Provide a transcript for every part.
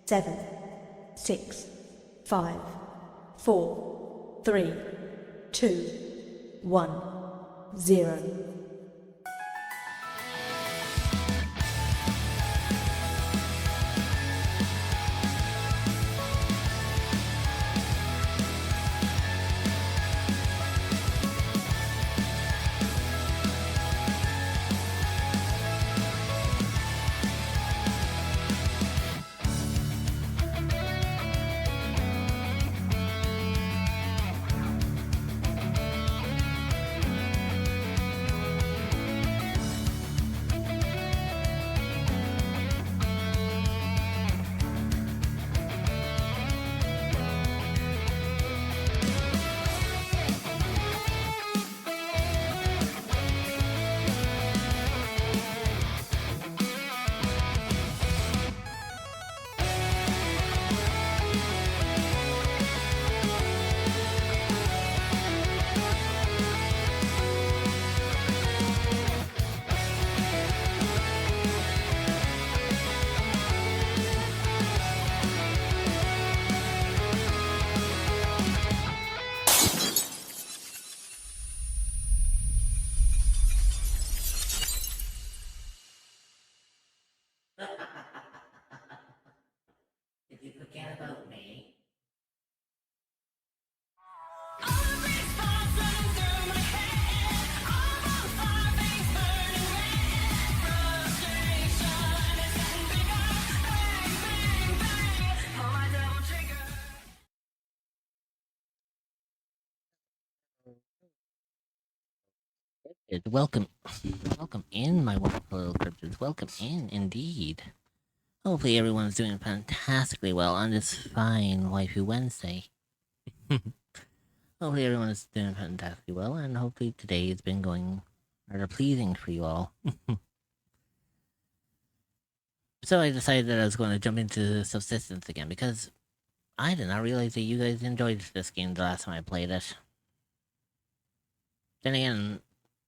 7, 6, 5, 4, 3, 2, 1, 0. Did you forget about me? Welcome, welcome in, my wonderful little cryptids. Welcome in, indeed. Hopefully, everyone's doing fantastically well on this fine Waifu Wednesday. Hopefully, everyone's doing fantastically well, and hopefully, today has been going rather pleasing for you all. So, I decided that I was going to jump into Subsistence again because I did not realize that you guys enjoyed this game the last time I played it. Then again,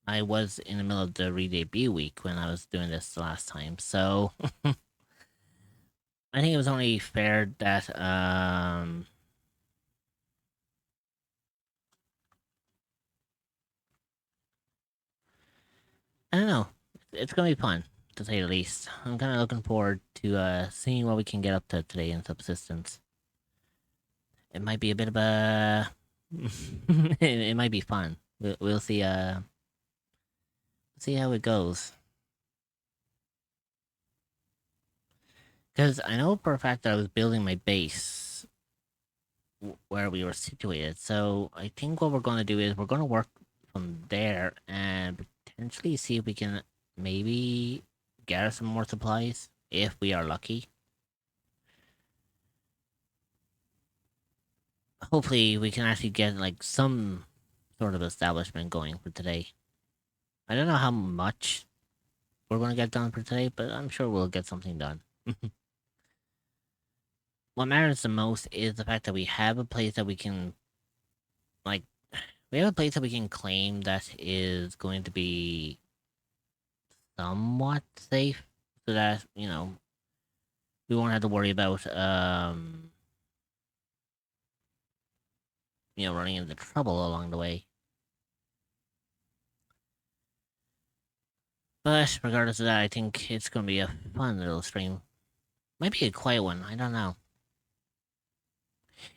I was in the middle of the re-debut week when I was doing this the last time, so I think it was only fair that I don't know. It's gonna be fun, to say the least. I'm kind of looking forward to seeing what we can get up to today in Subsistence. It might be a bit of a it might be fun. We'll see see how it goes. Because I know for a fact that I was building my base where we were situated. So I think what we're going to do is we're going to work from there and potentially see if we can maybe gather some more supplies if we are lucky. Hopefully we can actually get like some sort of establishment going for today. I don't know how much we're going to get done for today, but I'm sure we'll get something done. What matters the most is the fact that we have a place that we can, like, we have a place that we can claim that is going to be somewhat safe, so that, you know, we won't have to worry about, you know, running into trouble along the way. But regardless of that, I think it's going to be a fun little stream. Might be a quiet one, I don't know.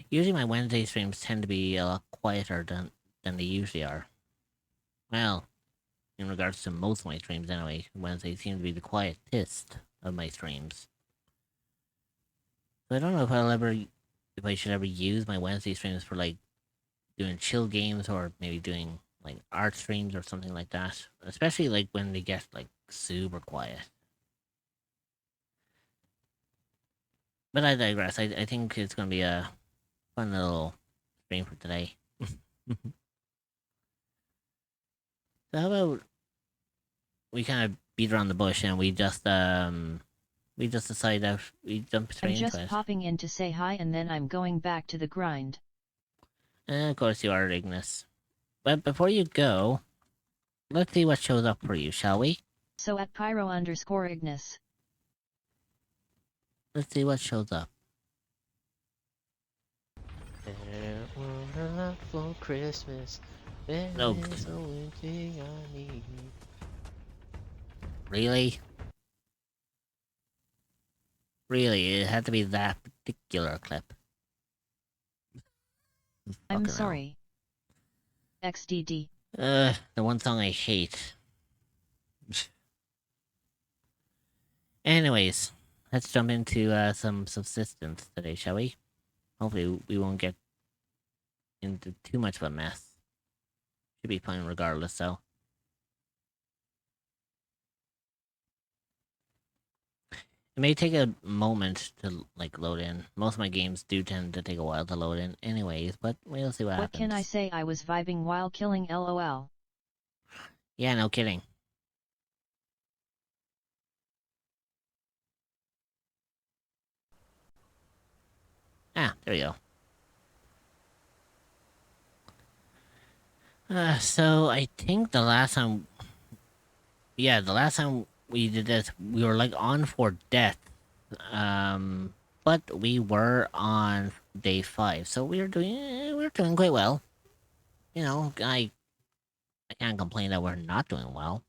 Usually my Wednesday streams tend to be a lot quieter than they usually are. Well, in regards to most of my streams anyway, Wednesdays seem to be the quietest of my streams. So I don't know if I should ever use my Wednesday streams for, like, doing chill games or maybe doing, like, art streams or something like that. Especially, like, when they get, like, super quiet. But I digress. I think it's gonna be a fun little stream for today. So how about we kind of beat around the bush and we just decide that we jump straight into it. I'm just popping in to say hi and then I'm going back to the grind. And of course you are, Ignis. But before you go, let's see what shows up for you, shall we? So at Pyro_Ignis. Let's see what shows up. want for Christmas? There No, is only thing I need. really? Really, it had to be that particular clip. I'm Fucking hell. sorry. XDD. The one song I hate. Anyways, let's jump into some subsistence today, shall we? Hopefully we won't get into too much of a mess. Should be fine regardless, though. It may take a moment to like load in. Most of my games do tend to take a while to load in anyways, but we'll see what happens. What can I say? I was vibing while killing LOL. Yeah, no kidding. Ah, there we go. So I think the last time... Yeah, the last time we did this, we were like on for death. But we were on day 5, so we were doing quite well. You know, I can't complain that we're not doing well.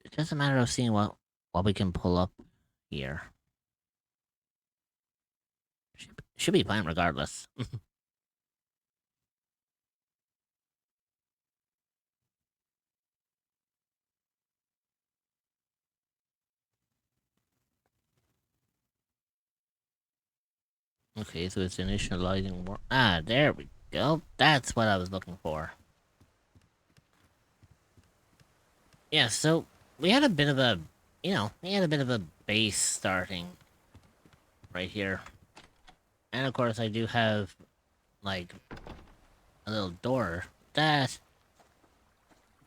It's just a matter of seeing what we can pull up here. Should be fine regardless. Okay, so it's initializing more. Ah, there we go. That's what I was looking for. Yeah, so we had a bit of a, we had a bit of a base starting right here. And of course, I do have, like, a little door. That,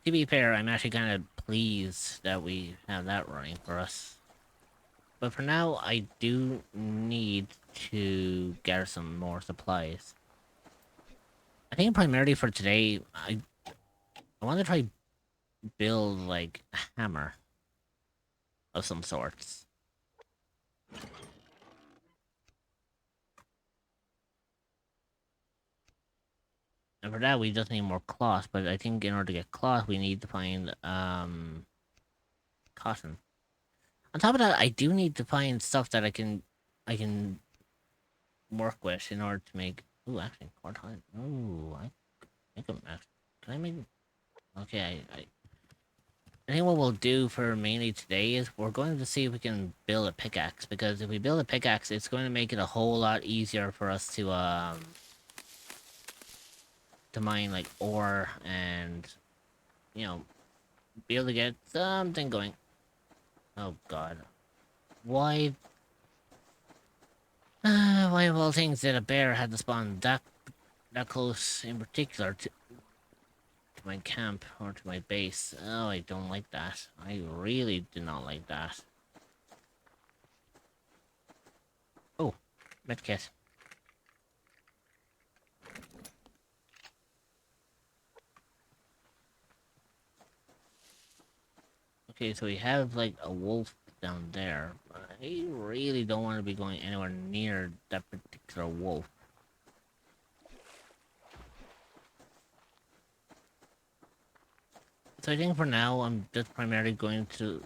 to be fair, I'm actually kind of pleased that we have that running for us. But for now, I do need to gather some more supplies. I think primarily for today, I want to try build, like, a hammer of some sorts. And for that, we just need more cloth, but I think in order to get cloth, we need to find, cotton. On top of that, I do need to find stuff that I can work with in order to make... Ooh, actually, cotton. Ooh, I can I make... Okay, I think what we'll do for mainly today is we're going to see if we can build a pickaxe, because if we build a pickaxe, it's going to make it a whole lot easier for us to mine, like, ore and, you know, be able to get something going. Oh, God. Why... why of all things did a bear have to spawn that close in particular to my camp or to my base? Oh, I don't like that. I really do not like that. Oh, medkit. Okay, so we have, like, a wolf down there. I really don't want to be going anywhere near that particular wolf. So I think for now, I'm just primarily going to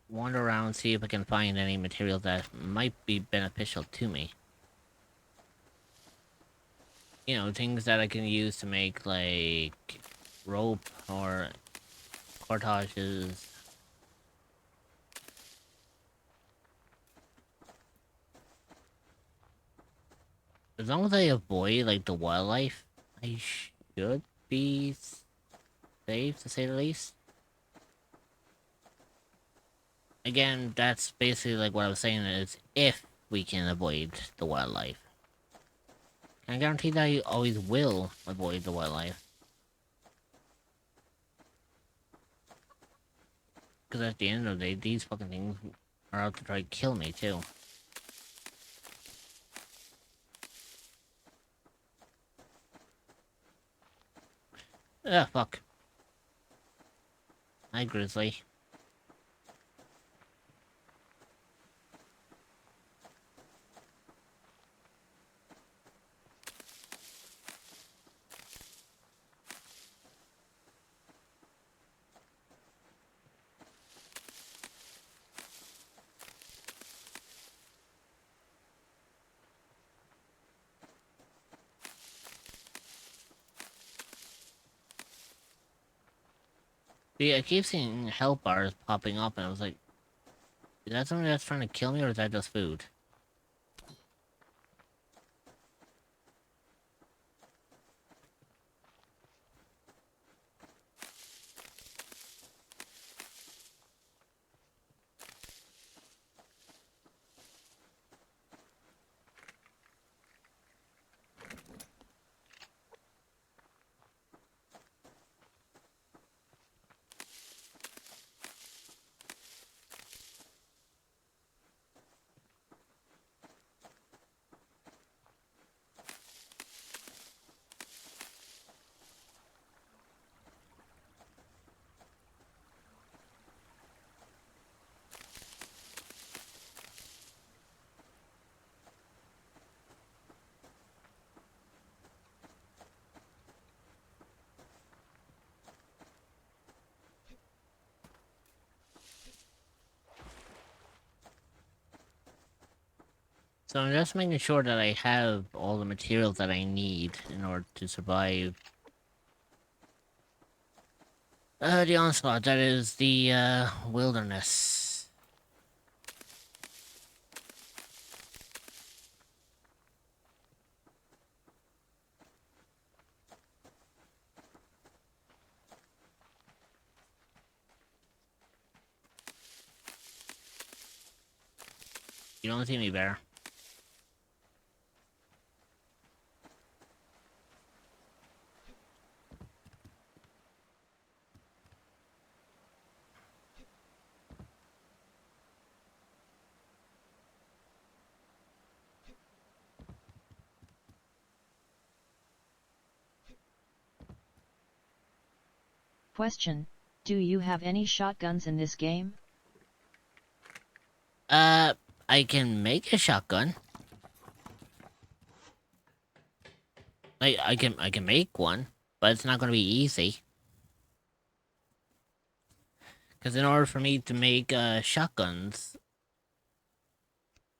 wander around, see if I can find any material that might be beneficial to me. You know, things that I can use to make, like, rope or cordages. As long as I avoid, like, the wildlife, I should be safe, to say the least. Again, that's basically, like, what I was saying is if we can avoid the wildlife. Can I guarantee that you always will avoid the wildlife? Because at the end of the day, these fucking things are out to try to kill me, too. Ah, fuck. Hi, Grizzly. See, I keep seeing health bars popping up, and I was like, is that something that's trying to kill me, or is that just food? So I'm just making sure that I have all the materials that I need in order to survive. The onslaught, that is the, wilderness. You don't see me, bear. Question, do you have any shotguns in this game? I can make a shotgun. I can make one, but it's not gonna be easy. Because in order for me to make, shotguns,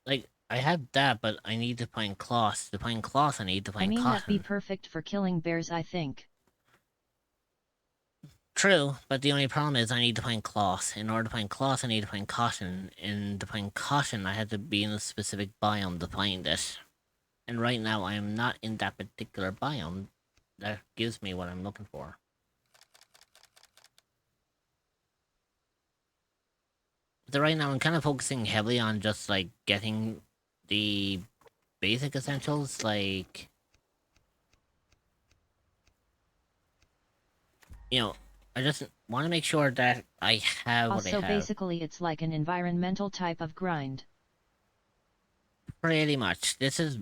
like, I have that, but I need to find cloth. To find cloth, I need to I find mean that'd be cotton. perfect for killing bears, I think. True, but the only problem is I need to find cloth. In order to find cloth, I need to find cotton. And to find cotton, I have to be in a specific biome to find it. And right now, I am not in that particular biome that gives me what I'm looking for. So right now, I'm kind of focusing heavily on just, like, getting the basic essentials, like... You know, I just want to make sure that I have what I So have. basically it's like an environmental type of grind. Pretty much. This is...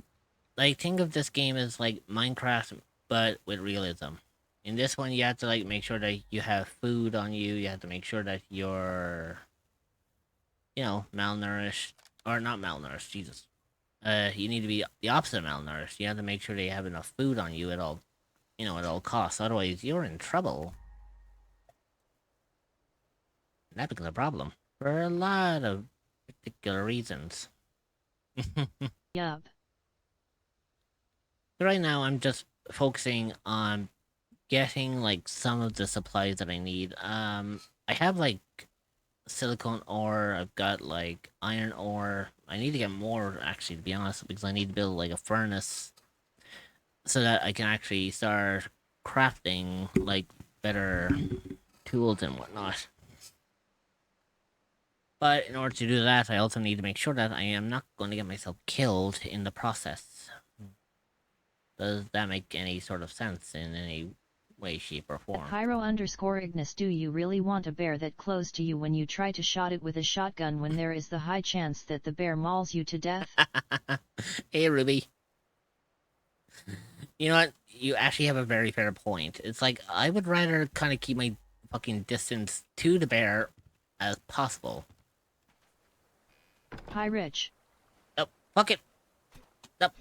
Like, think of this game as, like, Minecraft, but with realism. In this one, you have to, like, make sure that you have food on you. You have to make sure that you're... You know, malnourished. Or not malnourished, Jesus. You need to be the opposite of malnourished. You have to make sure that you have enough food on you at all... You know, at all costs. Otherwise, you're in trouble. And that becomes a problem. For a lot of particular reasons. Yup. So right now, I'm just focusing on getting, like, some of the supplies that I need. I have, like, silicone ore, I've got, like, iron ore. I need to get more, actually, to be honest, because I need to build, like, a furnace so that I can actually start crafting, like, better tools and whatnot. But in order to do that, I also need to make sure that I am not going to get myself killed in the process. Does that make any sort of sense in any way, shape, or form? Pyro_Ignis, do you really want a bear that close to you when you try to shot it with a shotgun when there is the high chance that the bear mauls you to death? Hey, Ruby. You know what? You actually have a very fair point. It's like, I would rather kind of keep my fucking distance to the bear as possible. Hi Rich. Oh, fuck it. Nope.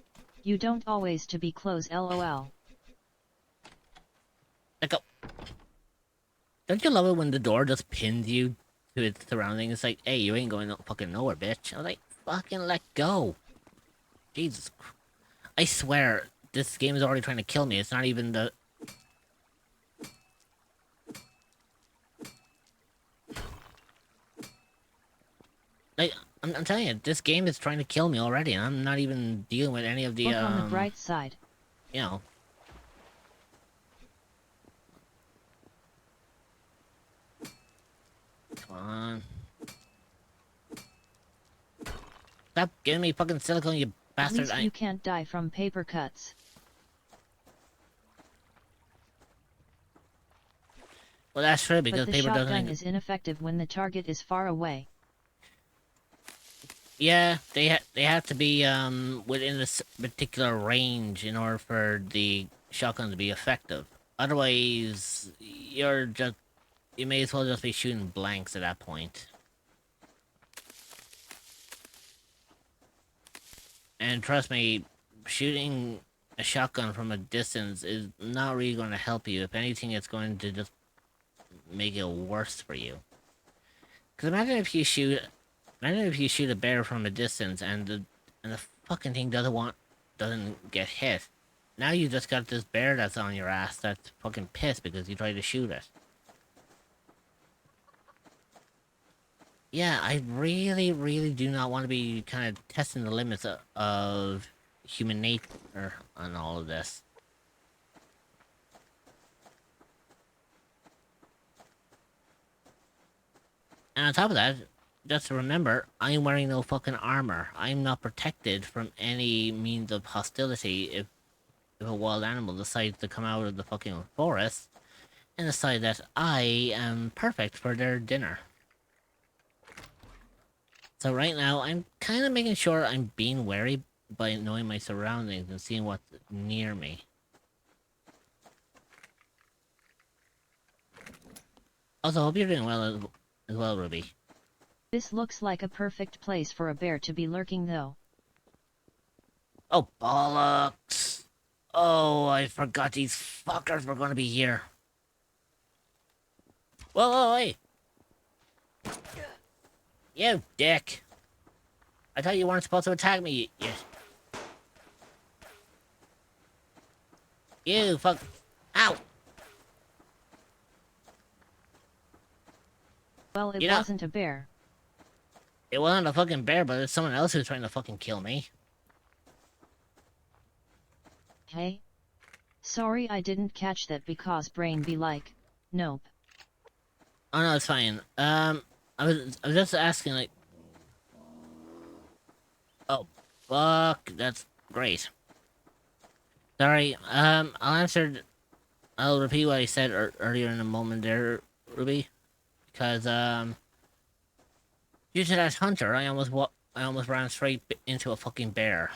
You don't always to be close, lol. Let go. Don't you love it when the door just pins you to its surroundings? It's like, hey, you ain't going no fucking nowhere, bitch. I was like, fucking let go. Jesus. I swear, this game is already trying to kill me. It's not even the... Like, I'm telling you, this game is trying to kill me already, and I'm not even dealing with any of the, Look on the bright side. you know. Come on. Stop giving me fucking silicone, you At bastard. least you can't die from paper cuts. Well, that's true, But because the paper doesn't... shotgun is ineffective when the target is far away. Yeah, they have to be within a particular range in order for the shotgun to be effective. Otherwise, you may as well just be shooting blanks at that point. And trust me, shooting a shotgun from a distance is not really going to help you. If anything, it's going to just make it worse for you. Because imagine if you shoot a bear from a distance and the fucking thing doesn't get hit. Now you just got this bear that's on your ass that's fucking pissed because you tried to shoot it. Yeah, I really, really do not want to be kind of testing the limits of human nature on all of this. And on top of that, just to remember, I'm wearing no fucking armor. I'm not protected from any means of hostility if a wild animal decides to come out of the fucking forest and decide that I am perfect for their dinner. So right now, I'm kind of making sure I'm being wary by knowing my surroundings and seeing what's near me. Also, hope you're doing well as well, Ruby. This looks like a perfect place for a bear to be lurking though. Oh, bollocks! Oh, I forgot these fuckers were gonna be here. Whoa, wait! You dick! I thought you weren't supposed to attack me, you fuck... Ow! Well, it You know- wasn't a bear. It wasn't a fucking bear, but it's someone else who's trying to fucking kill me. Hey? Sorry I didn't catch that because brain be like, nope. Oh no, it's fine. I was just asking, like... Oh, fuck, that's great. Sorry, I'll repeat what I said earlier in a moment there, Ruby. Because, due to that hunter, I almost ran straight into a fucking bear.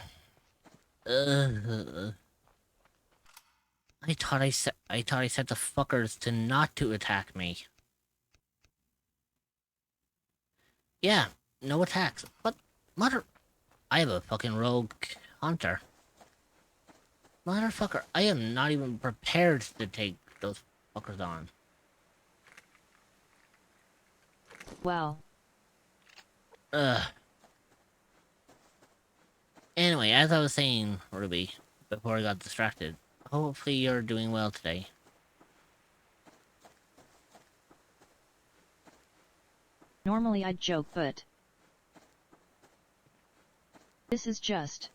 Ugh. I thought I said the fuckers to not to attack me. Yeah, no attacks. What? Mother... I have a fucking rogue hunter. Motherfucker, I am not even prepared to take those fuckers on. Well, Ugh. Anyway, as I was saying, Ruby, before I got distracted, hopefully you're doing well today. normally I'd joke, but this is just...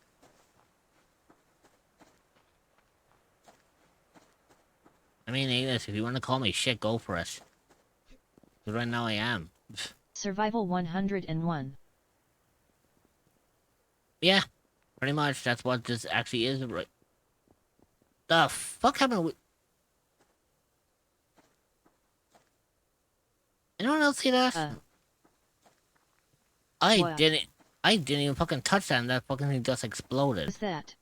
I mean, Agnes, if you want to call me shit, go for it. But right now I am. Survival 101. Yeah, pretty much. That's what this actually is. Right? The fuck happened with... Anyone else see that? What? I didn't even fucking touch that and that fucking thing just exploded. What's that?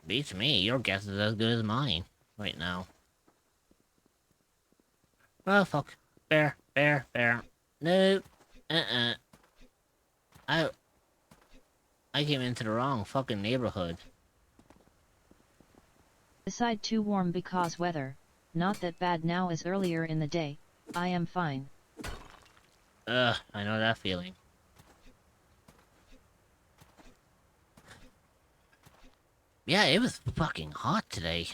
Beats me. Your guess is as good as mine right now. Oh, fuck. Bear. No. I came into the wrong fucking neighborhood. Decide too warm because weather, not that bad now as earlier in the day, I am fine. Ugh, I know that feeling. Yeah, it was fucking hot today.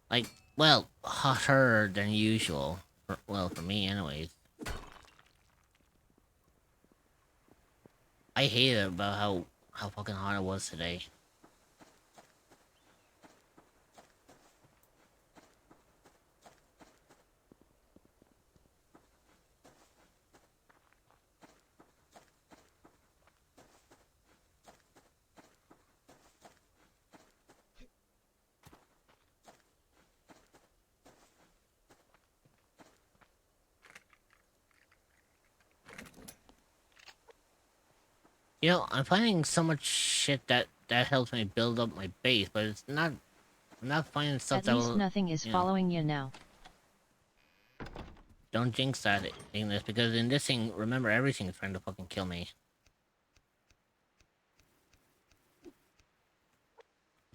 Like, well, hotter than usual. Well, for me anyways. I hate it about how fucking hot it was today. You know, I'm finding so much shit that helps me build up my base, but it's not. I'm not finding stuff At that least will. nothing is You know, following you now. don't jinx that in this, because in this thing, remember, everything's trying to fucking kill me.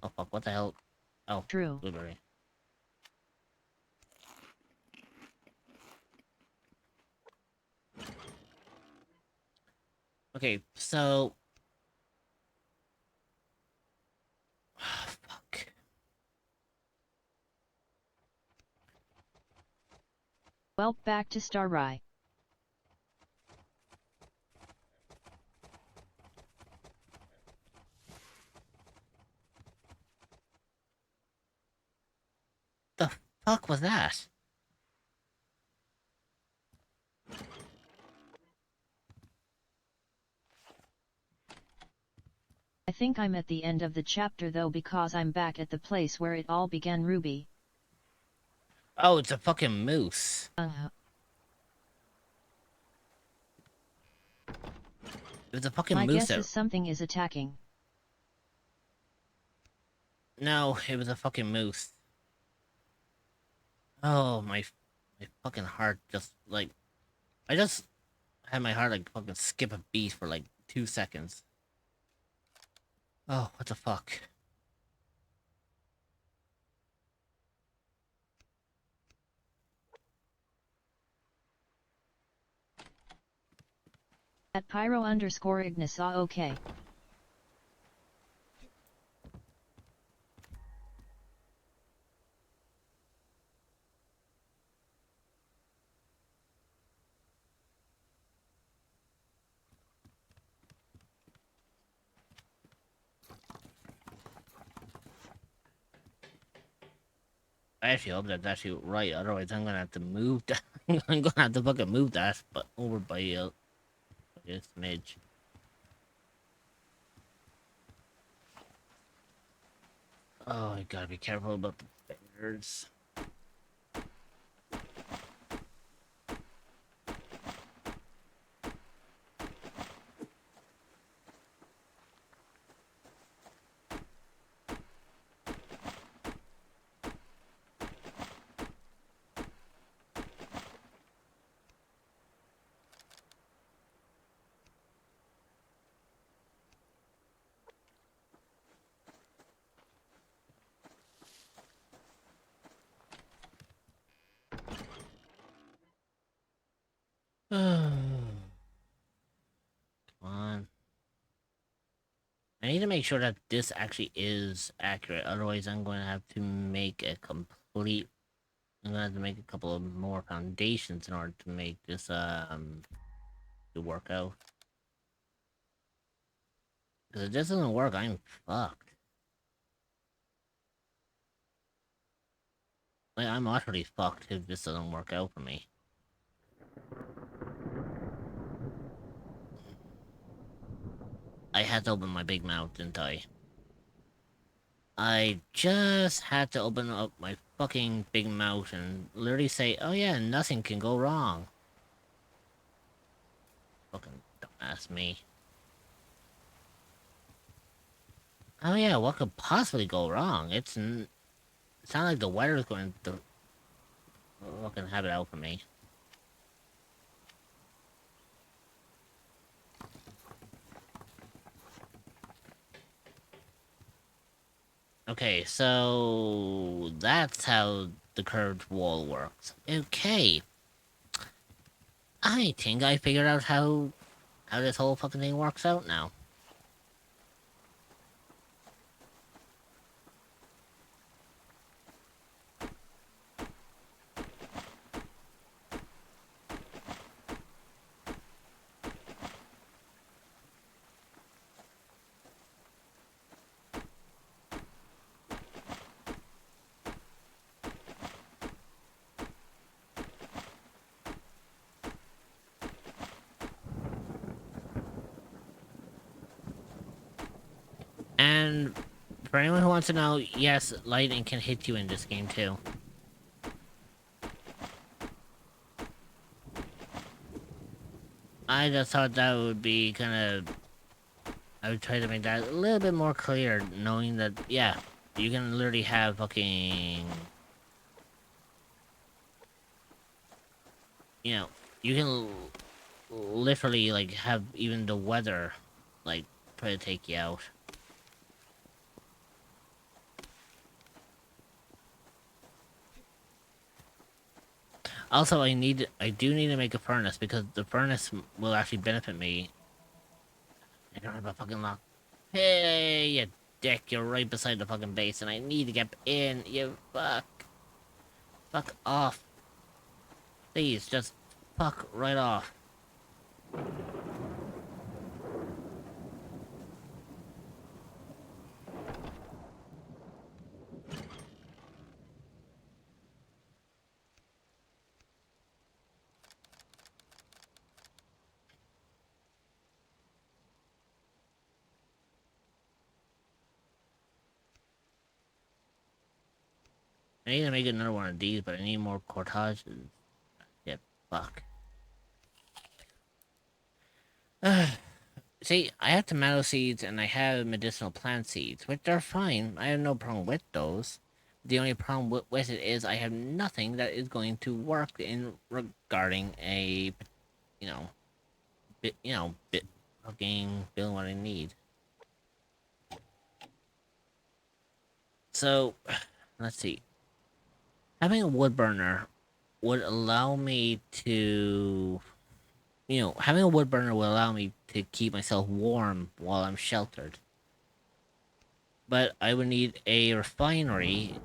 Oh fuck! What the hell? Oh, True. blueberry. Okay, so. Fuck. Well, back to Starry. The fuck was that? I think I'm at the end of the chapter though because I'm back at the place where it all began. Ruby. Oh, it's a fucking moose. It was a fucking My moose guess that. is something is attacking. No, it was a fucking moose. Oh, my fucking heart just, like... I just had my heart, like, fucking skip a beat for, like, 2 seconds. Oh, what the fuck? At Pyro_Ignis. Okay. I actually hope that's actually right, otherwise I'm gonna have to move that. I'm gonna have to fucking move that, but over by a smidge. Oh, I gotta be careful about the fingers. Come on. I need to make sure that this actually is accurate, otherwise I'm going to have to make a complete... I'm gonna have to make a couple of more foundations in order to make this, to work out. Because if this doesn't work, I'm fucked. Like, I'm utterly fucked if this doesn't work out for me. I had to open my big mouth, didn't I? I just had to open up my fucking big mouth and literally say, oh yeah, nothing can go wrong. Fucking dumbass me. Oh yeah, what could possibly go wrong? It's not like the weather's going to fucking have it out for me. Okay, so that's how the curved wall works. Okay. I think I figured out how this whole fucking thing works out now. And for anyone who wants to know, yes, lightning can hit you in this game too. I just thought that would be kind of... I would try to make that a little bit more clear, knowing that, yeah, you can literally have fucking... You know, you can literally, like, have even the weather, like, try to take you out. Also, I do need to make a furnace, because the furnace will actually benefit me. I don't have a fucking lock. Hey, you dick, you're right beside the fucking base, and I need to get in, you fuck. Fuck off. Please, just fuck right off. I need to make another one of these, but I need more cortages. Yeah, fuck. See, I have tomato seeds and I have medicinal plant seeds, which are fine. I have no problem with those. The only problem with it is I have nothing that is going to work in regarding a, bit fucking building what I need. So, let's see. Having a wood burner would allow me to, having a wood burner will allow me to keep myself warm while I'm sheltered. But I would need a refinery.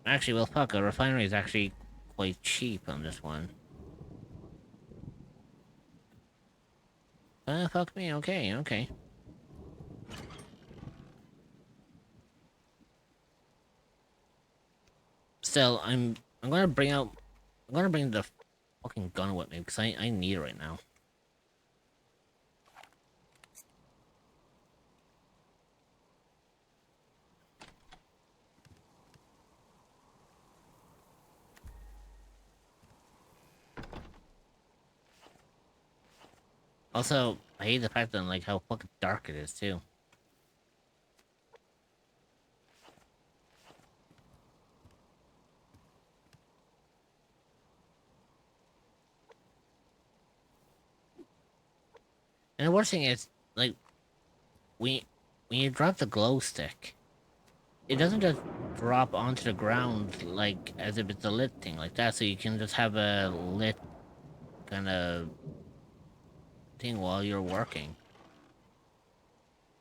Actually, well, fuck, a refinery is actually quite cheap on this one. Fuck me, okay. Still, I'm gonna bring the fucking gun with me, because I need it right now. Also, I hate the fact that, like, how fucking dark it is, too. And the worst thing is, like, when you drop the glow stick, it doesn't just drop onto the ground, like, as if it's a lit thing like that, so you can just have a lit kind of thing while you're working.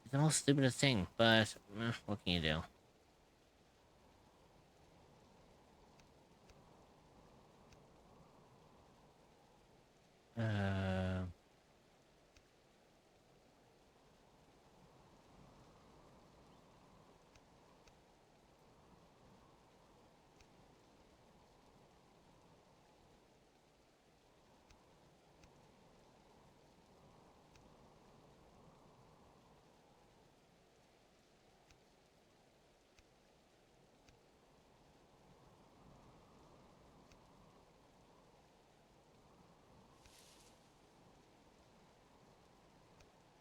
It's the most stupidest thing, but what can you do? Uh,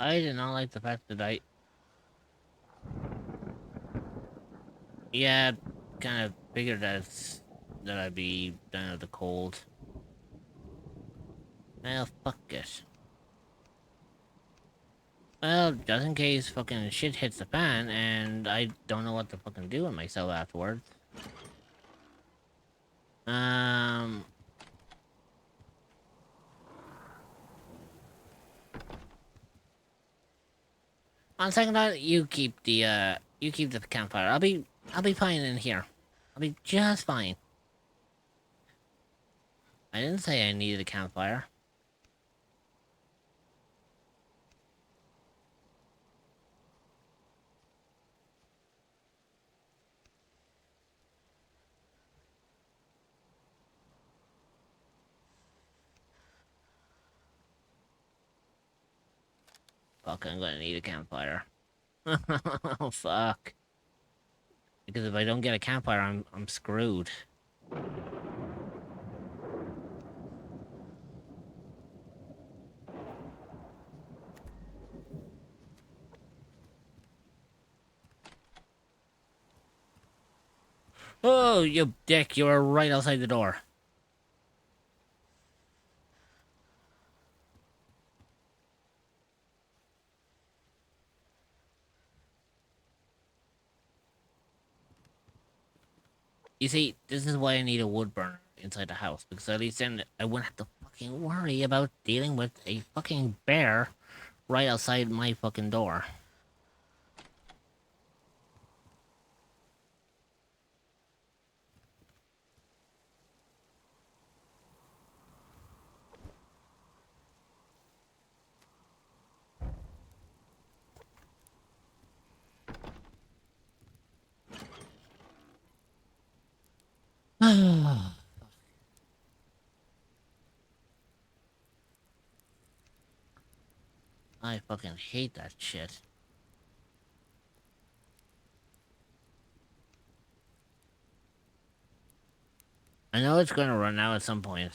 I did not like the fact that yeah, kind of figured that I'd be done with the cold. Well, fuck it. Well, just in case fucking shit hits the fan and I don't know what to fucking do with myself afterwards. Um... On second thought, you keep the campfire. I'll be fine in here. I'll be just fine. I didn't say I needed a campfire. Fuck, I'm gonna need a campfire. Oh, fuck. Because if I don't get a campfire, I'm screwed. Oh, you dick, you were right outside the door. You see, this is why I need a wood burner inside the house, because at least then I wouldn't have to fucking worry about dealing with a fucking bear right outside my fucking door. I fucking hate that shit. I know it's gonna run out at some point,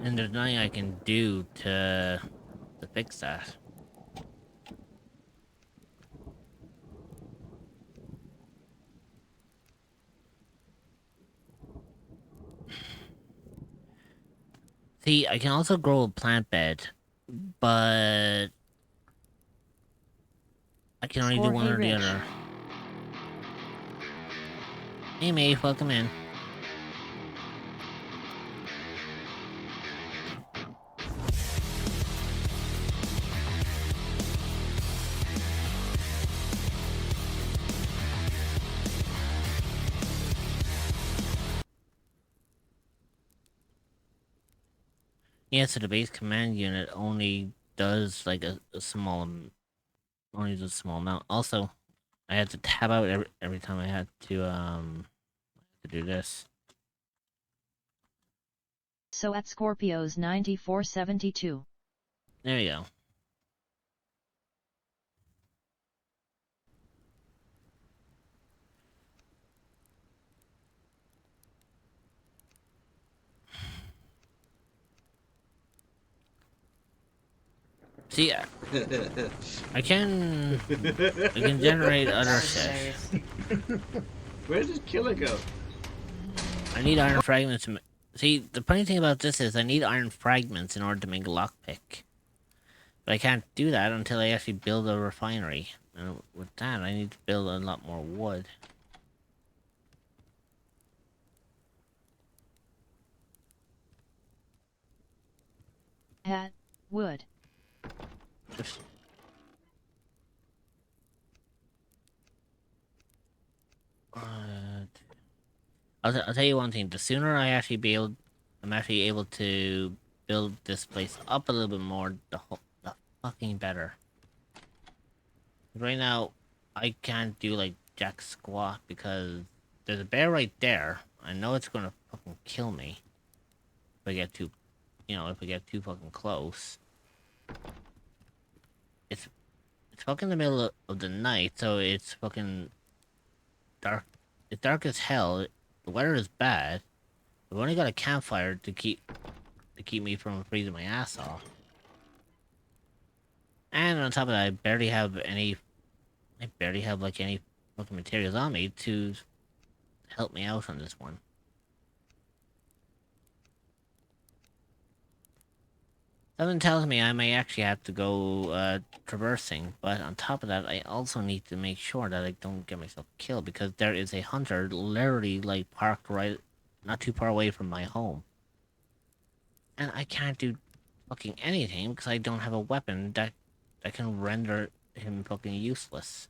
and there's nothing I can do to fix that. See, I can also grow a plant bed, but I can only do one Hey or the Rich. other. Hey, Maeve, welcome in. Yeah, so the base command unit only does like a small, only does a small amount. Also, I had to tab out every time I had to do this. So at Scorpios 9472. There you go. See, I can generate other shit. Where did Killer go? I need iron fragments. See, the funny thing about this is I need iron fragments in order to make a lockpick. But I can't do that until I actually build a refinery. And with that, I need to build a lot more wood. At wood. I'll tell you one thing. The sooner I'm actually able to build this place up a little bit more, the fucking better. Right now, I can't do like jack squat because there's a bear right there. I know it's gonna fucking kill me if I get too, if I get too fucking close. It's fucking the middle of the night, so it's fucking dark. It's dark as hell. The weather is bad. I've only got a campfire to keep me from freezing my ass off. And on top of that, I barely have like any fucking materials on me to help me out on this one. Something tells me I may actually have to go traversing, but on top of that, I also need to make sure that I don't get myself killed because there is a hunter literally like parked right, not too far away from my home, and I can't do fucking anything because I don't have a weapon that can render him fucking useless.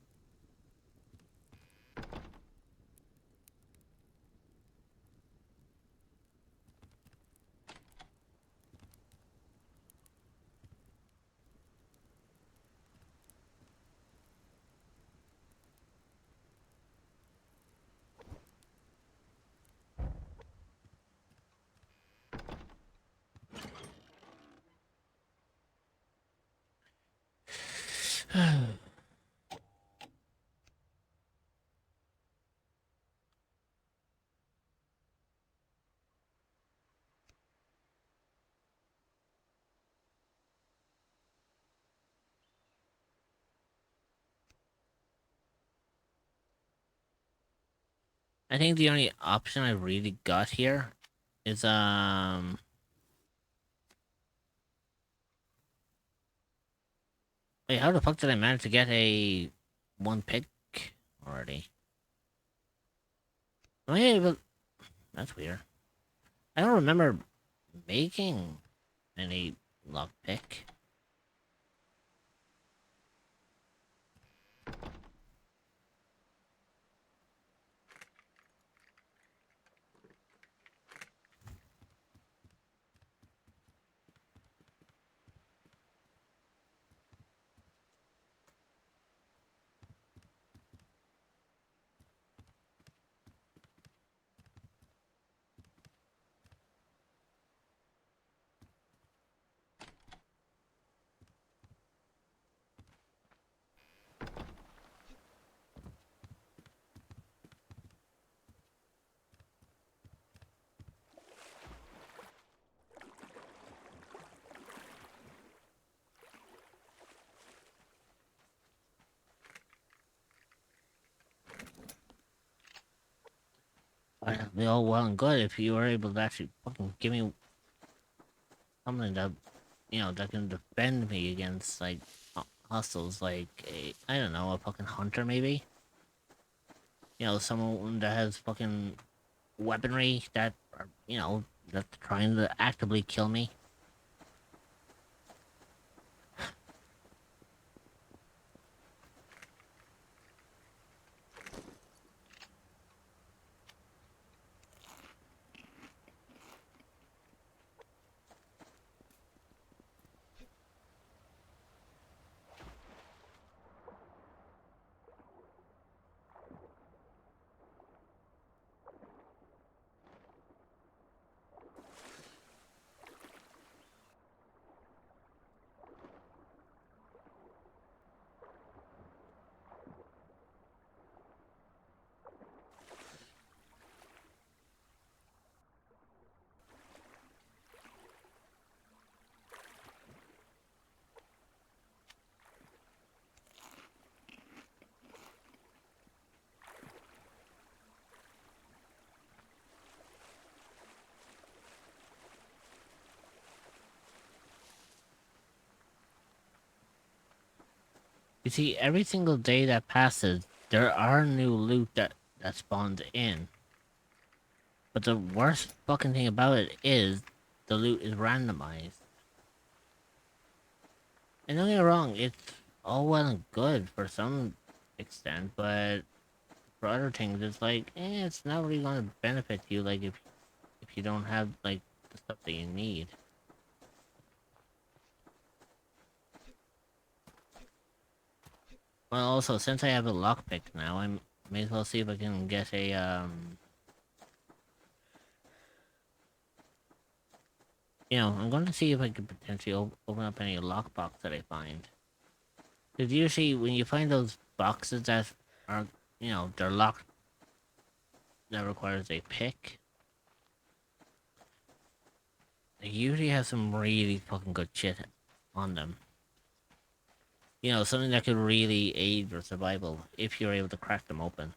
I think the only option I really got here is wait, how the fuck did I manage to get a one pick already? Am I able? That's weird. I don't remember making any lockpick. It'd be all well and good if you were able to actually fucking give me something that, that can defend me against, like, hostiles, like, I don't know, a fucking hunter, maybe? Someone that has fucking weaponry that are, that's trying to actively kill me. You see, every single day that passes, there are new loot that spawns in. But the worst fucking thing about it is, the loot is randomized. And don't get me wrong, it's all well and good for some extent, but for other things, it's like, it's not really gonna benefit you, like, if you don't have, like, the stuff that you need. Well, also, since I have a lockpick now, I may as well see if I can get a, I'm going to see if I can potentially open up any lockbox that I find. Because usually, when you find those boxes that are, they're locked, that requires a pick, they usually have some really fucking good shit on them. Something that could really aid your survival if you're able to crack them open.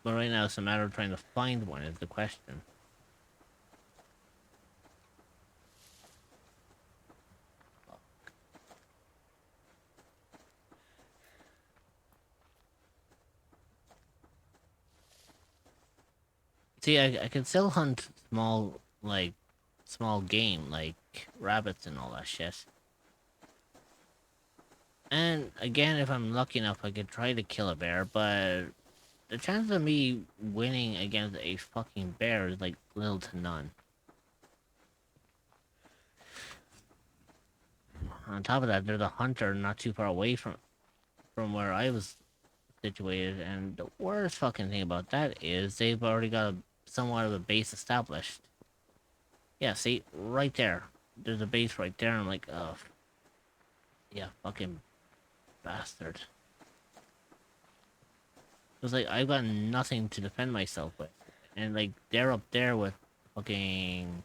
But right now, it's a matter of trying to find one is the question. See, I can still hunt small game, like rabbits and all that shit. And again, if I'm lucky enough, I could try to kill a bear, but the chance of me winning against a fucking bear is like little to none. On top of that, there's a hunter not too far away from where I was situated, and the worst fucking thing about that is they've already got somewhat of a base established. Yeah, see, right there. There's a base right there. I'm like, oh, yeah, fucking bastard. It's like I've got nothing to defend myself with, and like they're up there with fucking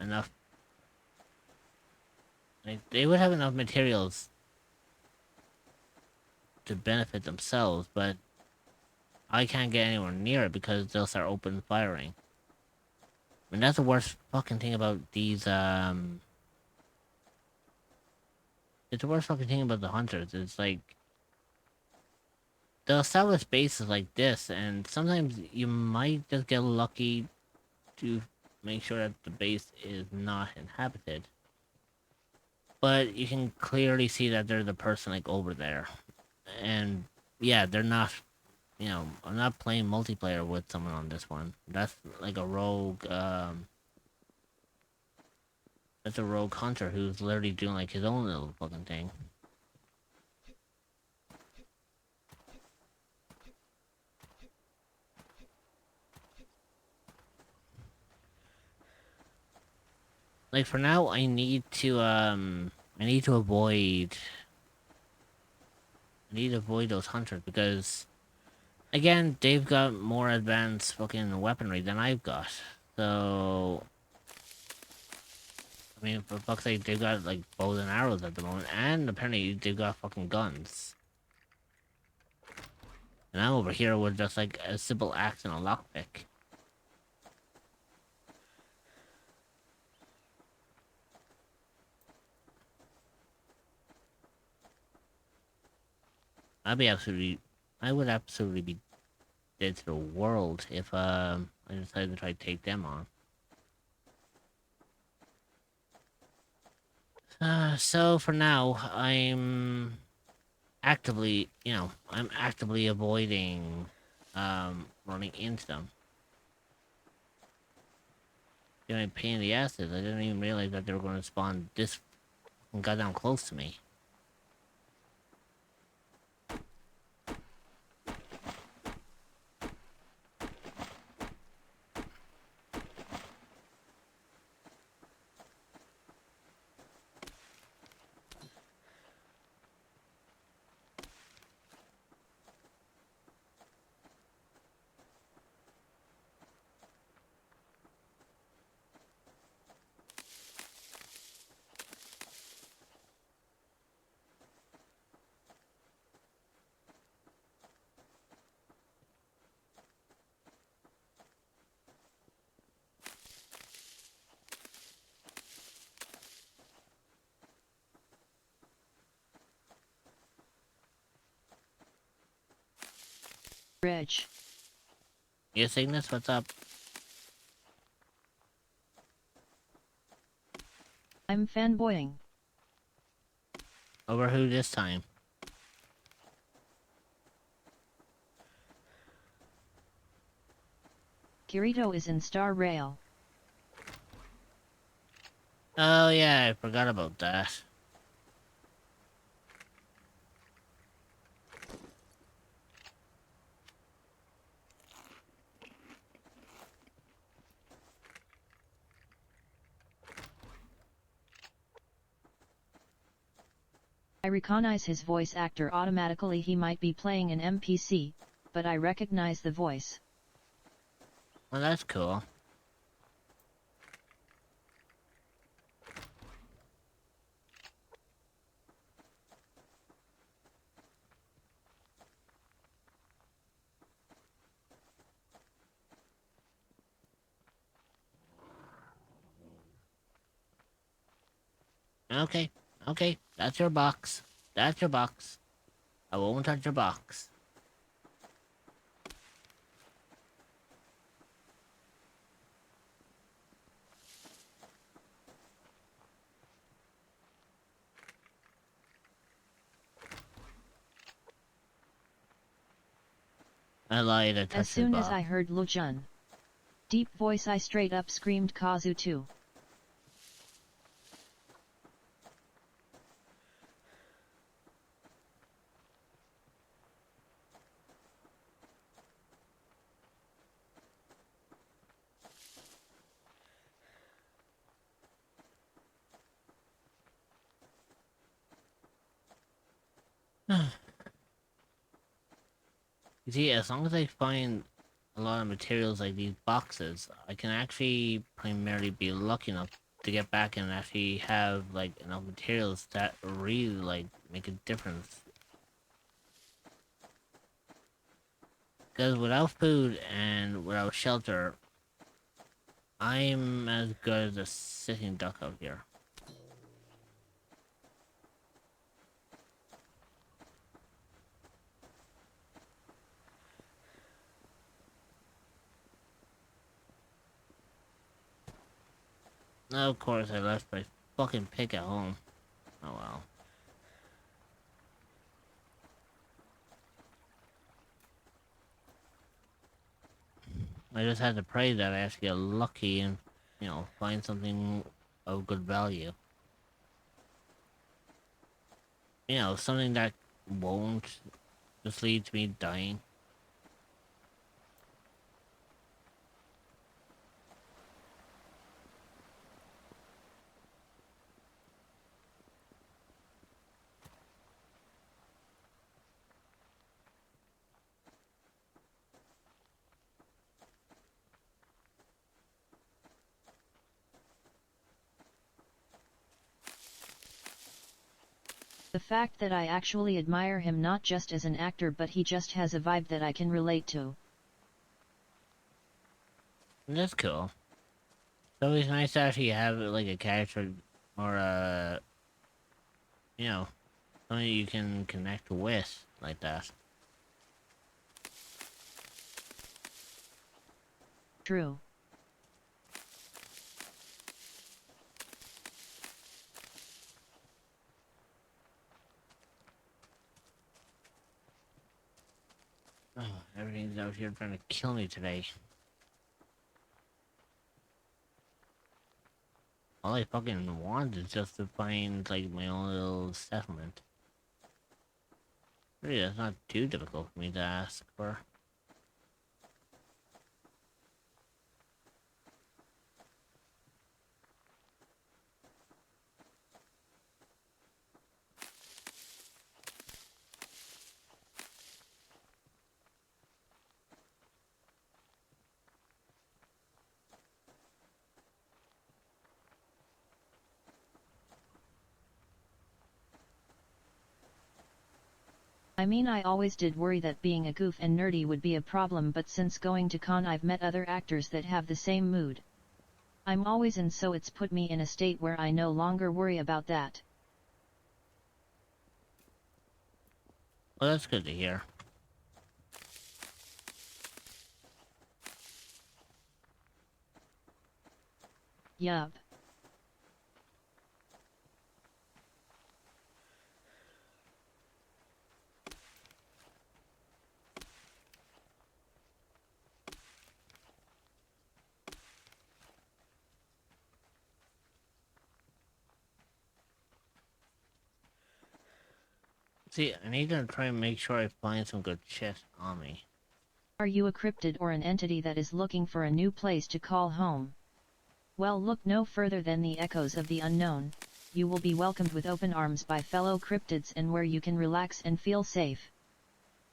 enough. Like they would have enough materials to benefit themselves, but I can't get anywhere near it because they'll start open firing. And that's the worst fucking thing about these. It's the worst fucking thing about the hunters. It's like they'll establish bases like this, and sometimes you might just get lucky to make sure that the base is not inhabited. But you can clearly see that there's a person like over there, and yeah, they're not. You know, I'm not playing multiplayer with someone on this one. That's like a rogue. That's a rogue hunter who's literally doing like his own little fucking thing. Like for now, I need to avoid. I need to avoid those hunters because, again, they've got more advanced fucking weaponry than I've got. So, I mean, for fuck's sake, they've got like bows and arrows at the moment, and apparently they've got fucking guns. And I'm over here with just like a simple axe and a lockpick. I would absolutely be dead to the world if I decided to try to take them on. So for now, I'm actively avoiding, running into them. The only pain in the ass is I didn't even realize that they were going to spawn this goddamn close to me. Reg. Yes, Ignis, what's up? I'm fanboying. Over who this time? Kirito is in Star Rail. Oh yeah, I forgot about that. I recognize his voice actor automatically. He might be playing an NPC, but I recognize the voice. Well, that's cool. Okay, okay, that's your box. That's your box. I won't touch your box. I lied, I touched As soon his as box. I heard Luchun deep voice, I straight up screamed Kazu too. You see, as long as I find a lot of materials like these boxes, I can actually primarily be lucky enough to get back and actually have like enough materials that really like make a difference. Because without food and without shelter, I'm as good as a sitting duck out here. Now, of course, I left my fucking pick at home. Oh well. I just had to pray that I actually get lucky and, find something of good value. Something that won't just lead to me dying. The fact that I actually admire him not just as an actor but he just has a vibe that I can relate to. That's cool. It's always nice to actually have like a character or you know, something you can connect with like that. True. Oh, everything's out here trying to kill me today. All I fucking want is just to find like my own little settlement. Really, that's not too difficult for me to ask for. I mean, I always did worry that being a goof and nerdy would be a problem, but since going to con I've met other actors that have the same mood. I'm always in, so it's put me in a state where I no longer worry about that. Well, that's good to hear. Yup. See, I need to try and make sure I find some good shit on me. Are you a cryptid or an entity that is looking for a new place to call home? Well, look no further than the echoes of the unknown. You will be welcomed with open arms by fellow cryptids and where you can relax and feel safe.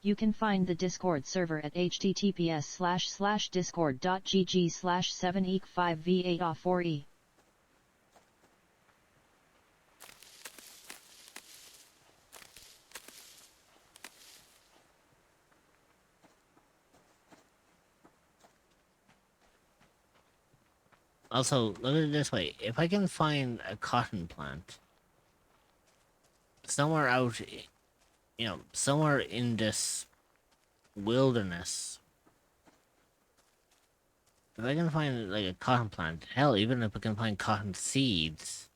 You can find the Discord server at https://discord.gg/7ec5v8a4e. Also, look at it this way. If I can find a cotton plant somewhere out, somewhere in this wilderness, if I can find like a cotton plant, hell, even if I can find cotton seeds,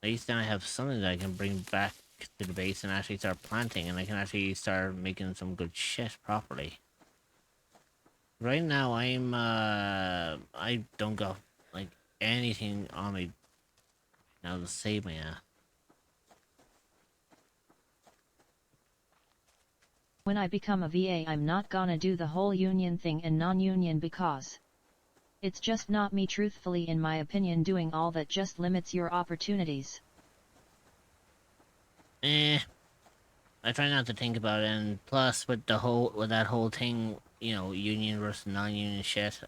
at least then I have something that I can bring back to the base and actually start planting, and I can actually start making some good shit properly. Right now, I don't got, like, anything on me now to save me, When I become a VA, I'm not gonna do the whole union thing and non-union because it's just not me, truthfully, in my opinion. Doing all that just limits your opportunities. Eh, I try not to think about it, and plus with that whole thing, you know, union versus non-union shit.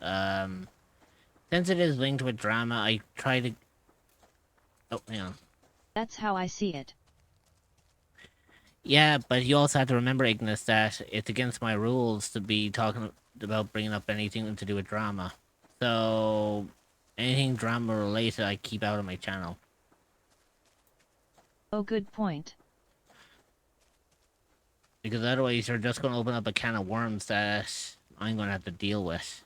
Since it is linked with drama, I try to. Oh, hang on. That's how I see it. Yeah, but you also have to remember, Ignis, that it's against my rules to be talking about bringing up anything to do with drama. So, anything drama related, I keep out of my channel. Oh, good point. Because otherwise, you're just going to open up a can of worms that I'm going to have to deal with.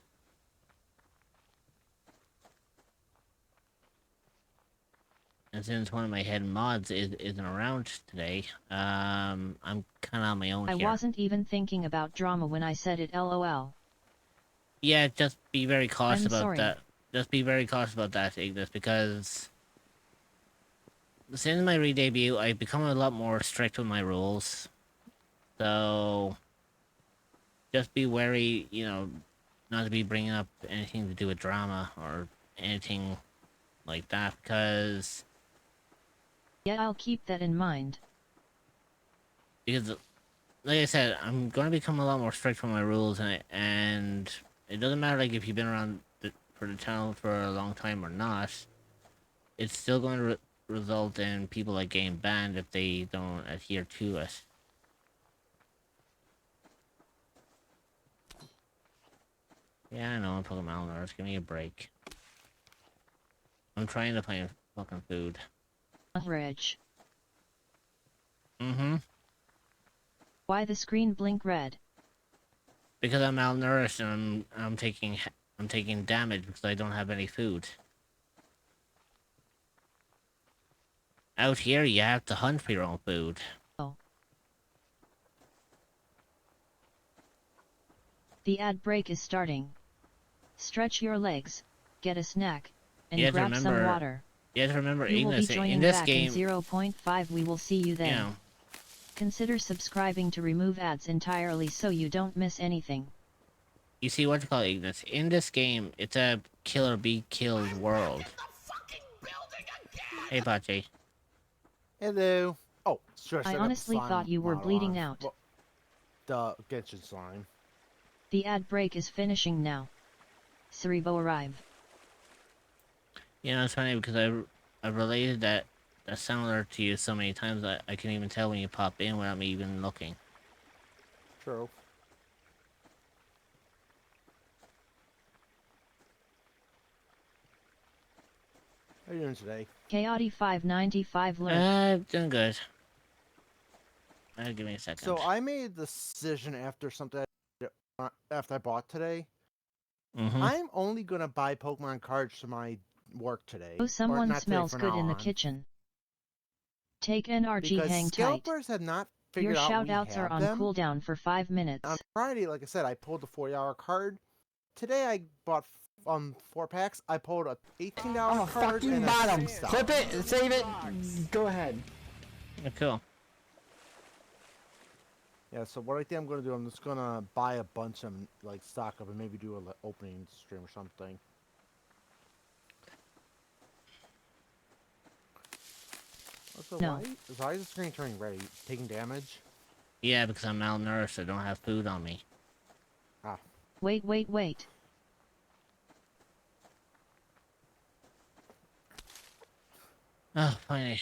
And since one of my head mods isn't around today, I'm kind of on my own I here. wasn't even thinking about drama when I said it, lol. Yeah, just be very cautious I'm about sorry. that. Just be very cautious about that, Ignis, because since my re-debut, I've become a lot more strict with my rules. So, just be wary, you know, not to be bringing up anything to do with drama or anything like that, because Yeah, I'll keep that in mind. like I said, I'm going to become a lot more strict with my rules, and it doesn't matter like if you've been around for the channel for a long time or not. It's still going to result in people like getting banned if they don't adhere to it. Yeah, I know, I'm fucking malnourished. Give me a break. I'm trying to find fucking food. Reg. Mm-hmm. Why the screen blink red? Because I'm malnourished and I'm taking damage because I don't have any food. Out here, you have to hunt for your own food. Oh. The ad break is starting. Stretch your legs, get a snack, and You have to grab some remember- water. You have to remember, You will be Ignis, joining in this back game, in 0.5. We will see you then. you know, Consider subscribing to remove ads entirely so you don't miss anything. you see what you call it, Ignis. In this game, it's a kill or be killed world. Hey, Pachi. Hello. Oh, sure. I got the honestly slime thought you were model bleeding on. out. Well, the Genshin slime. The ad break is finishing now. Cerebo arrive. You know, it's funny because I've related that similar to you so many times that I can even tell when you pop in without me even looking. True. How are you doing today? Chaotic 595 lurk. Doing good. Give me a second. So I made a decision after something after I bought today. Mm-hmm. I'm only gonna buy Pokemon cards for my work today. Oh, Or someone not today, smells from good now in the on. kitchen. Take NRG, Because hang tight. scalpers have not Your figured out we shoutouts are have on them. cooldown for 5 minutes. On Friday, like I said, I pulled the $40 card. Today I bought 4 packs. I pulled a $18 I'm a card fucking and a bottom. $6 Clip it, save it, go ahead. Cool. Yeah, so what I think I'm gonna do, I'm just gonna buy a bunch of like stock up and maybe do a opening stream or something. Also, No. why is the screen turning red? Are you taking damage? Yeah, because I'm malnourished. I don't have food on me. Wait. Oh, finally.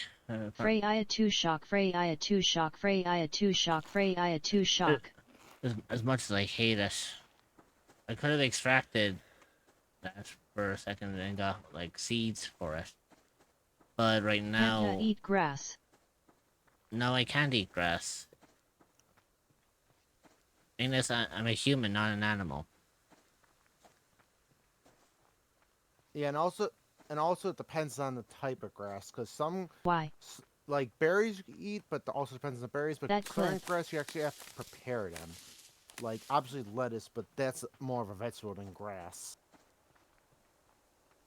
Freya 2 shock, Freya 2 shock, Freya 2 shock, Freya 2 shock. As much as I hate it, I could have extracted that for a second and got like seeds for it. But right now, Can't eat grass. no, I can't eat grass. Unless I'm a human, not an animal. Yeah, and also it depends on the type of grass, because some Why? like berries you can eat, but it also depends on the berries. But That certain clip. grass you actually have to prepare them. Like obviously lettuce, but that's more of a vegetable than grass.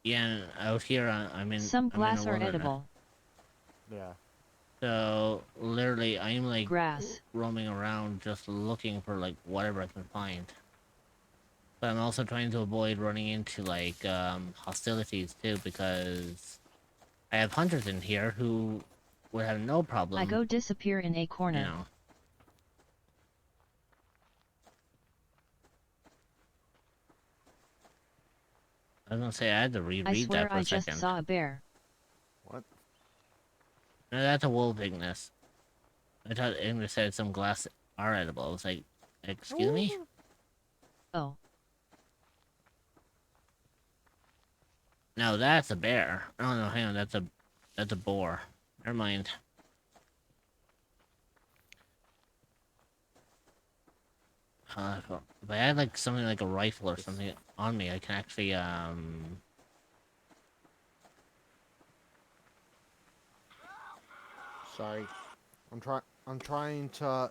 Yeah, and out here I'm in. Some I'm in glass a are wilderness. edible. Yeah. So literally, I'm like Grass. roaming around just looking for like whatever I can find. But I'm also trying to avoid running into like hostilities too, because I have hunters in here who would have no problem. I go disappear in a You corner. know, I was gonna say I had to I reread swear that for I a just second. saw a bear. What? No, that's a wolf, Ignis. I thought Ignis said some glass are edible. I was like, excuse me? Oh, No, that's a bear. Oh no, hang on, that's a boar. Never mind. If I had like something like a rifle or something on me, I can actually Sorry. I'm trying to.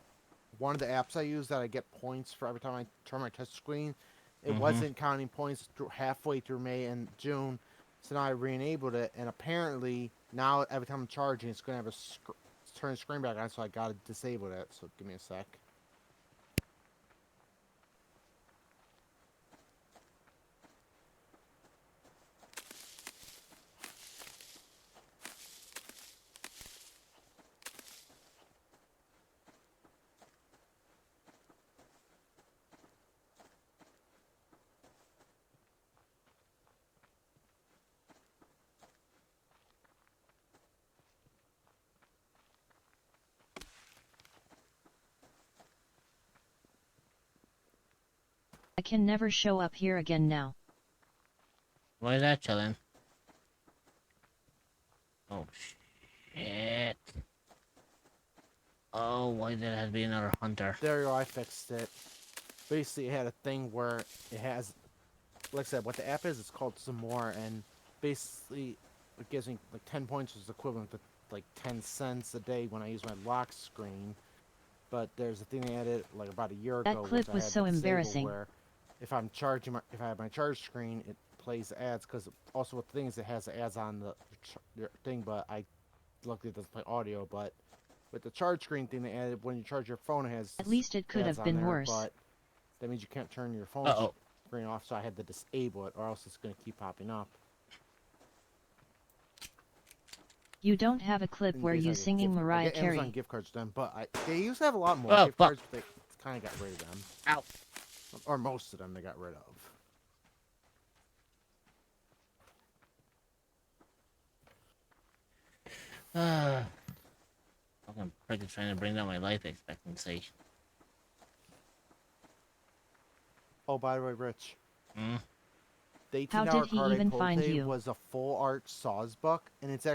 One of the apps I use that I get points for every time I turn my touch screen, it Mhm. wasn't counting points halfway through May and June, so now I re-enabled it, and apparently now every time I'm charging, it's gonna have a turn the screen back on, so I gotta disable it. So give me a sec. I can never show up here again now. why is that chilling? Oh shit. Oh, why did it have to be another hunter? There you go. I fixed it. Basically, it had a thing where it has, like I said, what the app is, it's called some more, and basically it gives me like 10 points, which is equivalent to like 10 cents a day when I use my lock screen. But there's a thing they added like about a year That ago, clip which I was had so to disable, embarrassing. where if if I have my charge screen, it plays ads. Because also with the thing is, it has ads on the thing, but luckily it doesn't play audio. But with the charge screen thing they added, when you charge your phone, it has At least it could ads have on been there, worse. but that means you can't turn your phone Uh-oh. screen off, so I had to disable it, or else it's going to keep popping up. You don't have a clip In where case I you get singing I Mariah get Amazon Carey. gift cards then, but they used to have a lot more Oh, gift fuck. cards, but they kind of got rid of them. Ow. Or most of them they got rid of. I'm freaking trying to bring down my life expectancy. Oh, by the way, Rich, Hmm? the How 18-hour did he card I even pulled find today you? was a full art Sawsbuck, and it's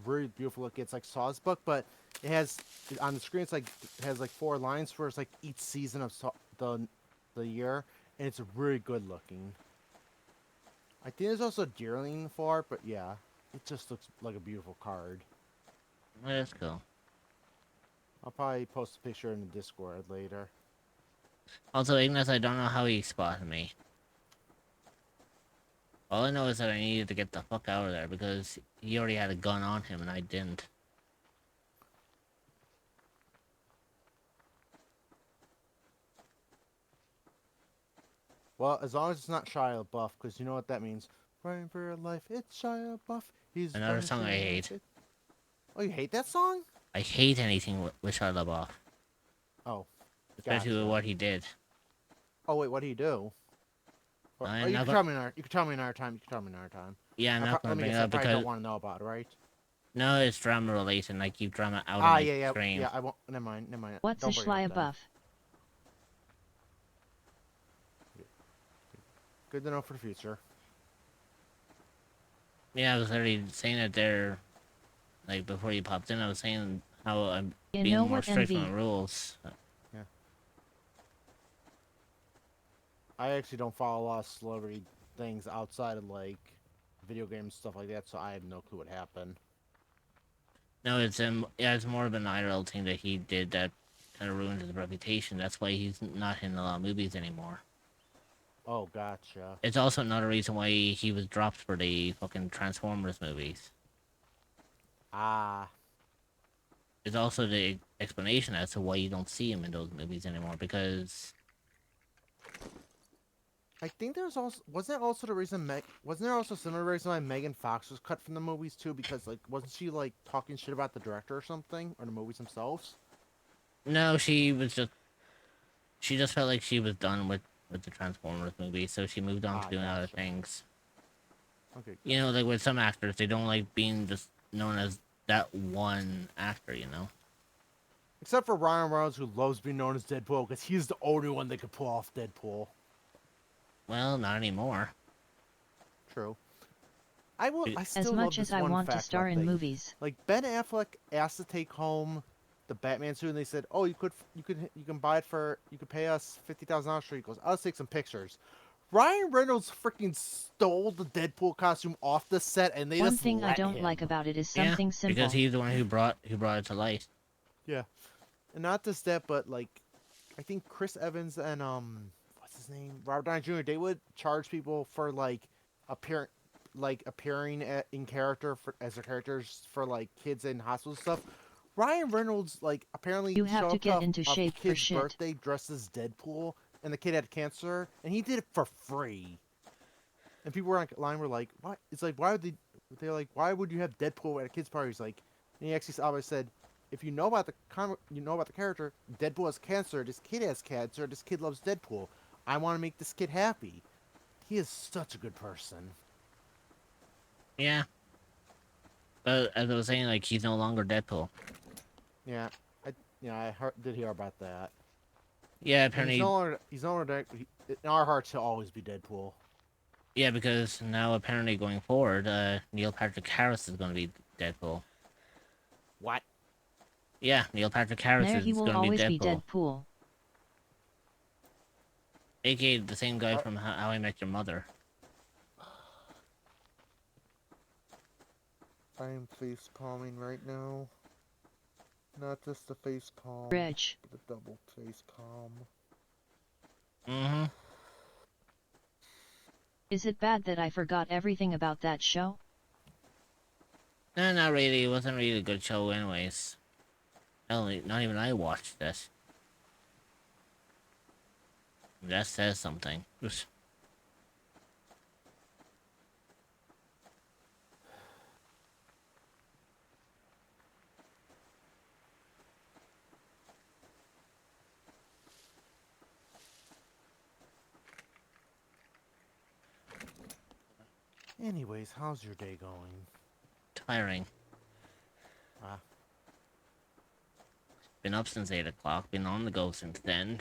really beautiful looking. It's like Sawsbuck, but it has on the screen it has like 4 lines for it's like each season of the year, and it's really good looking. I think there's also Deerling for it, but yeah, it just looks like a beautiful card. Let's go. I'll probably post a picture in the Discord later. Also, Ignis, I don't know how he spotted me. All I know is that I needed to get the fuck out of there because he already had a gun on him and I didn't. Well, as long as it's not Shia LaBeouf, because you know what that means. Running for your life, it's Shia LaBeouf. He's Another running song for I your hate. life. Oh, you hate that song? I hate anything with Shia LaBeouf, Oh, especially with gotcha. what he did. Oh wait, what do you do? Or, I'm or you not can gonna- tell me another. You can tell me another time. You can tell me another time. Yeah, I'm not Let gonna me bring guess. it I up probably because don't want to know about it, right? no, it's drama related and I keep drama out of Ah, my yeah. stream. I won't. Never mind. Never mind. What's a Don't bring it Shia up then. buff? Good to know for the future. Yeah, I was already saying that there, like before you popped in, I was saying how I'm You being know more what, strict on NV? the rules. I actually don't follow a lot of celebrity things outside of like video games stuff like that, so I have no clue what happened. No, yeah, it's more of an IRL thing that he did that kind of ruined his reputation. That's why he's not in a lot of movies anymore. Oh, gotcha. It's also another reason why he was dropped for the fucking Transformers movies. Ah. It's also the explanation as to why you don't see him in those movies anymore, because I think there's also wasn't that also the reason wasn't there also a similar reason why Megan Fox was cut from the movies too, because like wasn't she like talking shit about the director or something, or the movies themselves? no, she just felt like she was done with the Transformers movie, so she moved on to doing other Gotcha. things. Okay. You know, like with some actors, they don't like being just known as that one actor. You know. Except for Ryan Reynolds, who loves being known as Deadpool, because he's the only one that could pull off Deadpool. Well, not anymore. True. I will. I still As love much this as I one want to fact star about in things. movies, Like Ben Affleck asked to take home the Batman suit, and they said, "Oh, you can buy it for, you could pay us $50,000." He goes, "I'll take some pictures." Ryan Reynolds freaking stole the Deadpool costume off the set, and they one just thing I let don't him. like about it is Yeah, something simple. because he's the one who brought it to light. Yeah, and not just that, but like, I think Chris Evans and what's his name, Robert Downey Jr. They would charge people for appearing in character as their characters for like kids in hospital stuff. Ryan Reynolds apparently You have showed to up get into a shape for kid's shit. birthday dressed as Deadpool, and the kid had cancer, and he did it for free. And people were online were like, "What?" It's like, why would they? They're like, "Why would you have Deadpool at a kid's party?" He's like, and he actually always said, "If you know about the you know about the character. Deadpool has cancer. This kid has cancer. This kid loves Deadpool. I want to make this kid happy." He is such a good person. Yeah. But as I was saying, like he's no longer Deadpool. Yeah, I did hear about that. Yeah, And apparently. he's no longer in our hearts. He'll always be Deadpool. Yeah, because now apparently going forward, Neil Patrick Harris is going to be Deadpool. What? Yeah, Neil Patrick Harris There is he will going to always be be Deadpool. Deadpool. AKA the same guy from How I Met Your Mother. I am face palming right now. Not just the face palm, Rich. but the double face palm. Mm-hmm. Is it bad that I forgot everything about that show? No, not really. It wasn't really a good show anyways. Not even I watched this. That says something. Anyways, how's your day going? Tiring. Ah. Been up since 8 o'clock. Been on the go since then.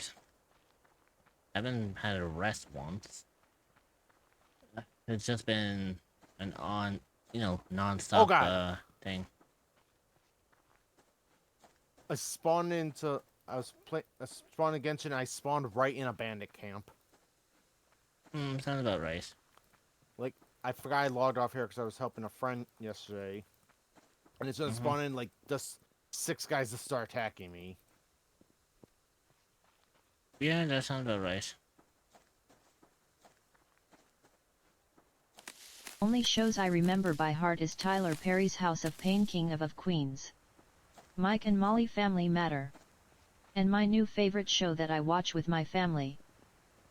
Haven't had a rest once. It's just been an non-stop God. thing. I spawned into. I spawned against you, and I spawned right in a bandit camp. Sounds about right. Like, I forgot I logged off here because I was helping a friend yesterday. And it's gonna spawn in, just 6 guys to start attacking me. Yeah, that sounds about right. Only shows I remember by heart is Tyler Perry's House of Pain, King of Queens, Mike and Molly, Family Matter, and my new favorite show that I watch with my family,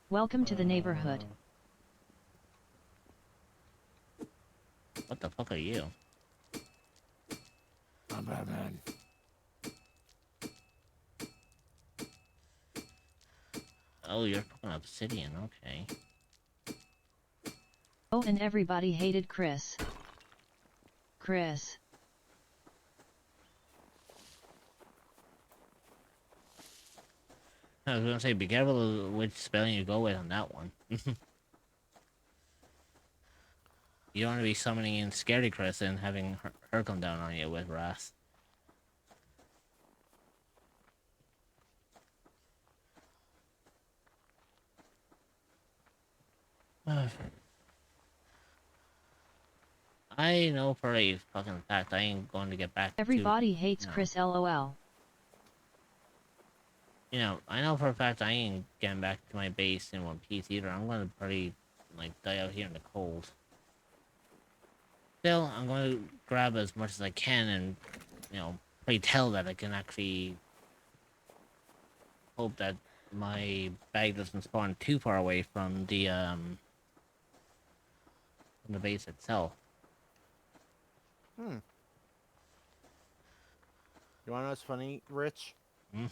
Welcome to the Neighborhood. What the fuck are you? I'm Batman. Oh, you're fucking Obsidian, okay. Oh, and everybody hated Chris. Chris. I was gonna say, be careful which spelling you go with on that one. You don't want to be summoning in Scary Chris and having her come down on you with wrath. I know for a fucking fact I ain't going to get back Everybody hates no. Chris, lol. You know, I know for a fact I ain't getting back to my base in one piece either. I'm gonna probably, die out here in the cold. Still, I'm going to grab as much as I can and, pray tell that I can actually hope that my bag doesn't spawn too far away from the base itself. You wanna know what's funny, Rich? Hmm?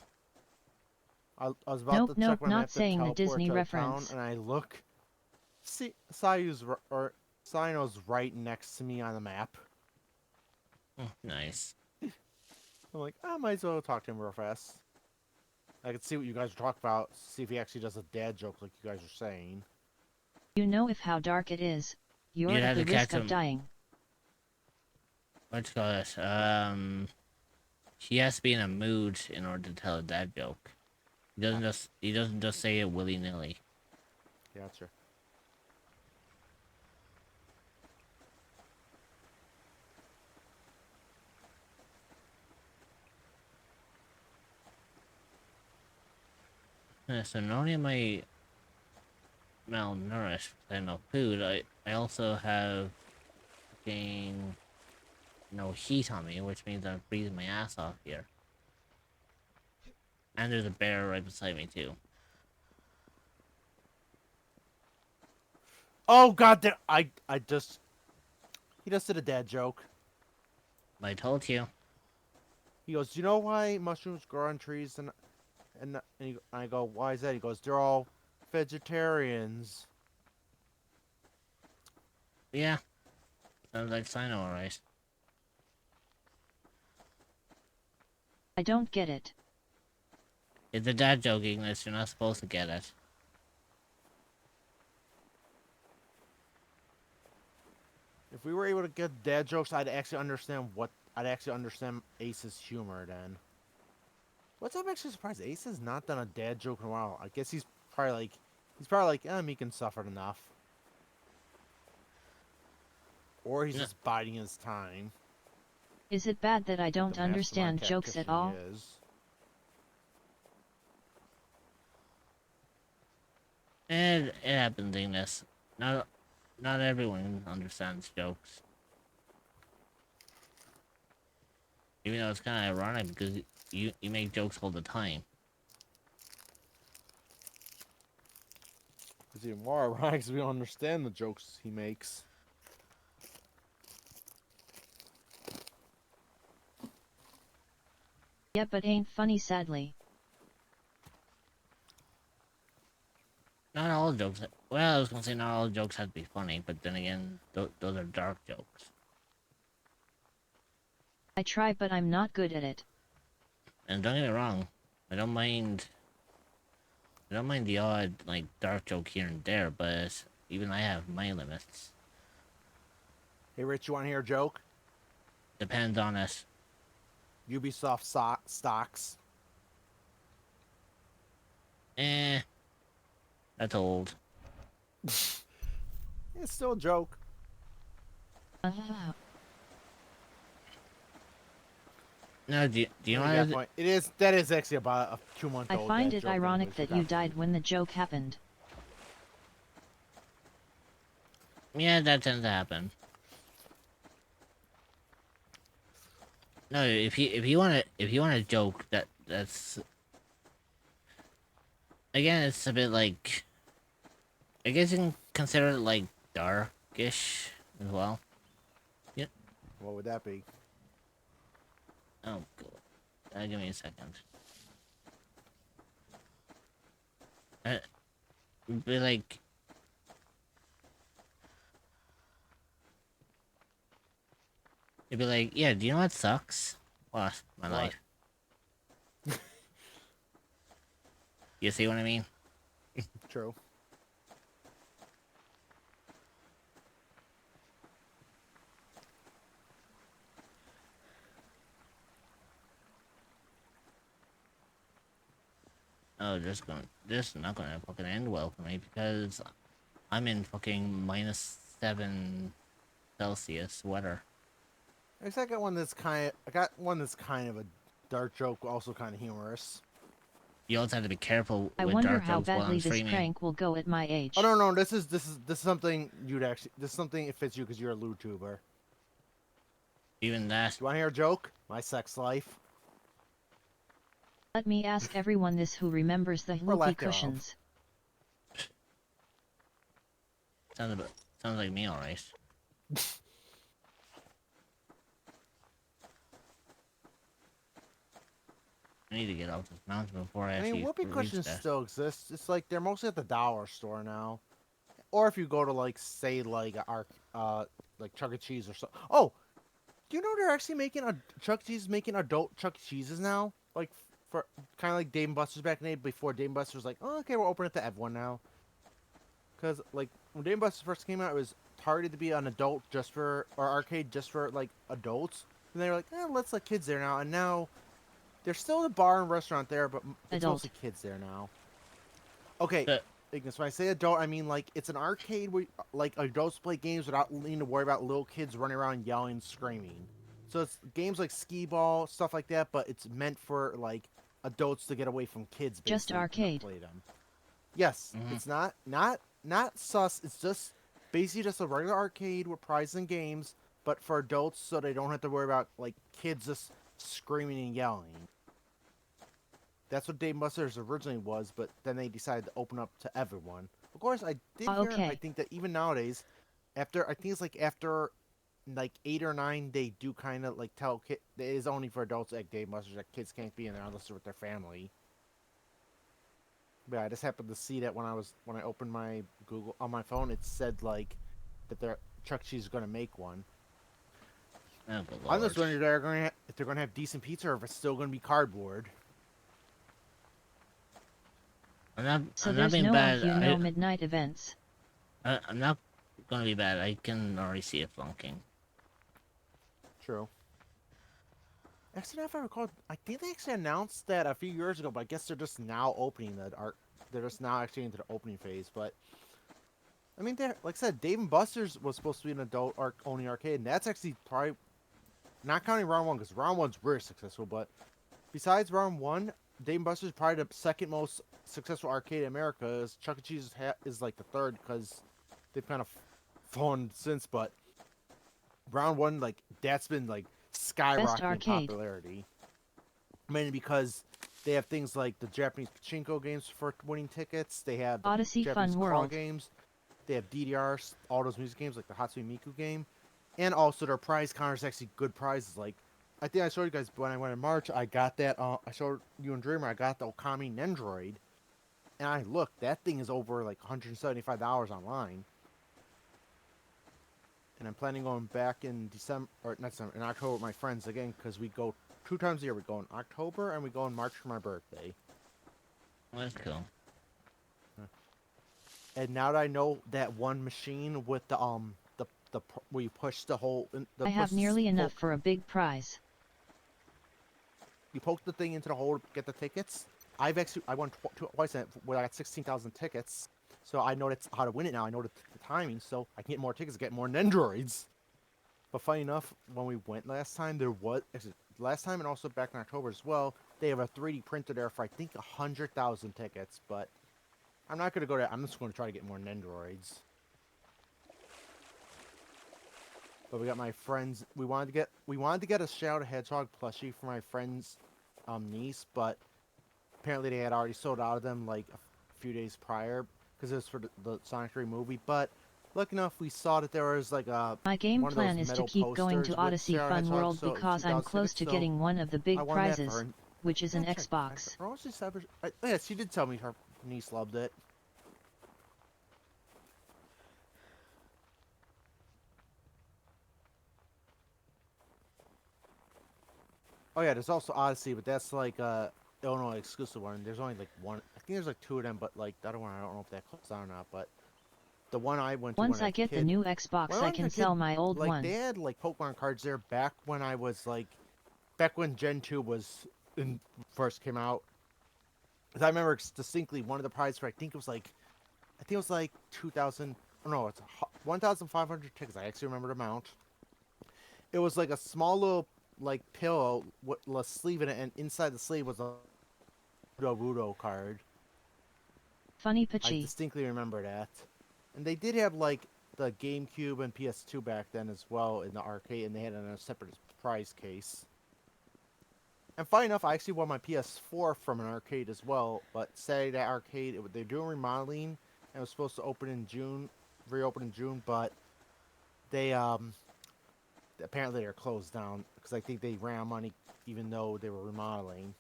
I was about to check my not map to saying a teleport Disney to a reference. town, and I look. Sayu's Sino's right next to me on the map. Nice. I'm like, I might as well talk to him real fast. I can see what you guys are talking about. See if he actually does a dad joke like you guys are saying. You know if how dark it is, you're You'd at have the to catch risk of him. dying. What you call this? He has to be in a mood in order to tell a dad joke. He doesn't just say it willy nilly. Gotcha. Yeah, so not only am I malnourished, I have no food. I also have fucking no heat on me, which means I'm freezing my ass off here. And there's a bear right beside me too. Oh god damn! He just did a dad joke. I told you. He goes, "Do you know why mushrooms grow on trees?" And I go, "Why is that?" He goes, "They're all vegetarians." Yeah, sounds like Sino, alright. I don't get it. It's a dad joke, English. You're not supposed to get it. If we were able to get dad jokes, I'd actually understand Ace's humor then. What's I'm actually surprised Ace has not done a dad joke in a while. I guess he's probably like, Meek suffered enough. Or he's Yeah. just biding his time. Is it bad that I The don't mastermind understand jokes at tactician all? he is. And it happens, English. Not everyone understands jokes. Even though it's kind of ironic because you make jokes all the time. It's even more ironic because we don't understand the jokes he makes. Yeah, but ain't funny sadly. Not all jokes. Well, I was gonna say not all jokes have to be funny, but then again, those are dark jokes. I try but I'm not good at it. And don't get me wrong, I don't mind the odd like dark joke here and there, but even I have my limits. Hey, Rich, you want to hear a joke? Depends on it. Ubisoft stocks. That's old. It's still a joke. No, do you Yeah, know you got a what? point. That is actually about a 2-month I old. find dad it joke ironic anyways, that got you a died point. when the joke happened. Yeah, that tends to happen. No, if you want to joke that's again, it's a bit like I guess you can consider it like darkish as well. What would that be? Oh, cool. Give me a second. Be like. It'd be like, yeah, do you know what sucks? What? My What? life. You see what I mean? True. Oh, this is not gonna fucking end well for me because I'm in fucking -7 Celsius weather. I guess I got one that's kind of a dark joke, also kind of humorous. You also have to be careful I with wonder dark how jokes while badly I'm this streaming. prank will go at my age. Oh no, this is something it fits you because you're a YouTuber. Even that. Do you want to hear a joke? My sex life. Let me ask everyone this who remembers the Or whoopee lack thereof. cushions. Sounds like me, alright. I need to get off this mountain before I I actually mean, whoopee reach cushions that. still exist. It's like they're mostly at the dollar store now. or if you go to like say like like Chuck E. Cheese or so. Oh, do you know they're actually making a Chuck E. Cheese is making adult Chuck E. Cheeses now? Like for kind of like Dave and Buster's back in the day before Dave and Buster's was like, oh, okay, we're opening it to everyone now. Because like when Dave and Buster's first came out, it was targeted to be an adult just for or arcade just for like adults, and they were like, let's let kids there now. And now there's still a bar and restaurant there, but it's Adult. mostly kids there now. Okay, The- Ignis, when I say adult, I mean like it's an arcade where like adults play games without needing to worry about little kids running around yelling and screaming. So it's games like skee ball, stuff like that, but it's meant for like adults to get away from kids. Just basically, and not arcade. play them. Yes, Mhm. it's not sus. It's just basically just a regular arcade with prizes and games, but for adults, so they don't have to worry about like kids just screaming and yelling. That's what Dave Buster's originally was, but then they decided to open up to everyone. Of course, I did hear. Okay. I think that even nowadays, after I think it's like after like 8 or 9, they do kind of like tell kid it is only for adults at Dave Buster's. That kids can't be in there unless they're with their family. But yeah, I just happened to see that when I opened my Google on my phone, it said like that their Chuck E. Cheese is going to make one. Oh, good I'm just lord. wondering if they're going to have decent pizza or if it's still going to be cardboard. I'm not. So I'm not there's being no bad. midnight events. I'm not gonna be bad. I can already see it flunking. True. Actually, if I recall, I think they actually announced that a few years ago, but I guess they're just now opening the art. They're just now actually into the opening phase. But I mean, like I said, Dave and Buster's was supposed to be an adult only arcade, and that's actually probably not counting round one because round one's very successful. But besides round one, Dave and Buster's is probably the second most successful arcade in America. As Chuck E. Cheese is like the third because they've kind of fallen since. But round one, like that's been like skyrocketing in arcade. popularity, mainly because they have things like the Japanese pachinko games for winning tickets. They have the Odyssey Japanese Fun claw World. games. They have DDRs, all those music games like the Hatsune Miku game, and also their prize counters actually good prizes. Like I think I showed you guys when I went in March. I got that. I showed you and Dreamer. I got the Okami Nendroid, and I looked. That thing is over like $175 online. And I'm planning on back in December or not December, in October with my friends again because we go 2 times a year. We go in October and we go in March for my birthday. Well, that's cool. And now that I know that one machine with the where you push the hole, I have nearly enough for a big prize. You poke the thing into the hole to get the tickets. I won twice in it where I got 16,000 tickets. So I know that's how to win it now. I know the timing, so I can get more tickets, get more Nendroids. But funny enough, when we went last time, last time and also back in October as well, they have a 3D printer there for I think 100,000 tickets. But I'm not gonna go there. I'm just gonna try to get more Nendroids. But we got my friends. We wanted to get a Shadow the Hedgehog plushie for my friend's niece, but apparently they had already sold out of them like a few days prior because it was for the Sonic 3 movie. But lucky enough, we saw that there was like a My game one of plan those is to metal keep going posters to with Odyssey Shadow the Fun Hedgehog, World so because I'm 2,000 close to tickets, so getting one of the big I wanted that for prizes, her. which is an Yeah, check. Xbox. Yeah, she did tell me her niece loved it. Oh yeah, there's also Odyssey, but that's like Illinois exclusive one. There's only like one. I think there's like 2 of them, but like the other one, I don't know if that closed down or not. But the one I went to Once when I get the kid, new Xbox, when I was can a sell kid, my old like one. they had like Pokemon cards there back when I was like, back when Gen 2 was first came out. 'Cause I remember distinctly one of the prizes for I think it was like 2,000. Oh no, it's 1,500 tickets. I actually remember the amount. It was like a small little like pillow with a sleeve in it, and inside the sleeve was a Rudo card. Funny I Pachi. distinctly remember that. And they did have like the GameCube and PS2 back then as well in the arcade, and they had it in a separate prize case. And funny enough, I actually won my PS4 from an arcade as well. But say that arcade, they're doing remodeling, and it was supposed to open in June, reopen in June, but they apparently they're closed down because I think they ran out of money even though they were remodeling.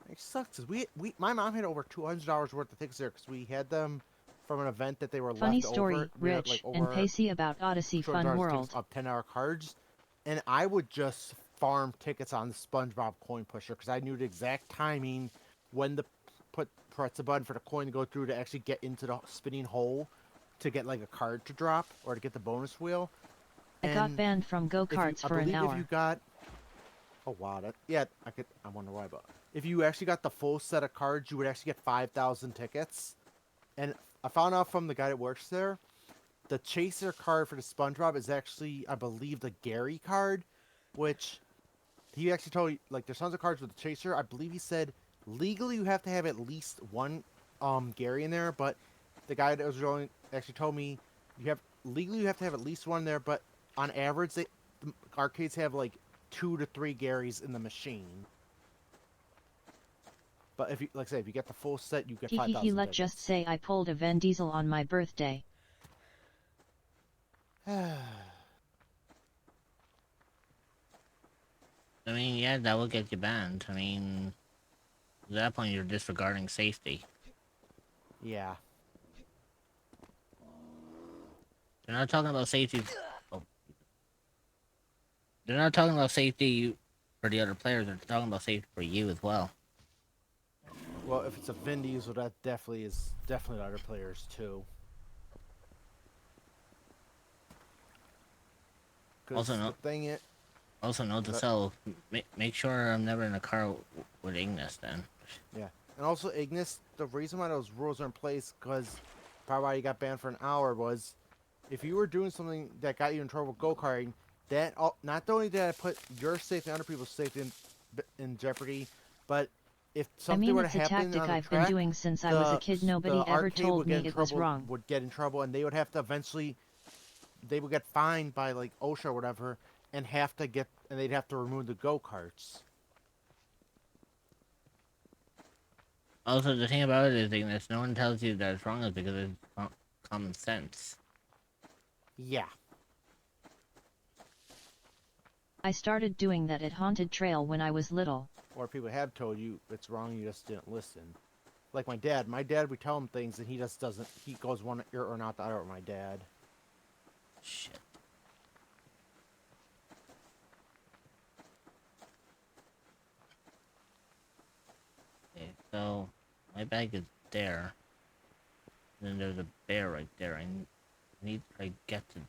It sucks because my mom had over $200 worth of tickets there because we had them from an event that they were Funny left story, over. We had, Rich, like, and over Pacey about Odyssey short Fun drives, World. tickets up 10-hour cards, and I would just farm tickets on the SpongeBob coin pusher because I knew the exact timing when to press the button for the coin to go through to actually get into the spinning hole to get like a card to drop or to get the bonus wheel. I got And banned from if you- go-karts I for an believe if you hour. got, oh wow, I wonder why, but if you actually got the full set of cards, you would actually get 5,000 tickets. And I found out from the guy that works there, the chaser card for the SpongeBob is actually, I believe, the Gary card, which he actually told you, like, there's tons of cards with the chaser. I believe he said legally you have to have at least one Gary in there, but the guy that was rolling actually told me you have to have at least one there, but on average the arcades have like 2 to 3 Garys in the machine. But if you, like I say, if you get the full set, you get 5,000 Let's just tickets. say I pulled a Vin Diesel on my birthday. I mean, yeah, that will get you banned. I mean, at that point, you're disregarding safety. Yeah. They're not talking about safety. Oh. They're not talking about safety for the other players. They're talking about safety for you as well. Well, if it's a Vin Diesel, that definitely is definitely other players too. 'Cause Also, the no. thing is, Also, note to self: make sure I'm never in a car with Ignis. Then. yeah, and also Ignis. The reason why those rules are in place, because probably why you got banned for an hour, was if you were doing something that got you in trouble with go-karting, that not only did I put your safety and other people's safety in jeopardy, but if I something mean, were to it's a happen tactic on the I've track, been doing since I was a kid. Nobody the ever arcade told would me get in it was trouble, wrong. would get in trouble, and they would have to eventually, they would get fined by like OSHA or whatever, and they'd have to remove the go-karts. Also, the thing about it is, Ignis, no one tells you that it's wrong is because it's common sense. Yeah. I started doing that at Haunted Trail when I was little. Or people have told you it's wrong, you just didn't listen. Like my dad, we tell him things and he just doesn't, he goes one ear or not the other with my dad. Shit. Okay, so my bag is there. Then there's a bear right there. I need to get to.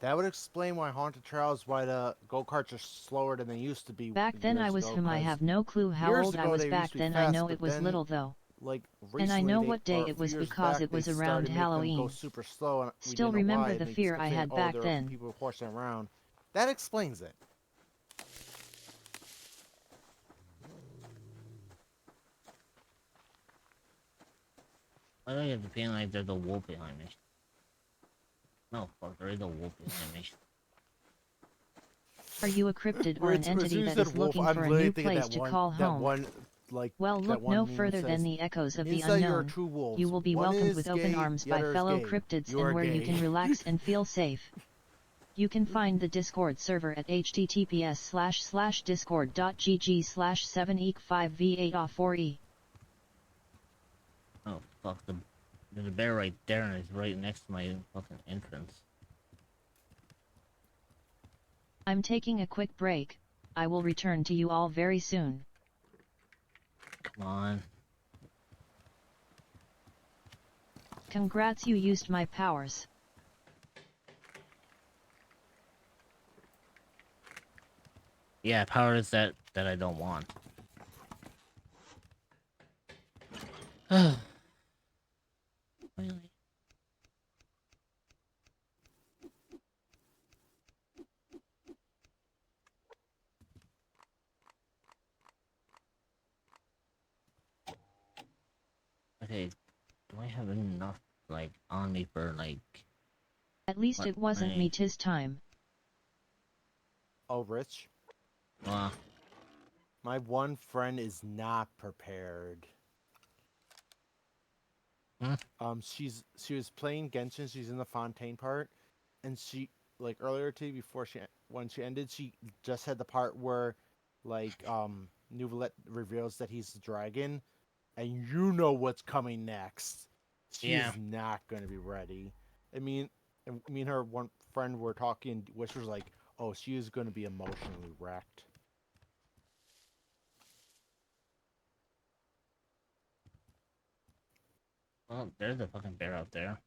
That would explain why Haunted Trails, why the go-karts are slower than they used to be. Back then I years was ago, whom I 'cause have no clue how years old I ago was they back used to be then. I fast, know but it was then, little though. like recently, And I know they, what day or a it few was years because back, it was they around started making them go Halloween. super slow, and we Still didn't know remember why, the and they fear kept I saying, had "Oh, back there are then. people horsing around." That explains it. Why do I get the feeling like there's a wolf behind me? No, fuck, there is a wolf behind me. Are you a cryptid or an As entity soon as that you is said wolf, looking I'm for a literally new thinking place to call that home? one, like, Well, that look one no meme further says, than the echoes of the "Inside you are unknown. two wolves. You will be One welcomed is with open gay, arms the by other is fellow gay. cryptids You and are where you gay." can relax and feel safe. You can find the Discord server at https://discord.gg/7eek5v8off4e. Oh, fuck, there's a bear right there and it's right next to my fucking entrance. I'm taking a quick break. I will return to you all very soon. Come on. Congrats, you used my powers. Yeah, powers that I don't want. Finally. Okay, do I have enough, like, on me for, like... At least what, it wasn't me 'tis time. Oh, Rich, Well, my one friend is not prepared. Hmm? She was playing Genshin. She's in the Fontaine part, and like earlier today before when she ended, she just had the part where like Nuvalet reveals that he's the dragon, and you know what's coming next. She Yeah. is not going to be ready. I mean, and me and her one friend were talking, which was like, oh, she is going to be emotionally wrecked. Well, there's a fucking bear out there.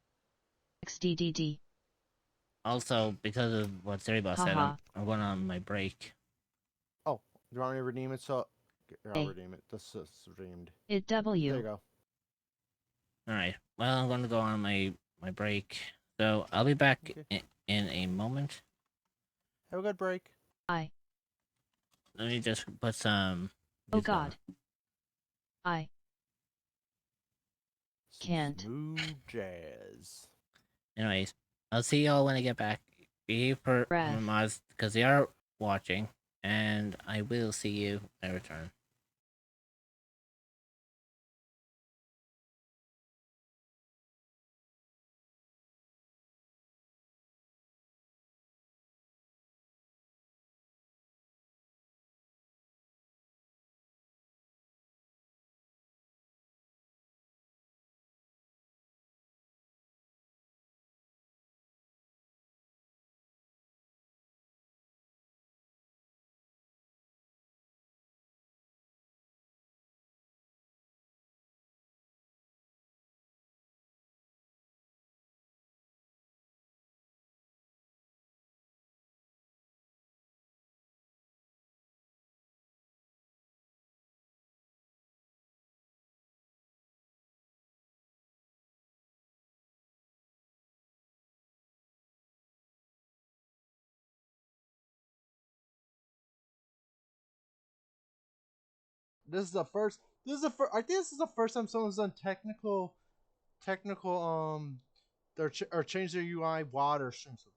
XDDD. Also, because of what Cerebus said, Haha. I'm going on my break. Oh, do you want me to redeem it? So, here, I'll Hey. redeem it. This is redeemed. It There you W. go. Alright. Well, I'm going to go on my break. So, I'll be back Okay. in a moment. Have a good break. I. Let me just put some... Oh music on. god. I. Some Can't. smooth jazz. Anyways, I'll see y'all when I get back. Behave for Breath. mods, because they are watching. And I will see you when I return. This is the first. This is the first. I think this is the first time someone's done technical. Or changed their UI water streams.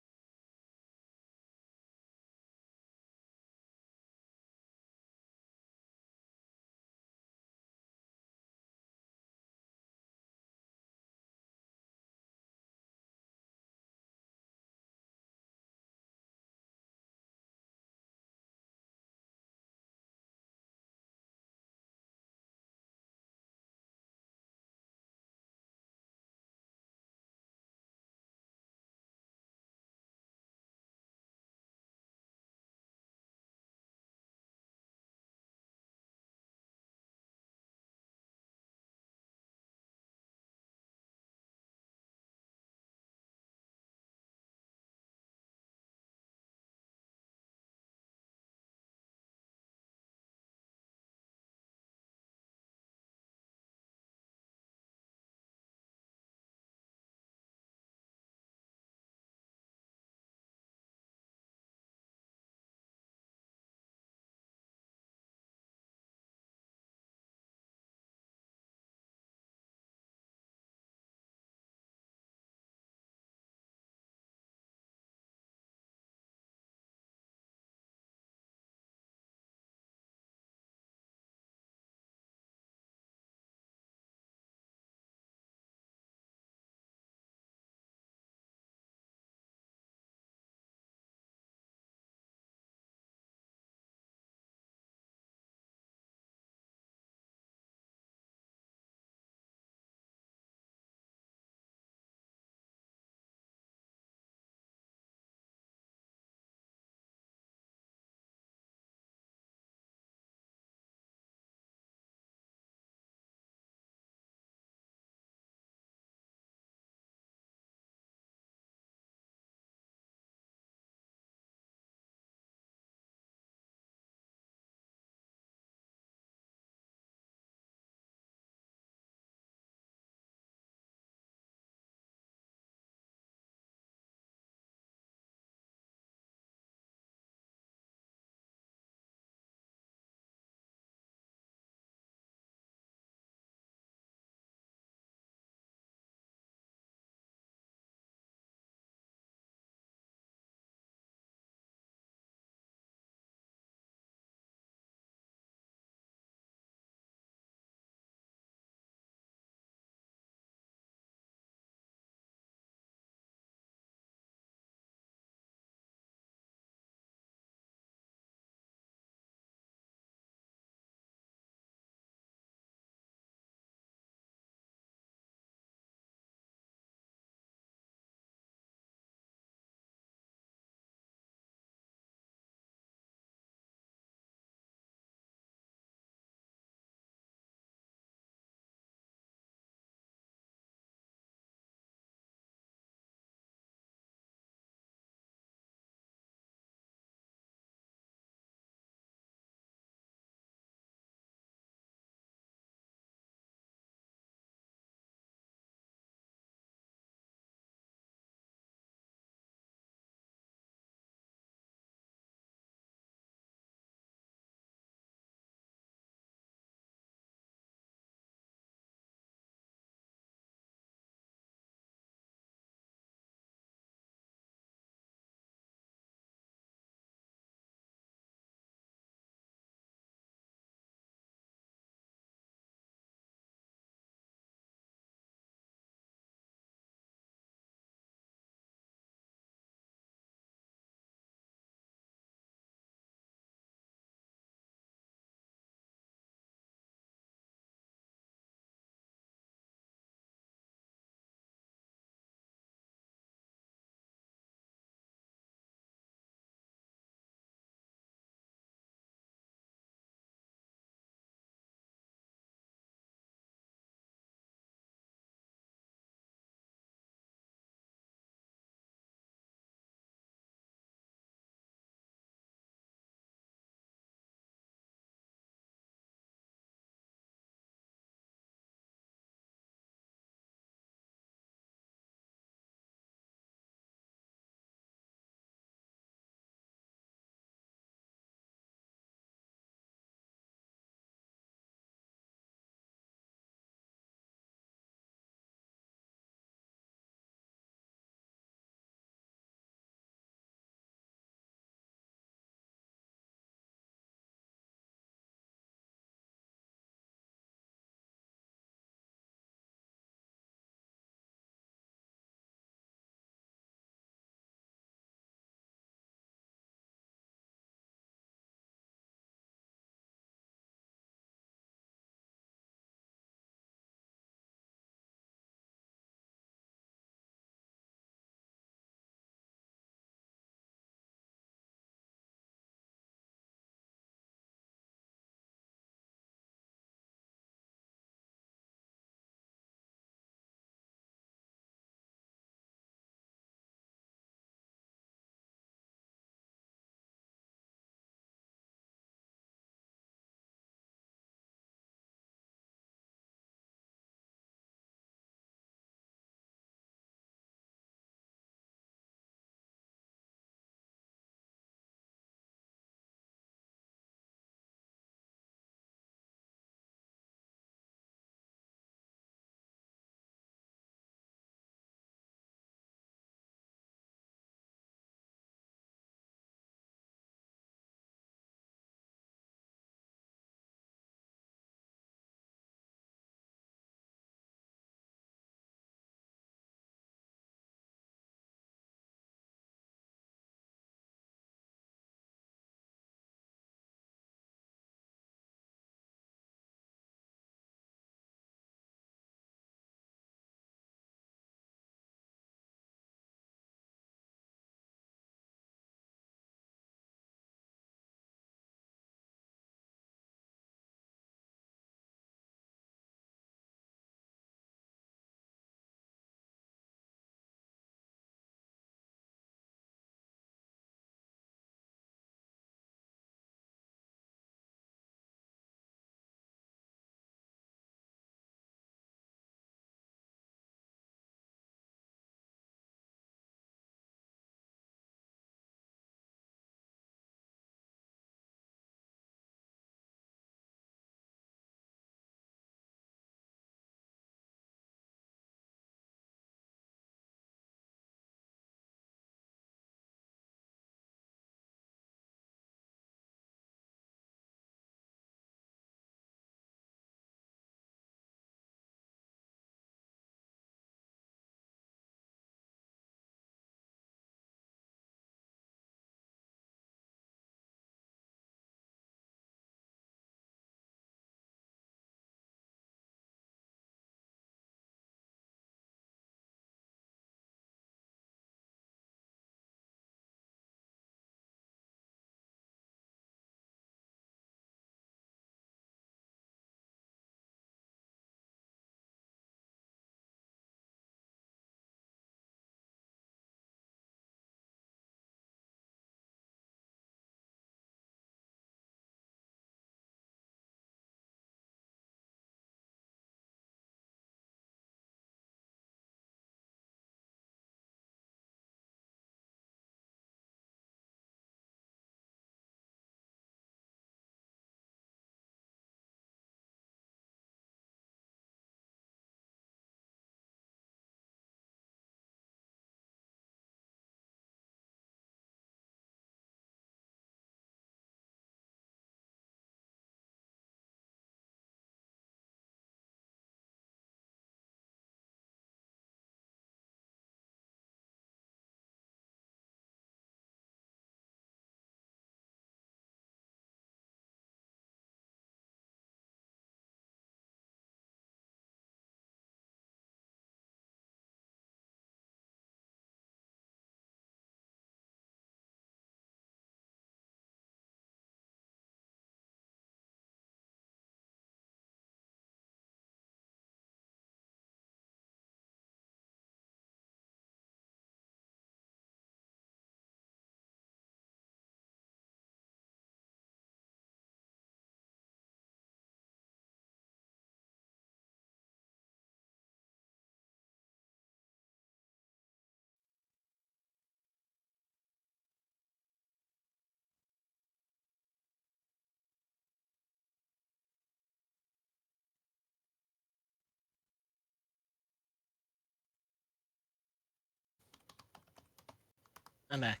I'm back.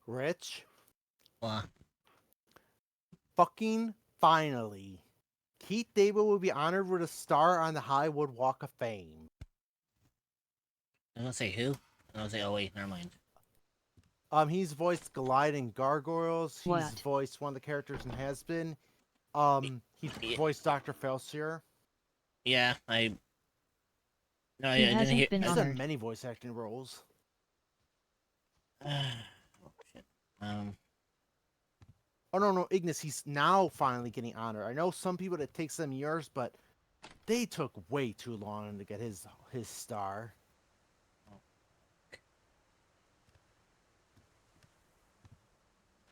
Rich, Well, fucking finally, Keith David will be honored with a star on the Hollywood Walk of Fame. I was gonna say who? I was gonna say, oh wait, never mind. He's voiced Glide in Gargoyles. He's What? voiced one of the characters in Has Been. He Yeah. voiced Dr. Felsier. Yeah, I. No, He I didn't hasn't hear. been He's honored. done many voice acting roles. Oh, shit. Oh no, Ignis, he's now finally getting honored. I know some people that takes them years, but they took way too long to get his star.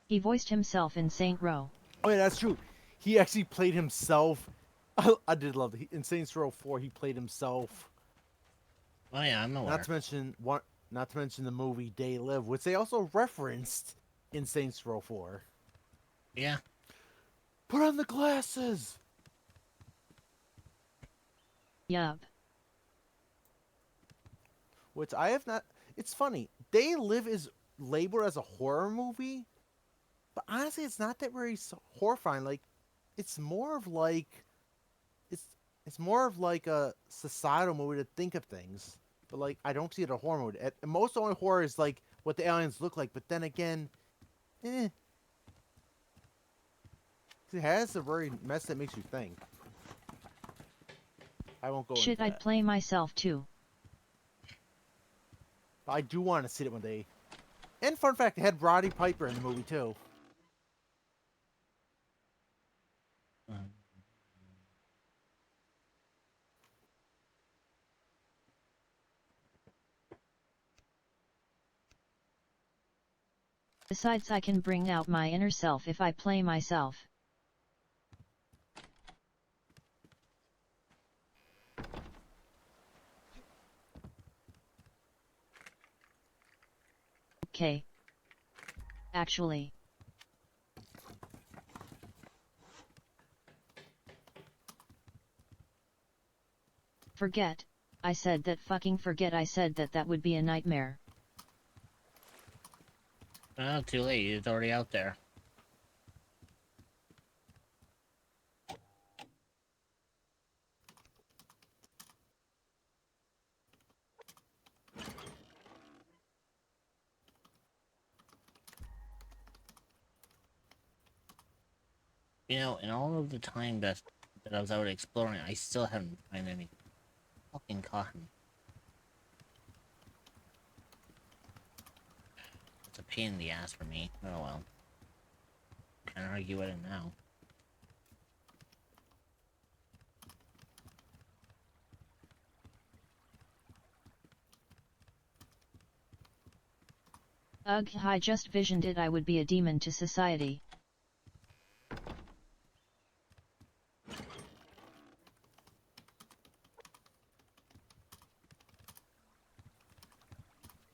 He voiced himself in Saint Row. Oh yeah, that's true. He actually played himself. I did love it. In Saints Row 4, he played himself. Oh yeah, I'm aware. Not to mention the movie They Live, which they also referenced in Saints Row 4. Yeah. Put on the glasses. Yup. Which I have not. It's funny. They Live is labeled as a horror movie, but honestly, it's not that very horrifying. Like, it's more of like, it's more of like a societal movie to think of things. But like, I don't see it a horror movie. At most, the only horror is like what the aliens look like. But then again, it has a very mess that makes you think. I won't go Shit, into I'd that. play myself too. But I do want to see it one day. And fun fact, they had Roddy Piper in the movie too. Besides, I can bring out my inner self if I play myself. Okay. Actually. Forget. I said that fucking forget I said that that would be a nightmare. Oh, too late. It's already out there. You know, in all of the time that I was out exploring, I still haven't found any fucking cotton. It's a pain in the ass for me. Oh well. Can't argue with it now. Ugh, I just visioned it I would be a demon to society.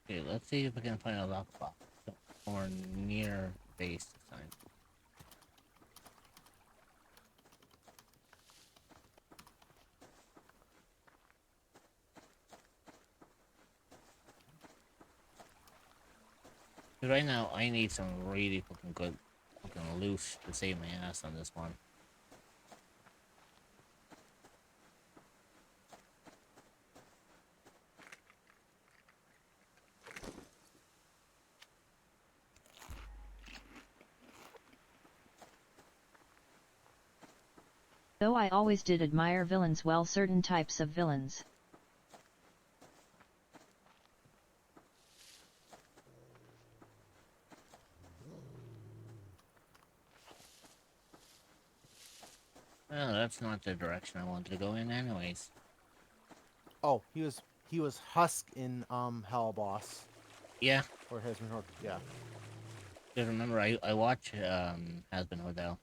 Okay, let's see if we can find a lockbox or near base this time. Because right now, I need some really fucking good fucking loot to save my ass on this one. Though I always did admire villains, well, certain types of villains. Well, that's not the direction I wanted to go in anyways. Oh, he was Husk in Hell Boss. Yeah, Or Hesman Hook, yeah. because remember, I watch Has-Been Hotel.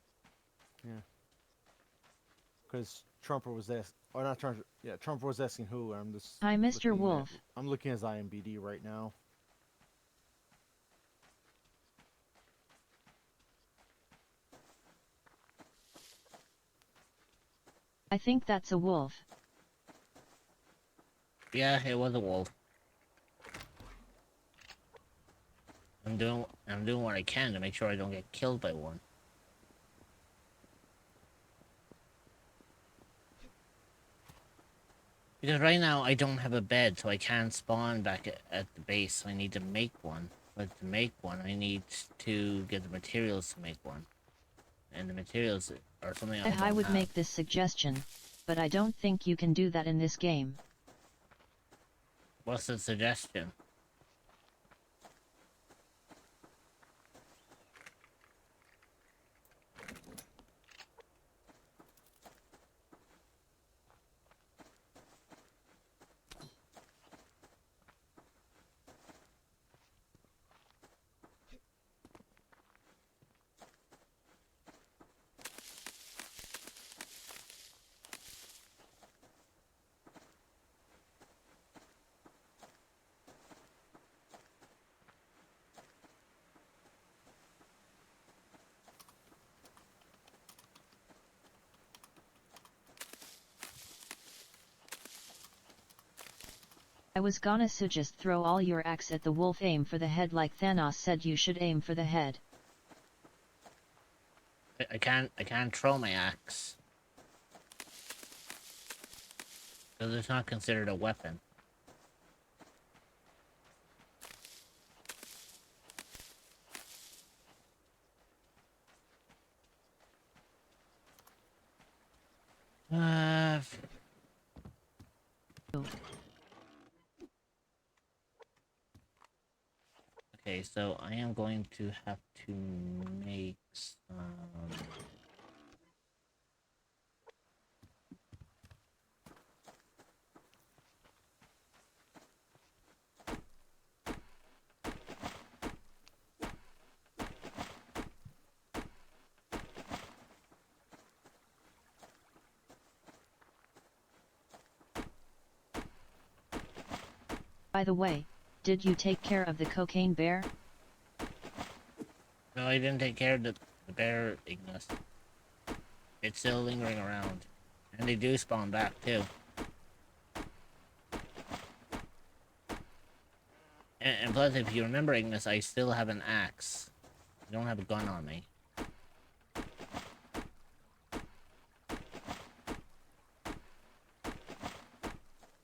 Because Trumper was asking, or not Trumper, yeah, Trumper was asking who. I'm just. Hi, Mr. looking Wolf. I'm looking at his IMDb right now. I think that's a wolf. Yeah, it was a wolf. I'm doing what I can to make sure I don't get killed by one. Because right now I don't have a bed, so I can't spawn back at the base. So I need to make one. But to make one, I need to get the materials to make one. And the materials are something I don't I would have. make this suggestion, but I don't think you can do that in this game. What's the suggestion? I was gonna suggest throw all your axe at the wolf, aim for the head like Thanos said you should aim for the head. I can't throw my axe. Because it's not considered a weapon. Uh... Okay, so I am going to have to make some... By the way, did you take care of the cocaine bear? No, I didn't take care of the bear, Ignis. It's still lingering around. And they do spawn back, too. And plus, if you remember, Ignis, I still have an axe. I don't have a gun on me.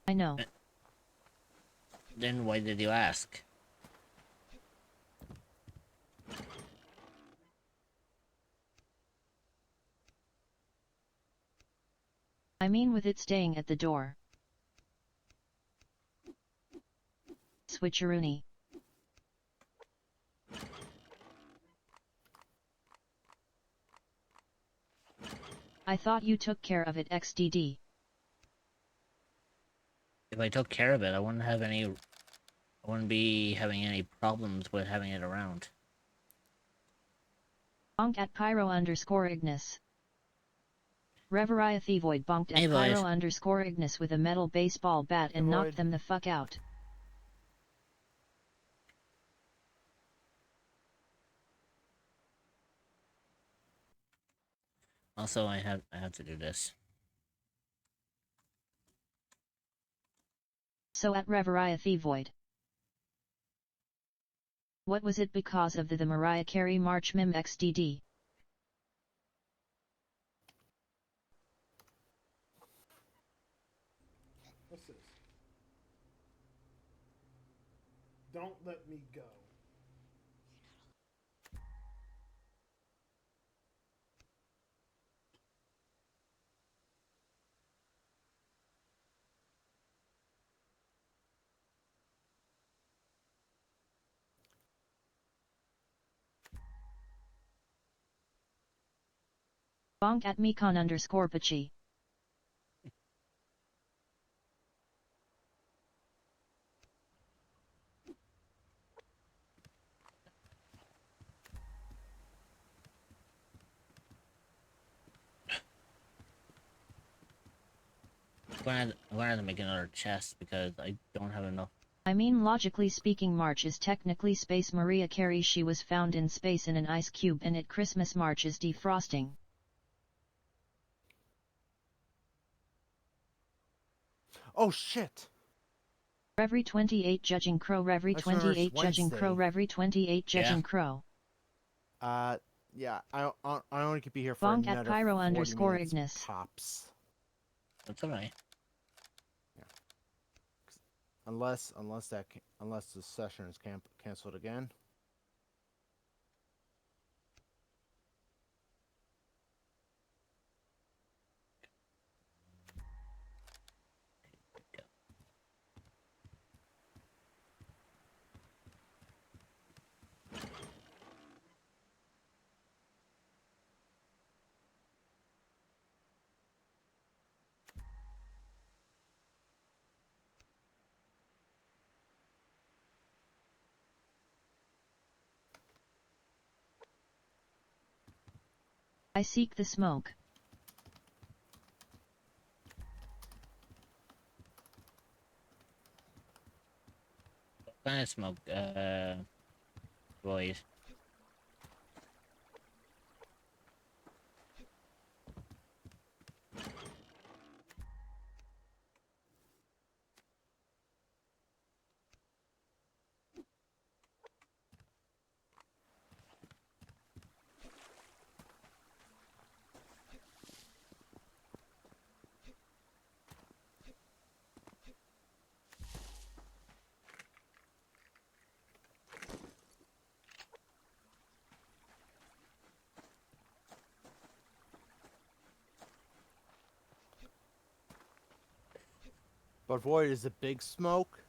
I know. Then why did you ask? I mean with it staying at the door. Switcheroony. I thought you took care of it, XDD. If I took care of it, I wouldn't have any... I wouldn't be having any problems with having it around. Bonk at Pyro_Ignis. Reveria Thevoid bonked at Hey, boys. Pyro_Ignis with a metal baseball bat and Hey, knocked Void. them the fuck out. Also, I have to do this. So at Reveria Thevoid. What was it because of the Mariah Carey March Mim XDD? What's this? Don't let me go. Bonk at Mekon_Pachi. I'm gonna have to make another chest because I don't have enough. I mean logically speaking March is technically Space Mariah Carey. She was found in space in an ice cube and at Christmas March is defrosting. Oh shit! Reverie 28 Judging Crow. Reverie I just remember 28 it's Judging Crow. Wednesday. Reverie 28 Judging Yeah. Crow. Yeah, I only could be here for Bonk at another Pyro 40 _ minutes Ignis. tops. That's alright. Unless the session is canceled again. I seek the smoke. What kind of smoke, boys? But Void is a big smoke.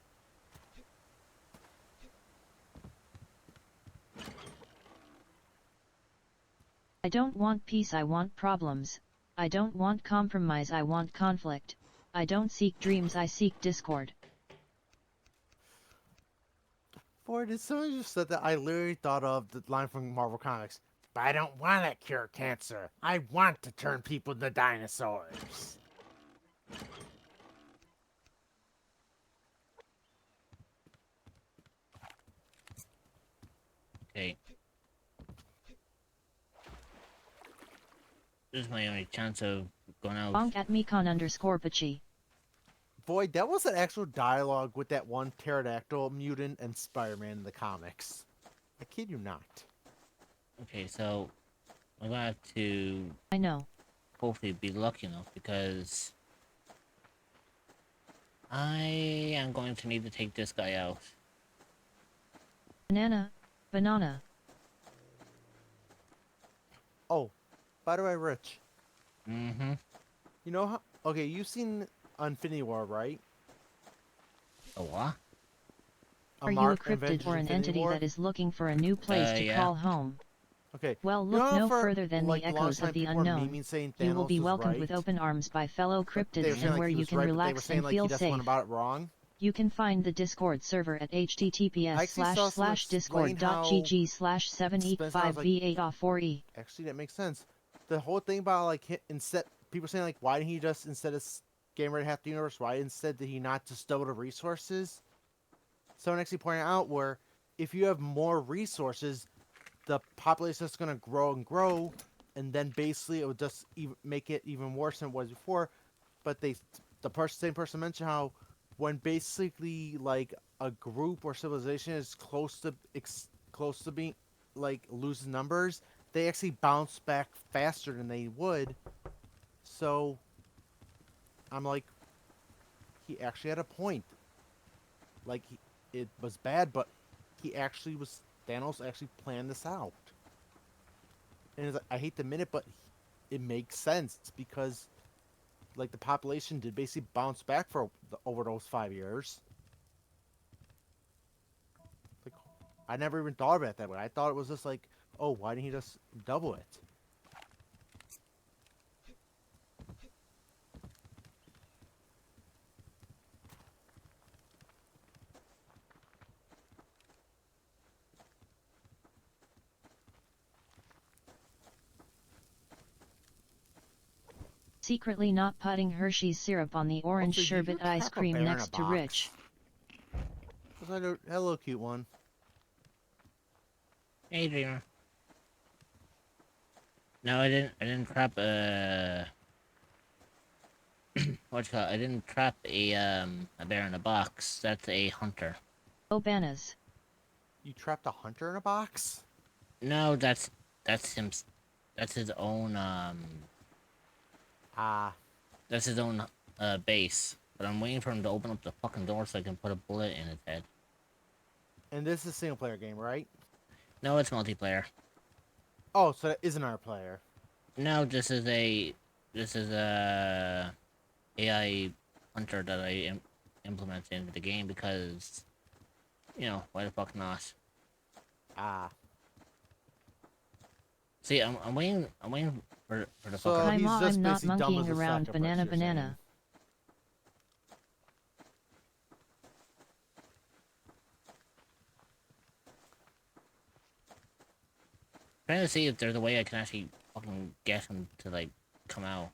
I don't want peace, I want problems. I don't want compromise, I want conflict. I don't seek dreams, I seek discord. Void, as soon as you said that, I literally thought of the line from Marvel Comics. But I don't want to cure cancer. I want to turn people into dinosaurs. Okay. This is my only chance of going out. Bonk at Mekon _ Pachi. Void, that was an actual dialogue with that one pterodactyl mutant and Spider-Man in the comics. I kid you not. Okay, so I'm gonna have to I know. hopefully be lucky enough because I am going to need to take this guy out. Banana. Oh, by the way, Rich, Mm-hmm. you know how... Okay, you've seen Infinity War, right? A what? Are you a cryptid or an entity that is looking for a new place to yeah. call home? Okay. Well, you know look how no for, further than like, the a long echoes time of the people were unknown. memeing saying You will Thanos be was welcomed right, with open arms by fellow but they were cryptids saying, and like, where he you was can right, but they were relax saying, and like, he feel just safe. went about it wrong. You can find the Discord server at I actually saw someone explain how Spencer was like, https://discord.gg/7e5va4e. actually, that makes sense. The whole thing about, like, instead... People saying, like, why didn't he just, instead of getting rid of half the universe, why instead did he not just double the resources? Someone actually pointed out where if you have more resources, the population is going to grow and grow, and then basically it would just make it even worse than it was before. But same person mentioned how when basically like a group or civilization is close to being like losing numbers, they actually bounce back faster than they would. So I'm like, he actually had a point. Like it was bad, but Thanos actually planned this out. And it's like, I hate to admit it, but it makes sense because, like, the population did basically bounce back over those 5 years. Like, I never even thought about it that way. I thought it was just like, oh, why didn't he just double it? Secretly not putting Hershey's syrup on the orange Also, you sherbet do ice keep a cream bear in a next to box. Rich. Hello, cute one. Hey, Dreamer. No, I didn't trap what you call it? I didn't trap a bear in a box. That's a hunter. Oh bananas. You trapped a hunter in a box? No, that's him. That's his own Ah, that's his own base. But I'm waiting for him to open up the fucking door so I can put a bullet in his head. and this is a single player game, right? No, it's multiplayer. Oh, so that isn't our player. No, this is a AI hunter that I implemented into the game because, why the fuck not? Ah. See, I'm waiting for the So fucker. he's Hi Ma, just I'm not basically dumb monkeying as a around. sack of Banana bricks, you're saying. banana. Trying to see if there's a way I can actually fucking get him to like come out.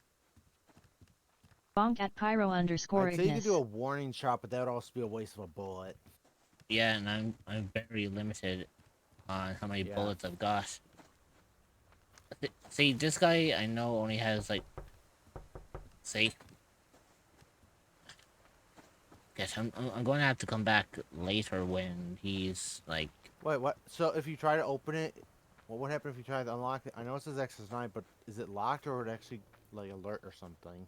Bonk at pyro underscore I'd say you could Ignis. do a warning shot, but that would also be a waste of a bullet. Yeah, and I'm very limited on how many Yeah. bullets I've got. See, this guy I know only has like, see. Guess I'm going to have to come back later when he's like. Wait, what? So if you try to open it, what would happen if you try to unlock it? I know it says access denied, but is it locked or would it actually like alert or something?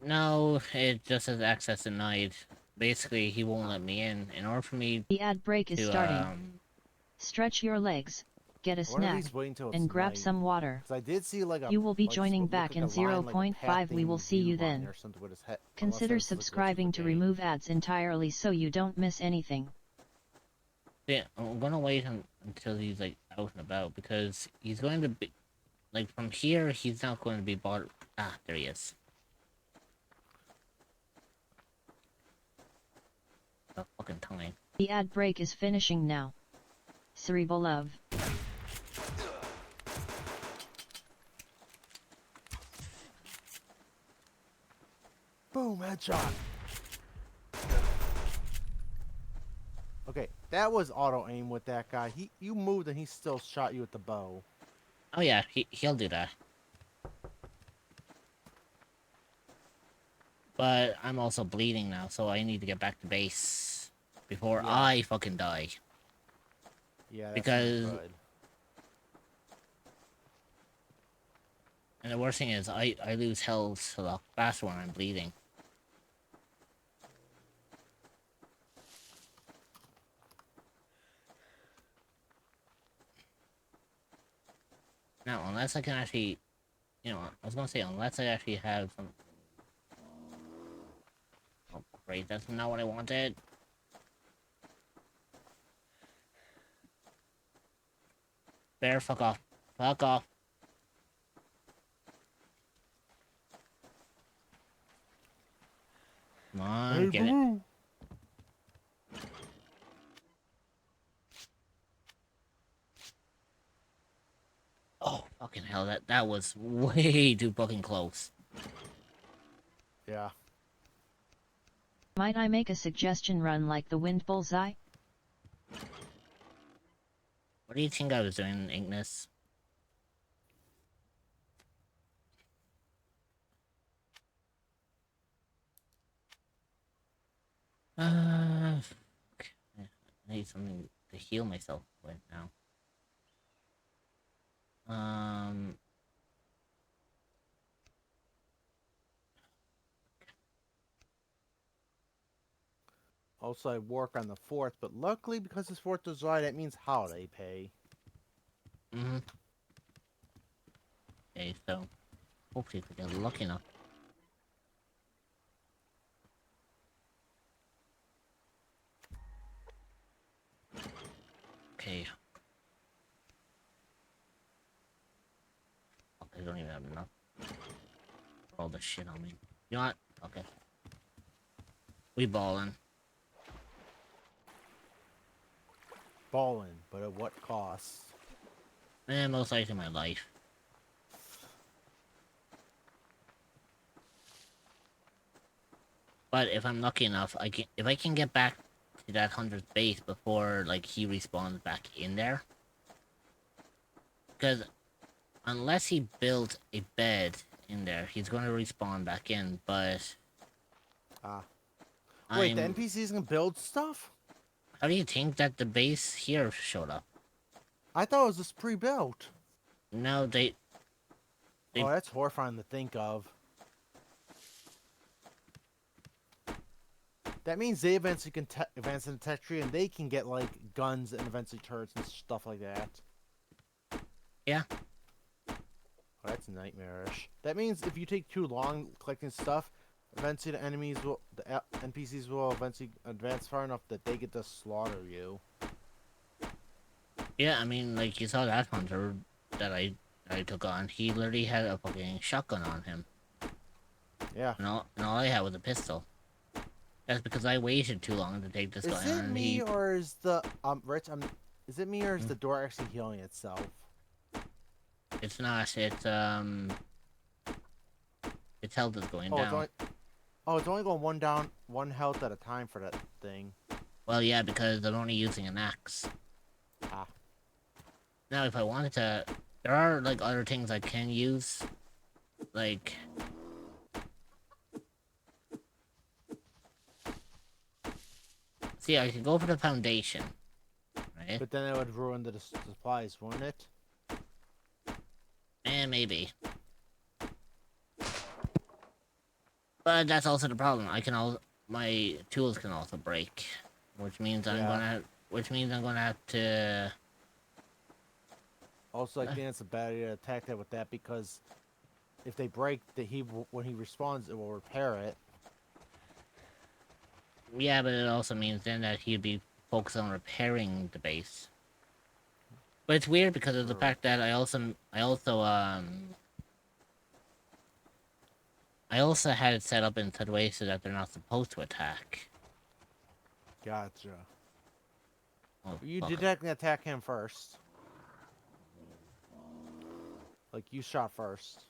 No, it just says access denied. Basically, he won't let me in. In order for me The ad break is to starting. Stretch your legs, get a Why don't snack, these wait until it's and grab night? some water. 'Cause I did see like a. You will be like, joining what looked back like in a line, like a 0.5. We will pathing see you view line then. or something with his head- unless Consider that's, like, glitch of the subscribing to game. remove ads entirely so you don't miss anything. yeah, I'm gonna wait until he's like out and about because he's going to be like from here. He's not going to be bought. Ah, there he is. The fucking time. The ad break is finishing now. Cerebral love. Boom, headshot. Okay, that was auto aim with that guy. You moved and he still shot you with the bow. Oh yeah, he'll do that. But I'm also bleeding now, so I need to get back to base before Yeah. I fucking die. Yeah, that's Because- not good. And the worst thing is, I lose health a lot faster when I'm bleeding. Now, unless I can actually, I was gonna say, unless I actually have some. Oh, great, that's not what I wanted. Bear, fuck off. Fuck off. Come on, get it. Oh, fucking hell, that was way too fucking close. Yeah. Might I make a suggestion? Run like the wind bullseye? What do you think I was doing, Ignis? Okay. I need something to heal myself with now. Also, I work on the 4th, but luckily because it's 4th of July, that means holiday pay. Mm-hmm. Okay, so hopefully if we get lucky enough. Okay. Fuck, I don't even have enough for all the shit on me. You know what? Okay. We ballin'. Ballin', but at what cost? Eh, most likely my life. But if I'm lucky enough, if I can get back to that 100th base before like he respawns back in there. Because unless he built a bed in there. He's going to respawn back in, but Ah. Wait, the I'm. NPCs can build stuff? How do you think that the base here showed up? I thought it was just pre-built. No, they. Oh, that's horrifying to think of. That means they eventually can advance in the tech tree, and they can get like guns and eventually turrets and stuff like that. Yeah. Oh, that's nightmarish. That means if you take too long collecting stuff, eventually the NPCs will eventually advance far enough that they get to slaughter you. Yeah, I mean, like you saw that hunter that I took on. He literally had a fucking shotgun on him, Yeah. and all I had was a pistol. That's because I waited too long to take this Is guy it on. And me or is the Rich? Is it me or is Hmm? the door actually healing itself? It's not. Its health is going Oh, down. it's only going one health at a time for that thing. Well, yeah, because I'm only using an axe. Ah. Now, if I wanted to, there are like other things I can use, like. See, I could go for the foundation, right? But then it would ruin the supplies, wouldn't it? Maybe. But that's also the problem. My tools can also break, which means I'm gonna have to. Also, I think it's a bad idea to attack that with that because if they break, when he respawns, it will repair it. Yeah, but it also means then that he'd be focused on repairing the base. But it's weird because of the True. fact that I also had it set up in such a way so that they're not supposed to attack. Gotcha. Oh, You fuck. did technically attack him first. Like, you shot first.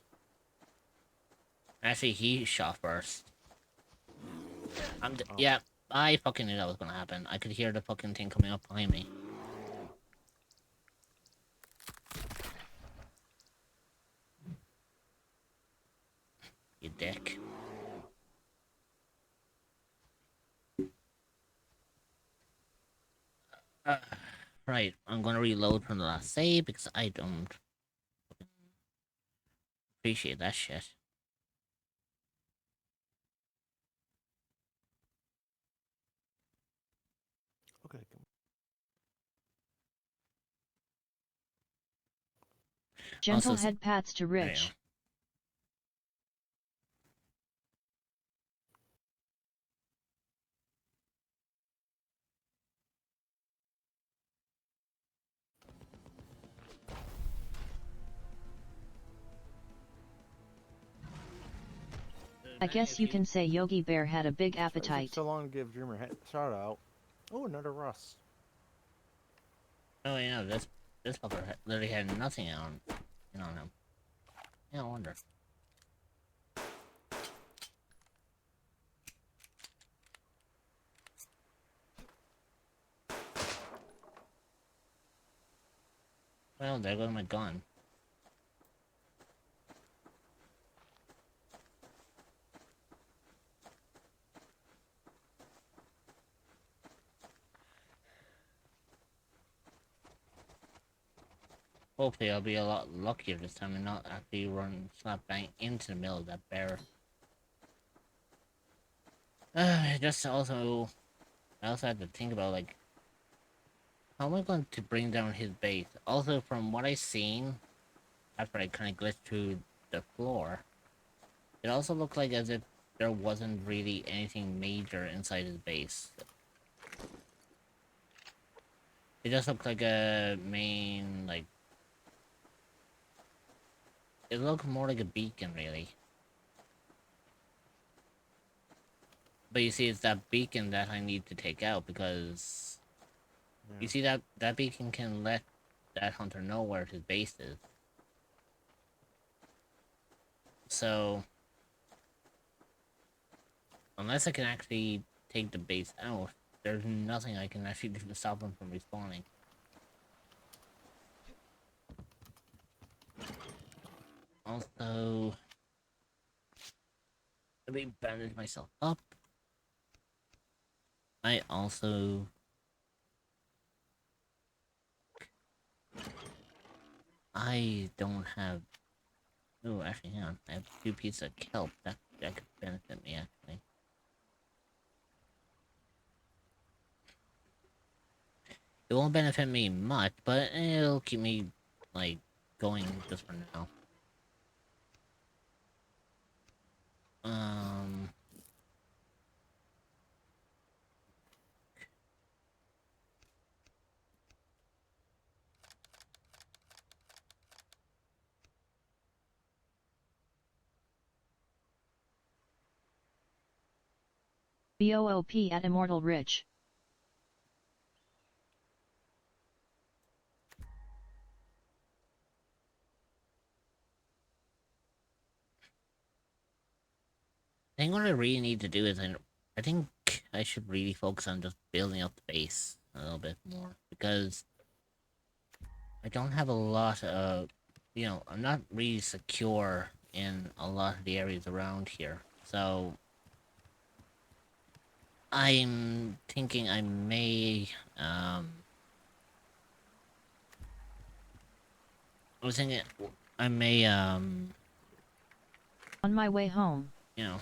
Actually, he shot first. Oh. Yeah, I fucking knew that was gonna happen. I could hear the fucking thing coming up behind me. You dick. Right, I'm gonna reload from the last save because I don't appreciate that shit. Okay. Gentle Also, head pats to there you Rich. go. I guess you can say Yogi Bear had a big Why does it take appetite. so long to give Dreamer a shout out? Oh, another Russ. Oh yeah, this fucker literally had nothing on him. Yeah, I wonder. Well, there goes my gun. Hopefully, I'll be a lot luckier this time and not actually run slap bang into the middle of that bear. Just also, I also had to think about like, how am I going to bring down his base? Also, from what I seen, after I kind of glitched through the floor, it also looked like as if there wasn't really anything major inside his base. It just looked like a main, like, it looked more like a beacon, really. But you see, it's that beacon that I need to take out because you Yeah. see that beacon can let that hunter know where his base is. So unless I can actually take the base out, there's nothing I can actually do to stop him from respawning. Also, Let me bandage myself up. I also... I don't have... Oh, actually, hang on. I have 2 pieces of kelp. That could benefit me, actually. It won't benefit me much, but it'll keep me, like, going just for now. BOOP at Immortal Rich. I think what I really need to do is I think I should really focus on just building up the base a little bit more, because I don't have a lot of, you know, I'm not really secure in a lot of the areas around here, so I'm thinking I may, I was thinking I may, On my way home. you know,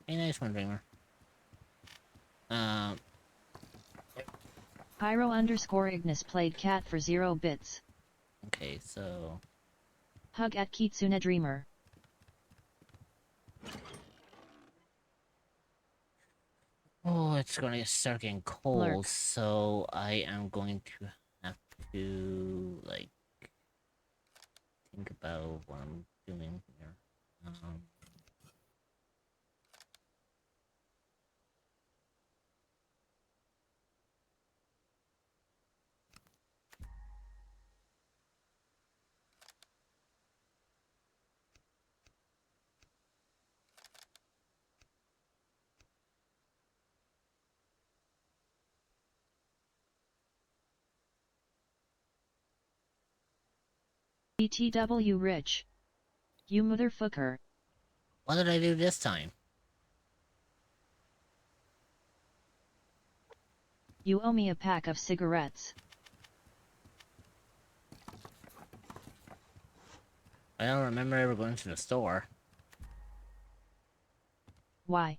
hey, nice one, Dreamer. Pyro_Ignis played cat for 0 bits. Okay, so... Hug at Kitsune Dreamer. Oh, it's going to start getting cold, Lurk. so I am going to have to, like, think about what I'm doing here. BTW Rich. You motherfucker. What did I do this time? You owe me a pack of cigarettes. I don't remember ever going to the store. Why?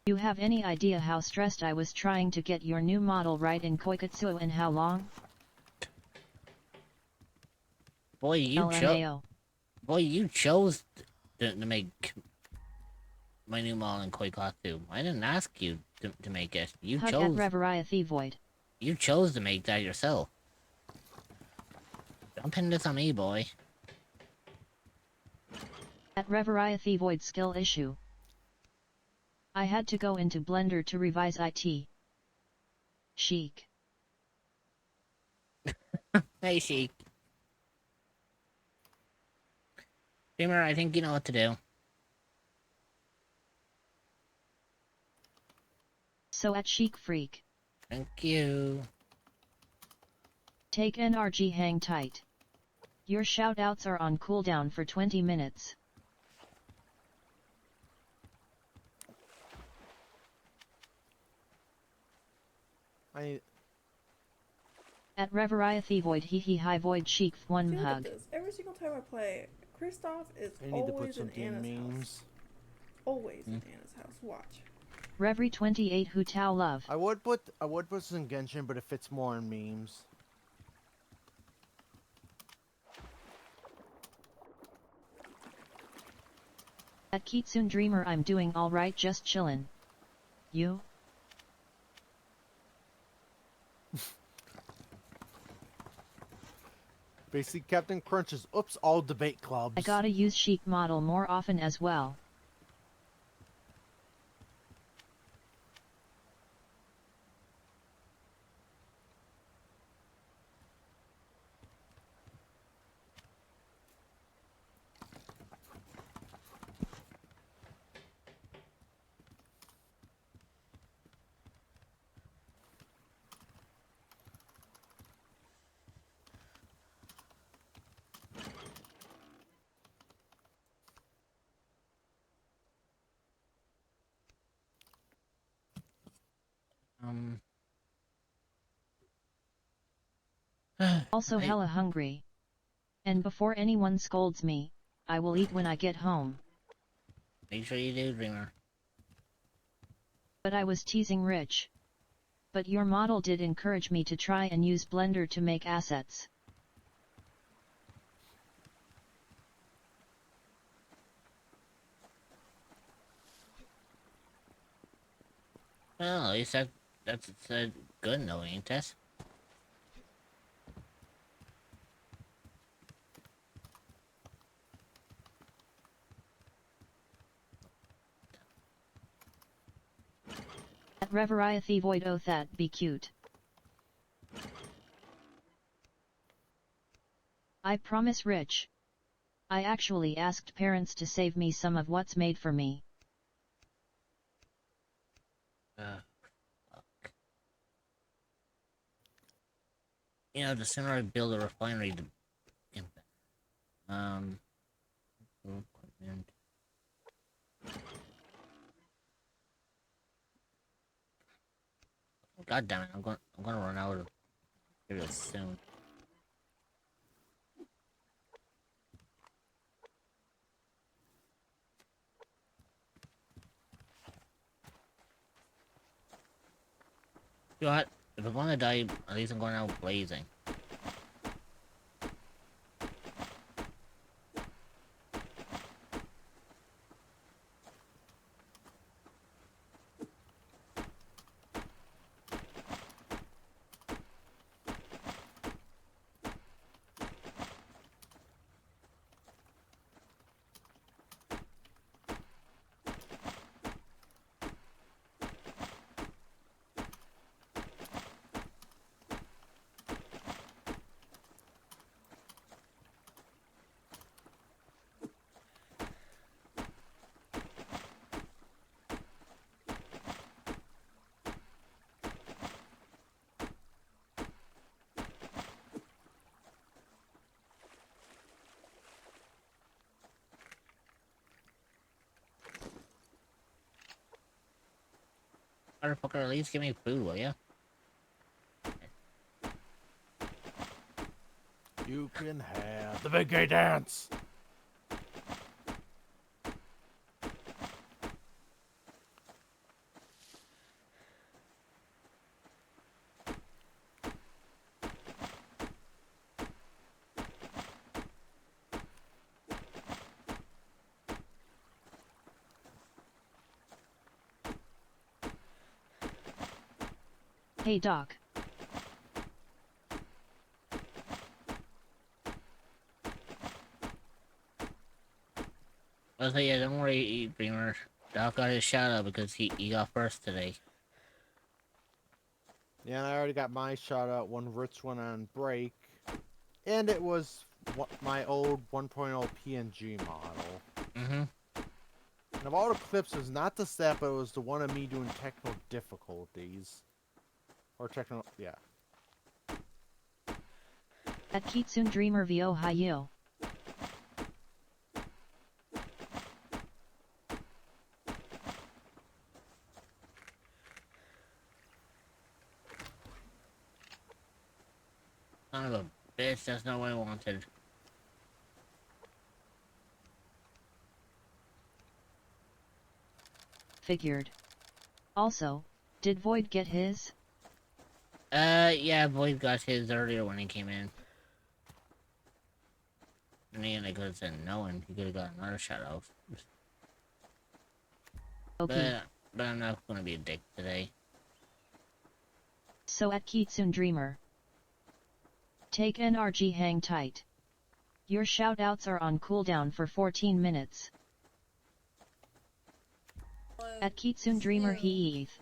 You have any idea how stressed I was trying to get your new model right in Koikatsu and how long? Boy, you LMAO. chose to make my new model in Koikatsu. I didn't ask you to make it. You Hug chose. at Reveria Thevoid. You chose to make that yourself. Don't pin this on me, boy. At Reveria Thevoid skill issue. I had to go into Blender to revise IT. Chic. Hey, Sheik. Dreamer, I think you know what to do. So at Chic Freak. Thank you. Take NRG, hang tight. Your shoutouts are on cooldown for 20 minutes. At Reveria Thevoid hee hi void Chic one See, look hug. at this. Every single time I play, Kristoff is I need to put always in something Anna's memes. house. Always in Anna's house. Watch. Reverie 28 Hu Tao Love. I would put some Genshin, but it fits more in memes. At Kitsune Dreamer I'm doing alright, just chillin'. You? Basically, Captain Crunch is oops all debate clubs. I gotta use Chic model more often as well. Um. Also I- hella hungry. And before anyone scolds me, I will eat when I get home. Make sure you do, Dreamer. But I was teasing Rich. But your model did encourage me to try and use Blender to make assets. Well, at least that's good knowing, ain't it? At Reveriathi void oh that be cute. I promise Rich. I actually asked parents to save me some of what's made for me. Fuck. You know, the sooner I build a refinery, the equipment. God damn it! I'm gonna run out of materials soon. You know what? If I'm gonna die, at least I'm going out blazing. Motherfucker, at least give me food, will ya? You can have the big gay dance. Hey Doc. I'll say, yeah, don't worry, Dreamer. Doc got his shout out because he got first today. Yeah, and I already got my shout out when Rich went on break. And it was my old 1.0 PNG model. Mm-hmm. And of all the clips, it was not the set, but it was the one of me doing techno difficulties. Or techno, yeah. At Kitsune Dreamer Vo Hayil. Son of a bitch, that's not what I wanted. Figured. Also, did Void get his? Yeah, Void got his earlier when he came in. And then I could have said no, and he could have got another shout out. Okay. But I'm not gonna be a dick today. So at Kitsune Dreamer. Take NRG, hang tight. Your shoutouts are on cooldown for 14 minutes. At Kitsune Dreamer Heath.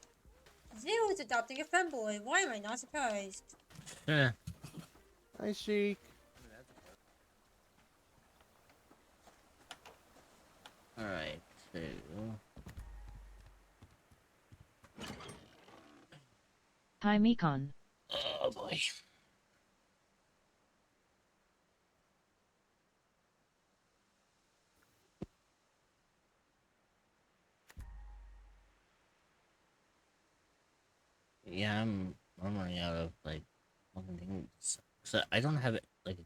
Zero is adopting a femboy. Why am I not surprised? Yeah. Hi, Sheik. Alright, so... Hi Mikon. Oh boy. Yeah, I'm running out of like fucking things. So I don't have it like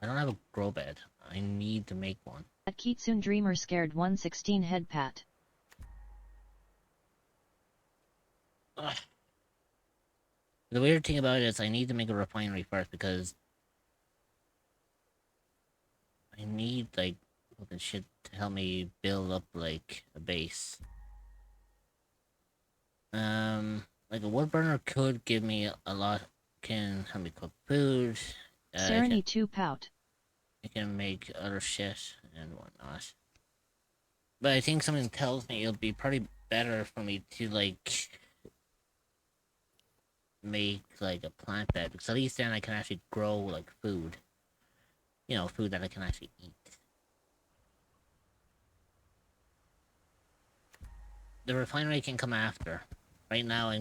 I don't have a grow bed. I need to make one. At Kitsune Dreamer Scared 116 head pat. Ugh. The weird thing about it is I need to make a refinery first because I need like fucking shit to help me build up like a base. Like a wood burner could give me a lot, can help me cook food. Serenity 2 pout. I can make other shit and whatnot. But I think something tells me it'll be probably better for me to like make like a plant bed because at least then I can actually grow like food. You know, food that I can actually eat. The refinery can come after. Right now, I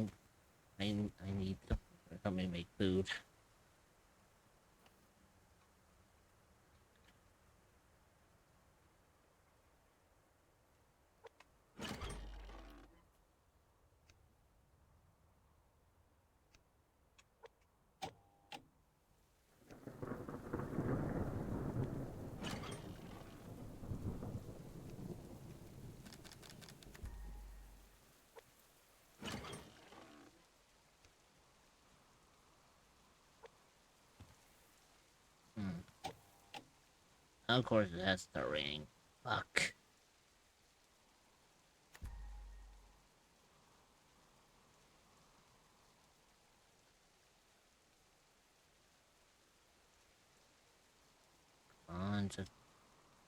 need to help me make food. Of course, it has to start raining. Fuck. Come on, just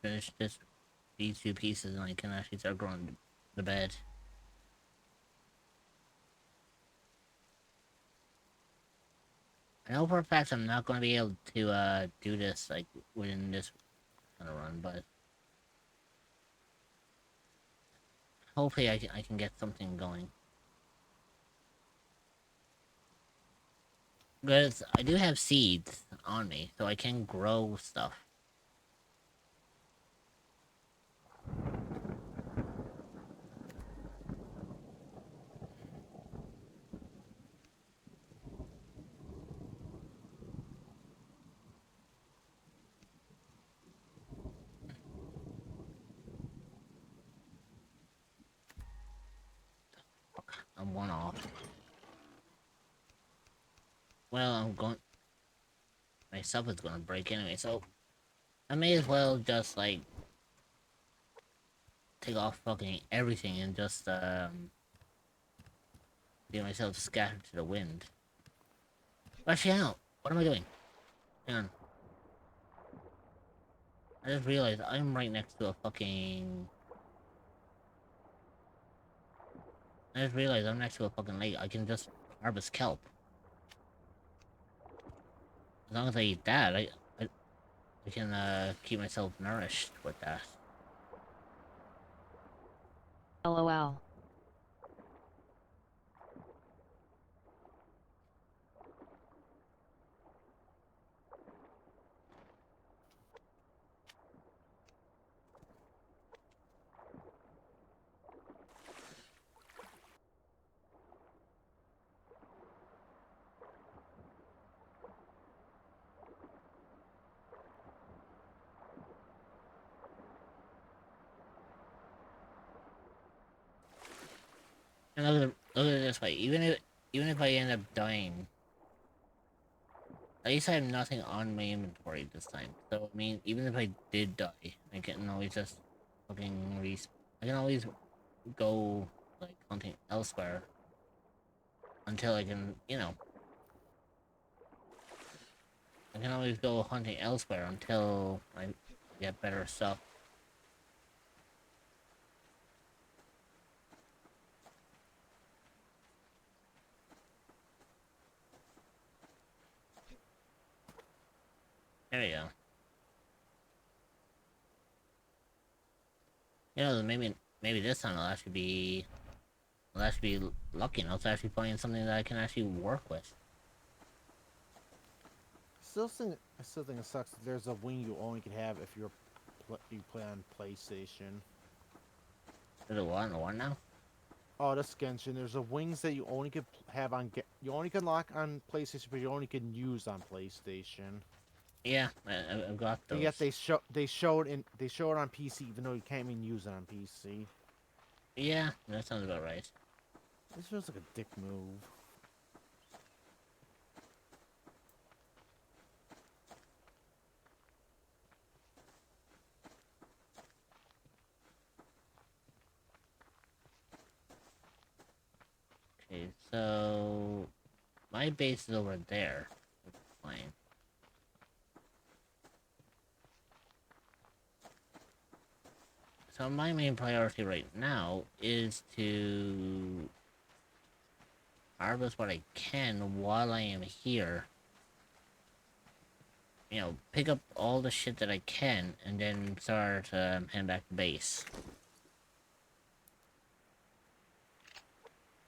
finish these two pieces, and I can actually start growing the bed. I know for a fact I'm not going to be able to do this like within this kind of run, but hopefully I can get something going. Because I do have seeds on me, so I can grow stuff. I'm one off. Well, I'm going... My stuff is going to break anyway, so... I may as well just, like... take off fucking everything and just, get myself scattered to the wind. Actually, no. What am I doing? Hang on. I just realized I'm right next to a fucking... I just realized I'm next to a fucking lake. I can just harvest kelp. As long as I eat that, I can, keep myself nourished with that. LOL. And look at it this way. Even if I end up dying, at least I have nothing on my inventory this time. So I mean, even if I did die, I can always just fucking I can always go like hunting elsewhere until I can, you know. I can always go hunting elsewhere until I get better stuff. There we go. You know, maybe this time I'll actually be lucky enough to actually find something that I can actually work with. I still think it sucks that there's a wing you only can have if you play on PlayStation. Is it what now? Oh, that's Genshin. There's the wings that you only could have on. You only can lock on PlayStation, but you only can use on PlayStation. Yeah, I've got But those. yet they showed on PC, even though you can't even use it on PC. Yeah, that sounds about right. This feels like a dick move. Okay, so my base is over there. Fine. So my main priority right now is to harvest what I can while I am here. You know, pick up all the shit that I can, and then start heading back to base.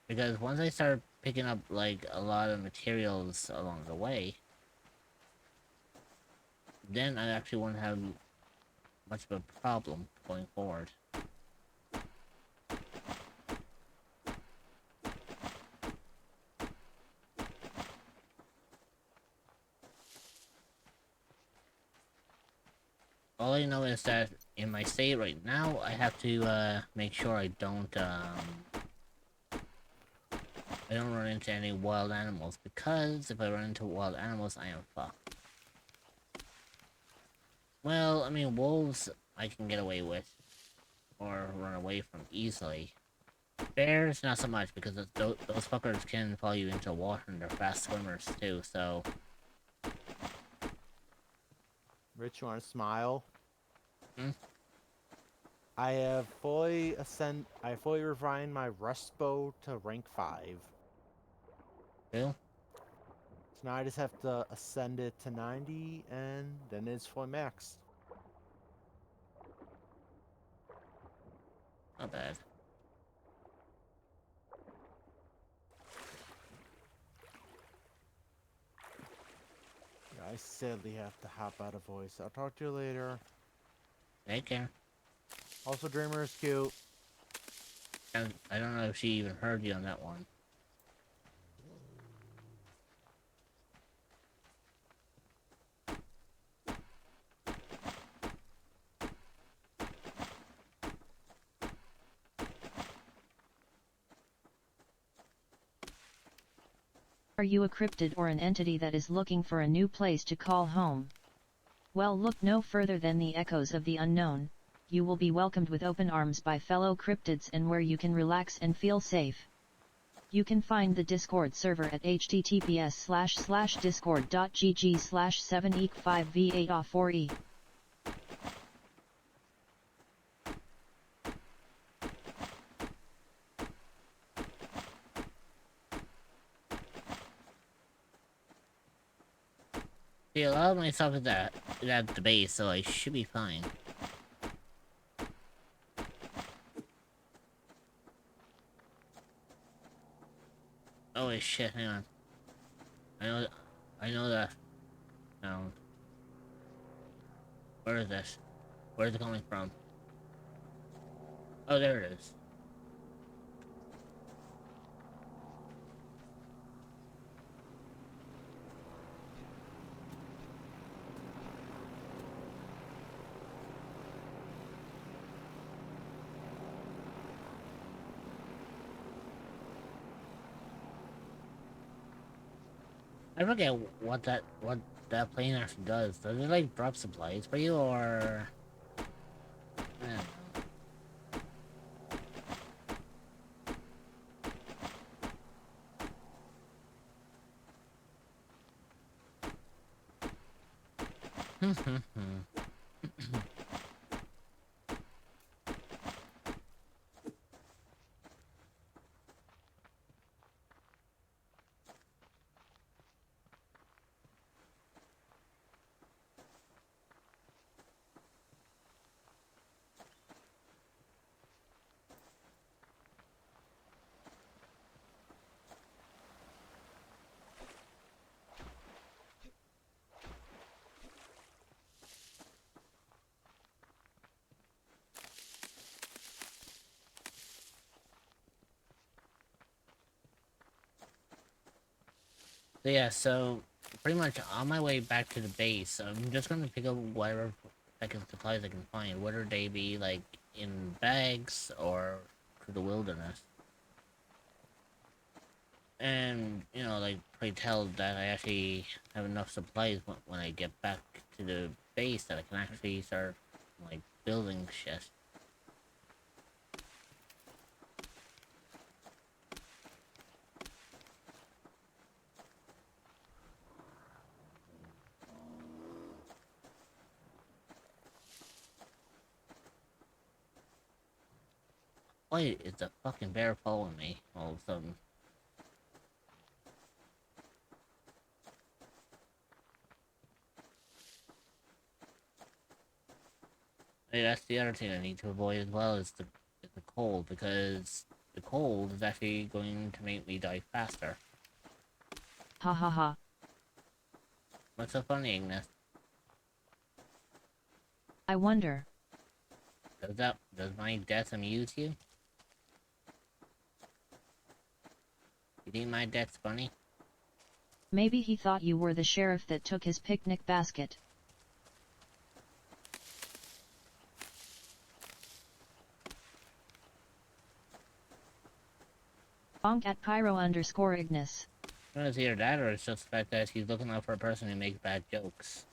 Because once I start picking up, like, a lot of materials along the way, then I actually won't have much of a problem going forward. All I know is that in my state right now, I have to make sure I don't run into any wild animals, because if I run into wild animals, I am fucked. Well, I mean, wolves I can get away with, or run away from easily. Bears, not so much, because those fuckers can follow you into water, and they're fast swimmers too, so... Rich, you want to smile? Hmm? I fully refined my rust bow to rank 5. Cool. So now I just have to ascend it to 90, and then it's fully maxed. Not bad. Yeah, I sadly have to hop out of voice. I'll talk to you later. Take care. Also, Dreamer is cute. I don't know if she even heard you on that one. Are you a cryptid or an entity that is looking for a new place to call home? Well, look no further than the echoes of the unknown. You will be welcomed with open arms by fellow cryptids and where you can relax and feel safe. You can find the Discord server at https://discord.gg/7eek5v8off4e. See, a lot of my stuff is at the base, so I should be fine. Oh wait, shit, hang on. I know that. Where is this? Where's it coming from? Oh, there it is. I forget what that plane actually does. Does it like drop supplies for you, or? I don't know. So yeah, so pretty much on my way back to the base, I'm just gonna pick up whatever second supplies I can find, whether they be like in bags or to the wilderness. And you know, like pray tell that I actually have enough supplies when I get back to the base that I can actually start like building shit. Why is the fucking bear following me all of a sudden? Hey, that's the other thing I need to avoid as well is the cold, because the cold is actually going to make me die faster. Ha ha ha. What's so funny, Ignis? I wonder. Does my death amuse you? You think my death's funny? Maybe he thought you were the sheriff that took his picnic basket. Bonk at Pyro_Ignis. I don't know if it's either that or it's just the fact that he's looking out for a person who makes bad jokes.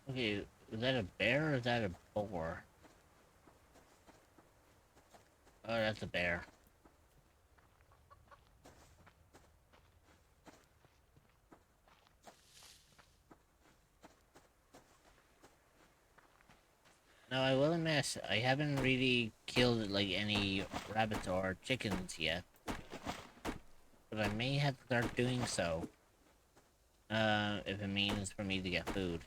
Okay, is that a bear or is that a boar? Oh, that's a bear. Now, I will admit, I haven't really killed, like, any rabbits or chickens yet. But I may have to start doing so. If it means for me to get food.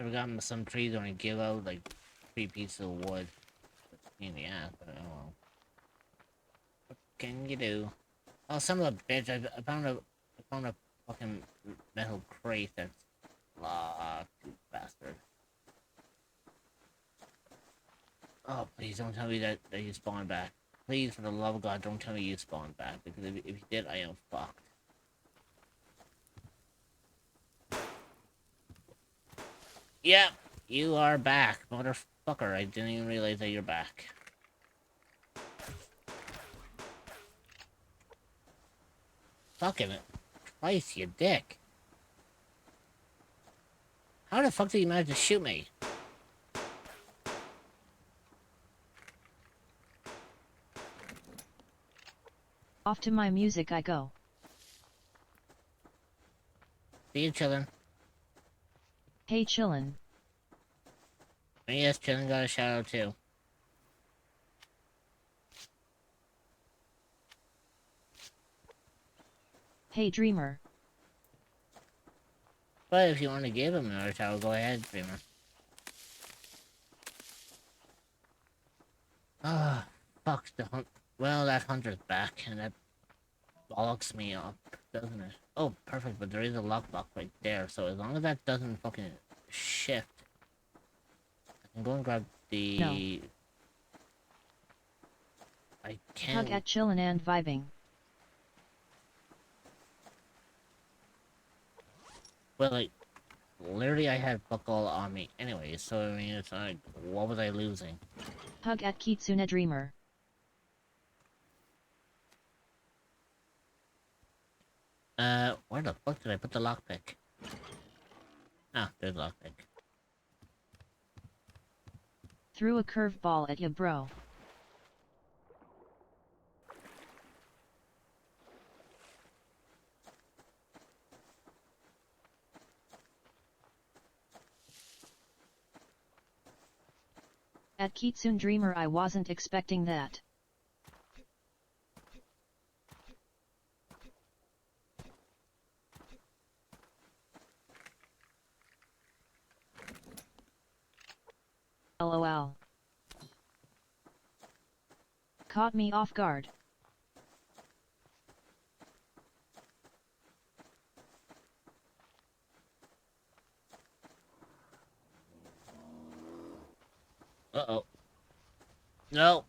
Ever gotten some trees only give out like 3 pieces of wood? In the ass, but oh. What can you do? Oh, son of a bitch! I found a fucking metal crate that's locked, you bastard. Oh, please don't tell me that you spawned back. Please, for the love of God, don't tell me you spawned back, because if you did, I am fucked. Yep, you are back, motherfucker. I didn't even realize that you're back. Fucking Christ, you dick. How the fuck did you manage to shoot me? Off to my music I go. See you chillin'. Hey chillin'. Yes, chillin' got a shout out too. Hey dreamer. But if you want to give him another shout out, go ahead, Dreamer. Ah, fuck the hunt. Well, that hunter's back, and that bollocks me up, doesn't it? Oh, perfect, but there is a lockbox right there, so as long as that doesn't fucking shift, I can go and grab the... No. I can't... Hug at chillin' and vibing. Well, like, literally I had fuck all on me anyway, so I mean, it's like, what was I losing? Hug at Kitsune Dreamer. Where the fuck did I put the lockpick? Ah, there's the lockpick. Threw a curveball at ya bro. At Kitsune Dreamer I wasn't expecting that. LOL. Caught me off guard. Uh-oh. No.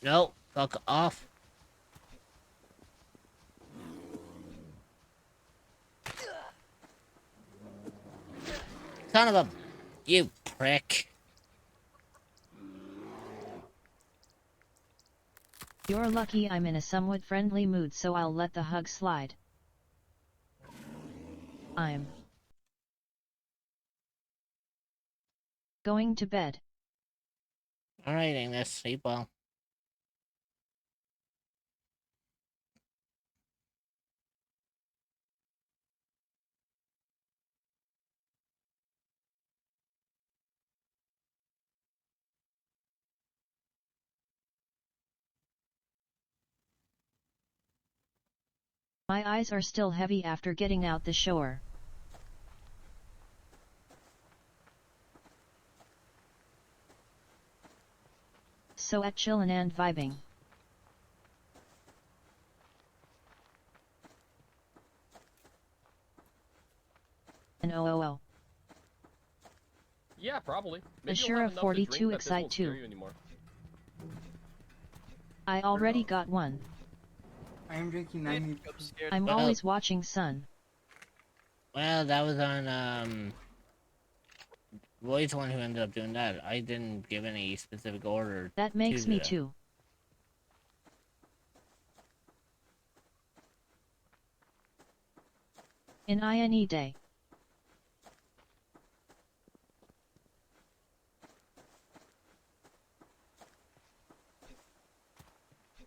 No. Fuck off. Son of a... You prick. You're lucky I'm in a somewhat friendly mood, so I'll let the hug slide. I'm going to bed. Alright, Agnes. Sleep well. My eyes are still heavy after getting out the shower. So at chillin' and vibing. And oh. Yeah, probably. Maybe you'll Ashura have enough to 42 drink that this excite won't scare too. you anymore. I already got one. I am drinking 90. I'm Well- always watching Sun. Well, that was on, Roy's the one who ended up doing that. I didn't give any specific order. That makes to me the- too. In INE day.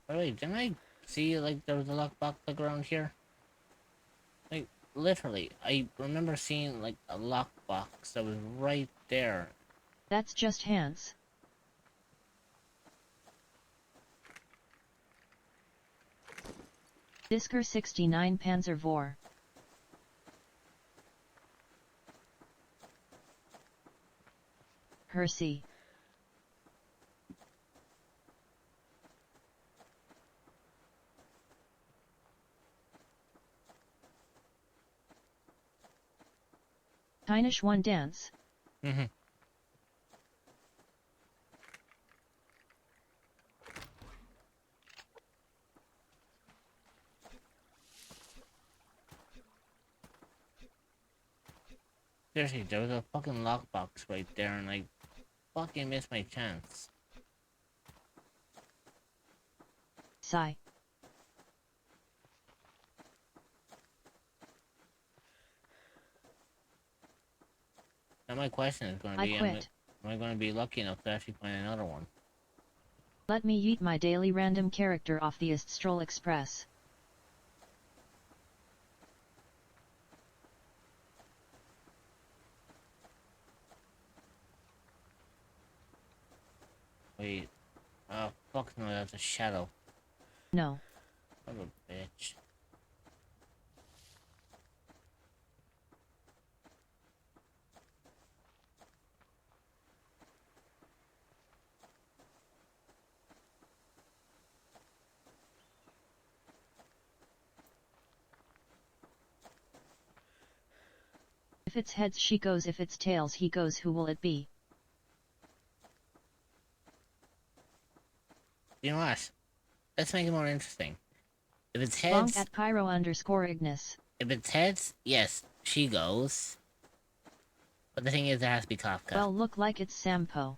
By the way, didn't I see, like, there was a lockbox, like, around here? Like, literally, I remember seeing, like, a lockbox that was right there. That's just Hans. Disker 69 Panzer IV. her see. Tinish one dance. Mm-hmm. Seriously, there was a fucking lockbox right there, and I fucking missed my chance. Sigh. Now my question is going to I be, quit. am I going to be lucky enough to actually find another one? Let me yeet my daily random character off the Stroll Express. Wait. Oh, fuck no, that's a shadow. No. Son of a bitch. If it's heads she goes, if it's tails he goes, who will it be? You know what? Let's make it more interesting. If it's Bonk heads, at Pyro_Ignis. if it's heads, yes, she goes. But the thing is, it has to be Kafka. Well, look like it's Sampo.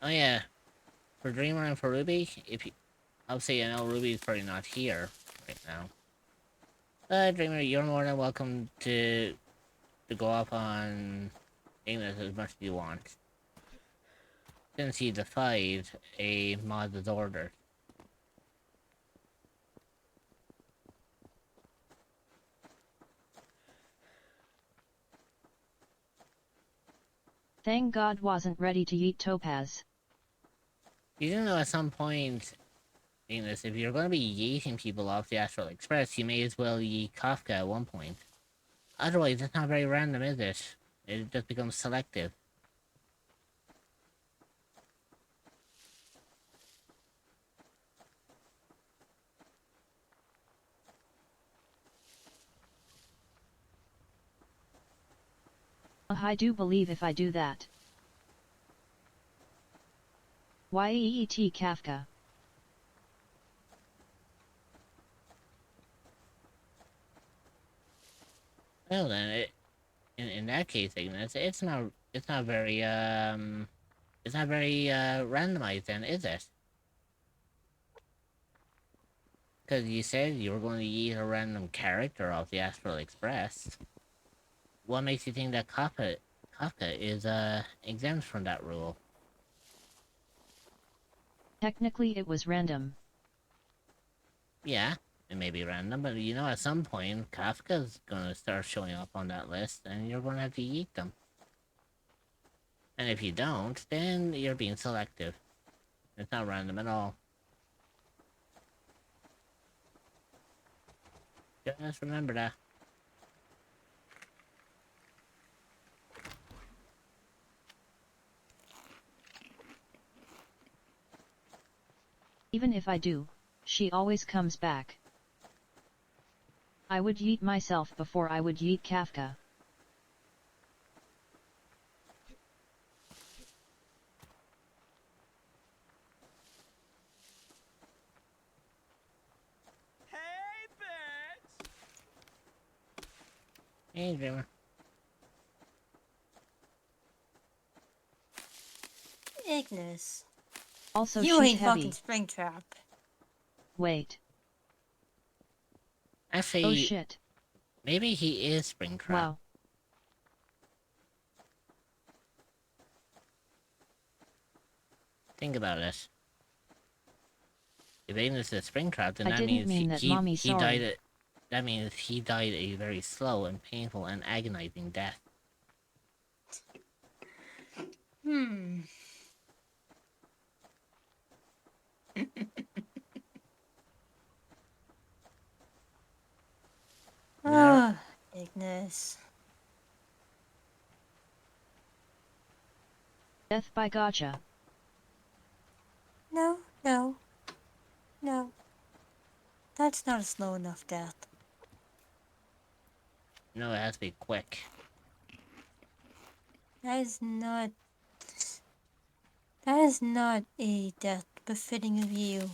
Oh yeah, for Dreamer and for Ruby, if you, obviously I know Ruby's probably not here right now. Dreamer, you're more than welcome to go up on English as much as you want. Since he defied a mod's order. Thank God wasn't ready to eat Topaz. You do know at some point, English, if you're going to be yeeting people off the Astral Express, you may as well yeet Kafka at one point. Otherwise, it's not very random, is it? It just becomes selective. I do believe if I do that. Yeet Kafka. Well then, in that case, Ignis, it's not very randomized then, is it? Because you said you were going to use a random character off the Astral Express. What makes you think that Kafka is exempt from that rule? Technically it was random. Yeah, it may be random, but you know at some point Kafka's gonna start showing up on that list and you're gonna have to yeet them. And if you don't, then you're being selective. It's not random at all. Just remember that. Even if I do, she always comes back. I would yeet myself before I would yeet Kafka. Hey, Dreamer. Ignis. Also You she's ain't heavy. fucking Springtrap. Wait. Actually, Oh shit. maybe he is Springtrap. Wow. Think about it. If Ignis is Springtrap, then I that didn't means mean that, he Mommy, died sorry. at that means he died a very slow and painful and agonizing death. Hmm. Yeah. Ah, Ignis. Death by gotcha. No, no, no. That's not a slow enough death. No, it has to be quick. That is not. That is not a death befitting of you,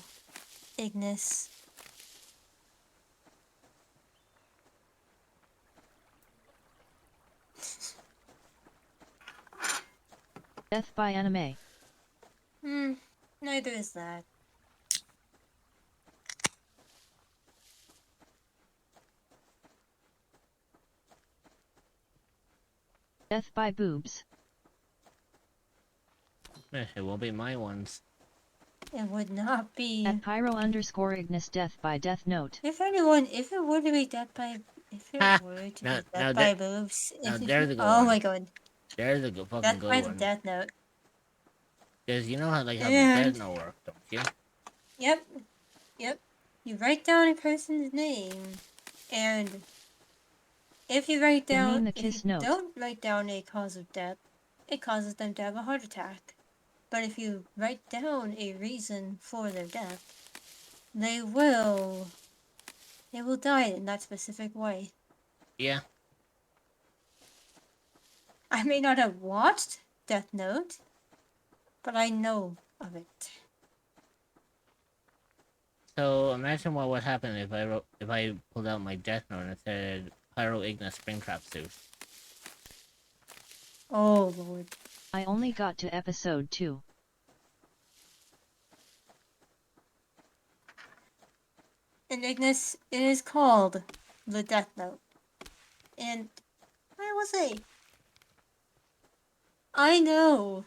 Ignis. Death by anime. Neither is that. Death by boobs. It will be my ones. It would not be. At Pyro_Ignis death by Death Note. If it were to be death by, if it Ha! were to Now- be now death by that- boobs, now there's a good oh one. my god, There's a good fucking death good by the one. Death Note. Because you know how how the And- Death Note works, don't you? Yep. You write down a person's name, and if you write You mean down, the if kiss you note. don't write down a cause of death, it causes them to have a heart attack. But if you write down a reason for their death, they will die in that specific way. Yeah. I may not have watched Death Note, but I know of it. So imagine what would happen if I pulled out my Death Note and it said Pyro Ignis Springtrap suit. Oh lord. I only got to episode 2. And Ignis, it is called the Death Note. And I will say, I know.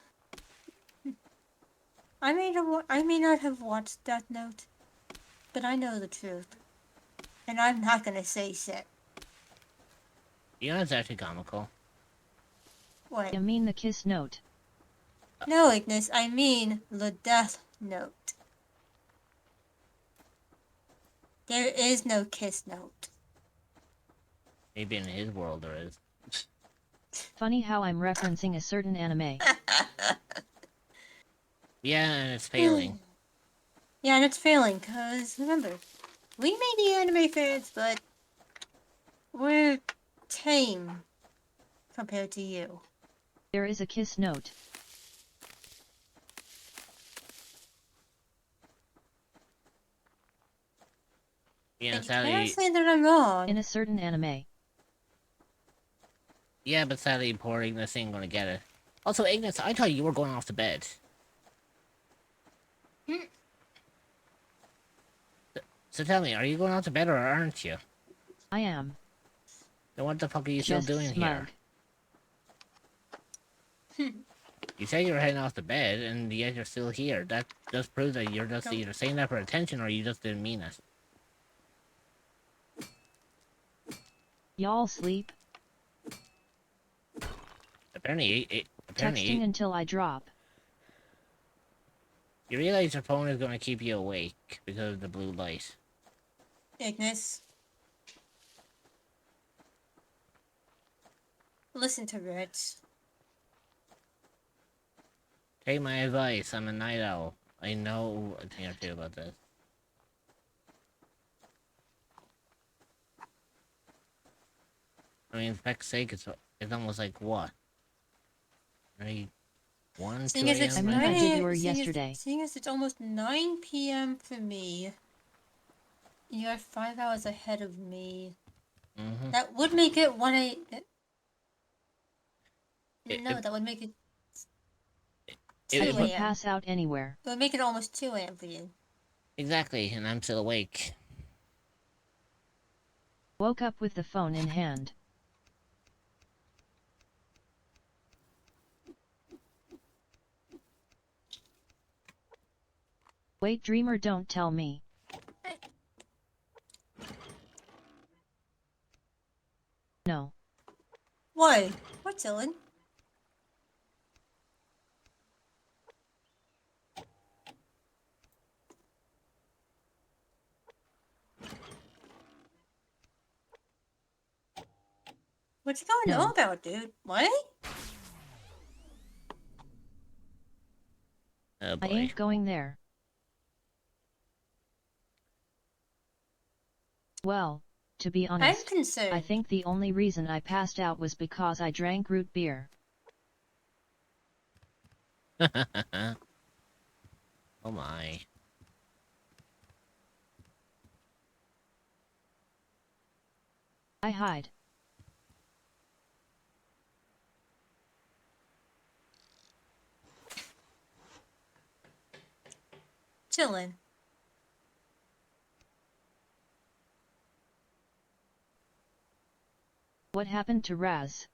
I may not have watched Death Note, but I know the truth. And I'm not gonna say shit. You know, it's actually comical. What? You mean the kiss note. No, Ignis, I mean the Death Note. There is no Kiss Note. Maybe in his world there is. Funny how I'm referencing a certain anime. Yeah, and it's failing. Yeah, and it's failing, because, remember, we may be anime fans, but we're tame compared to you. There is a kiss note. Yeah, And you cannot sadly. say that I'm wrong. In a certain anime. Yeah, but sadly, poor Ignis ain't gonna get it. Also, Ignis, I thought you were going off to bed. So tell me, are you going off to bed or aren't you? I am. Then what the fuck are you Just still doing smug. here? You said you were heading off to bed, and yet you're still here. That just proves that you're just either saying that for attention or you just didn't mean it. Y'all sleep. Apparently, Texting until I drop. you realize your phone is going to keep you awake because of the blue light. Ignis. Listen to Rich. Take my advice, I'm a night owl. I know a thing or two about this. I mean, for heck's sake, it's almost like what? Maybe 1, 2 Seeing as it's I a.m. mean, I 9 did a.m. yours seeing as- yesterday. Seeing as it's almost 9 p.m. for me, you're 5 hours ahead of me. Mm-hmm. That would make it 1 a. It- No, it- that would make it. It- 2 I it- could a.m. pass out anywhere. It would make it almost 2 a.m. for you. Exactly, and I'm still awake. Woke up with the phone in hand. Wait, dreamer, don't tell me. Why? We're chilling. What you going No. on about, dude? What? Oh I boy. ain't going there. Well, to be I'm honest, concerned. I think the only reason I passed out was because I drank root beer. Oh my. I hide. Chilling. What happened to Raz?